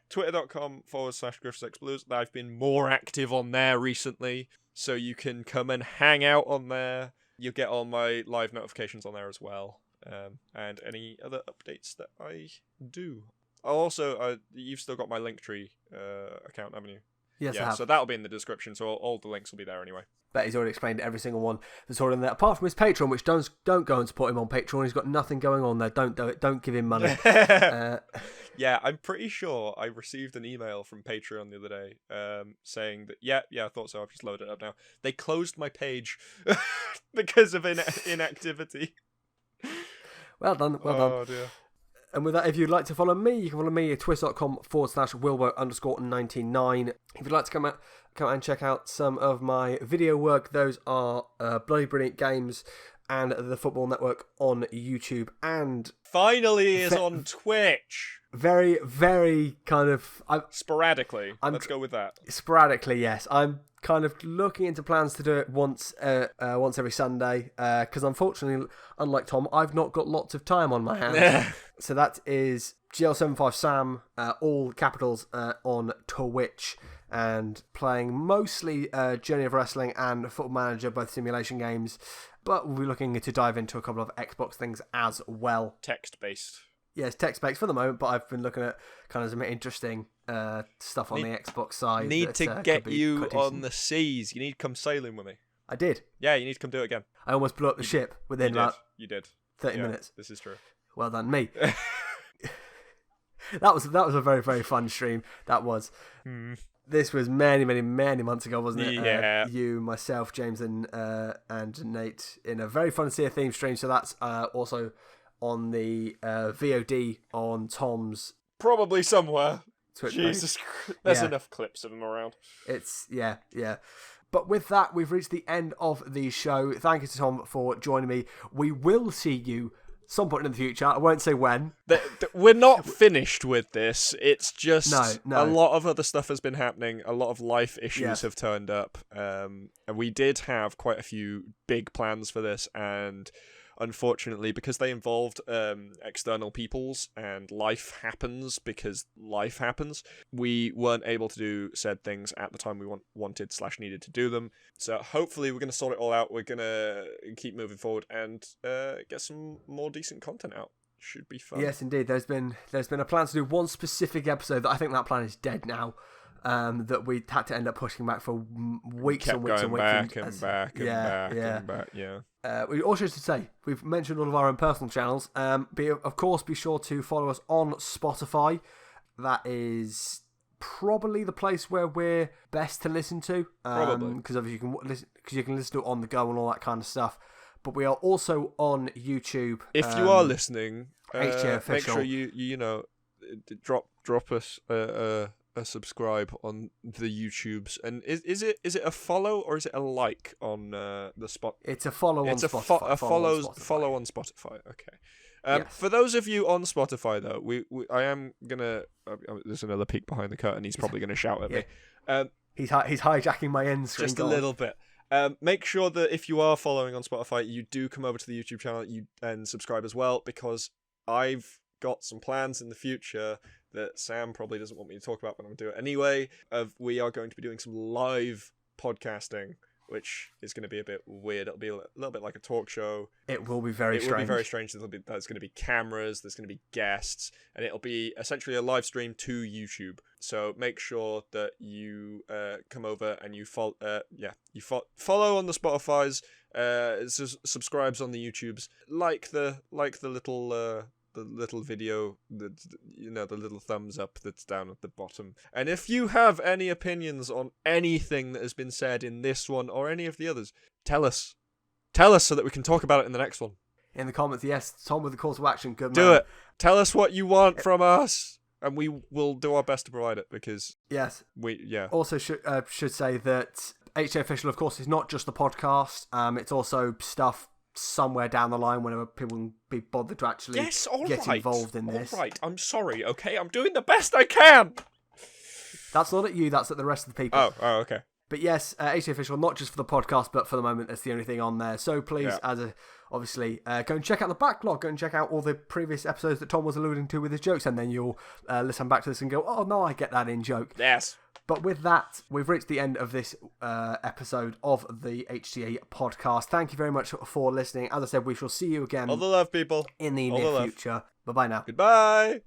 twitter.com/GriffsXBlues. I've been more active on there recently, so you can come and hang out on there. You'll get all my live notifications on there as well. And any other updates that I do. Also, you've still got my LinkTree account, haven't you? Yes, I have. So that'll be in the description, so all the links will be there anyway. Bet he's already explained every single one that's already in there. Apart from his Patreon, which don't go and support him on Patreon. He's got nothing going on there. Don't do it. Don't give him money. Yeah, I'm pretty sure I received an email from Patreon the other day saying that, yeah, I thought so. I've just loaded it up now. They closed my page because of inactivity. Well done. Oh, dear. And with that, if you'd like to follow me, you can follow me at twitter.com/Wilbo_99. If you'd like to come out and check out some of my video work, those are Bloody Brilliant Games and the Football Network on YouTube. And finally is on Twitch. Very, very kind of... Sporadically. Let's go with that. Sporadically, yes. I'm kind of looking into plans to do it once every Sunday, because unfortunately, unlike Tom, I've not got lots of time on my hands. So that is GL75Sam, all capitals, on Twitch, and playing mostly Journey of Wrestling and Football Manager, both simulation games, but we'll be looking to dive into a couple of Xbox things as well. Text-based. Yes, text-based for the moment, but I've been looking at kind of some interesting stuff on the Xbox side. Need to get you on the seas. You need to come sailing with me. I did. Yeah, you need to come do it again. I almost blew up the ship within about you did. 30 minutes. This is true. Well done, me. That was a very, very fun stream. That was. This was many, many, many months ago, wasn't it? Yeah. You, myself, James, and Nate in a very fun Sea of Thieves stream. So that's also on the VOD on Tom's. Probably somewhere. Twitch Jesus Christ. There's enough clips of them around. Yeah. But with that, we've reached the end of the show. Thank you to Tom for joining me. We will see you some point in the future. I won't say when. We're not finished with this. It's just no. A lot of other stuff has been happening. A lot of life issues have turned up. And we did have quite a few big plans for this, and unfortunately, because they involved external peoples and life happens because life happens, we weren't able to do said things at the time we wanted/needed to do them. So hopefully we're going to sort it all out. We're going to keep moving forward and get some more decent content out. Should be fun. Yes, indeed. There's been a plan to do one specific episode that I think that plan is dead now. That we had to end up pushing back for weeks and weeks and weeks. Back and back. We also should say, we've mentioned all of our own personal channels. Of course, be sure to follow us on Spotify. That is probably the place where we're best to listen to. Probably. Because you can listen to it on the go and all that kind of stuff. But we are also on YouTube. If you are listening, HTA official. Make sure you drop us a subscribe on the YouTubes. And is it a follow or is it a like on the spot? It's a follow on Spotify. Follow on Spotify. Okay. Yes. For those of you on Spotify though, I am gonna. There's another peek behind the curtain. He's probably gonna shout at me. He's hijacking my end screen. Just a little bit. Make sure that if you are following on Spotify, you do come over to the YouTube channel and subscribe as well, because I've got some plans in the future that Sam probably doesn't want me to talk about, but I'm going to do it anyway. We are going to be doing some live podcasting, which is going to be a bit weird. It'll be a little bit like a talk show. It will be very strange. It will be very strange. There's going to be cameras, there's going to be guests, and it'll be essentially a live stream to YouTube. So make sure that you come over and you follow on the Spotify's, subscribes on the YouTubes, like the little video, the little thumbs up that's down at the bottom. And if you have any opinions on anything that has been said in this one or any of the others, tell us so that we can talk about it in the next one. In the comments, yes, Tom with the call to action, good man. Do it. Tell us what you want from us, and we will do our best to provide it, because yes, Also, should say that HTA Official, of course, is not just the podcast. It's also stuff somewhere down the line whenever people can be bothered to actually get involved in this. All right, I'm sorry, okay? I'm doing the best I can! That's not at you, that's at the rest of the people. Oh, okay. But yes, HTA Official, not just for the podcast, but for the moment, that's the only thing on there. So please, obviously, go and check out the backlog, go and check out all the previous episodes that Tom was alluding to with his jokes, and then you'll listen back to this and go, oh no, I get that in joke. Yes. But with that, we've reached the end of this episode of the HTA podcast. Thank you very much for listening. As I said, we shall see you again. All the love, people. In the near future. Bye-bye now. Goodbye.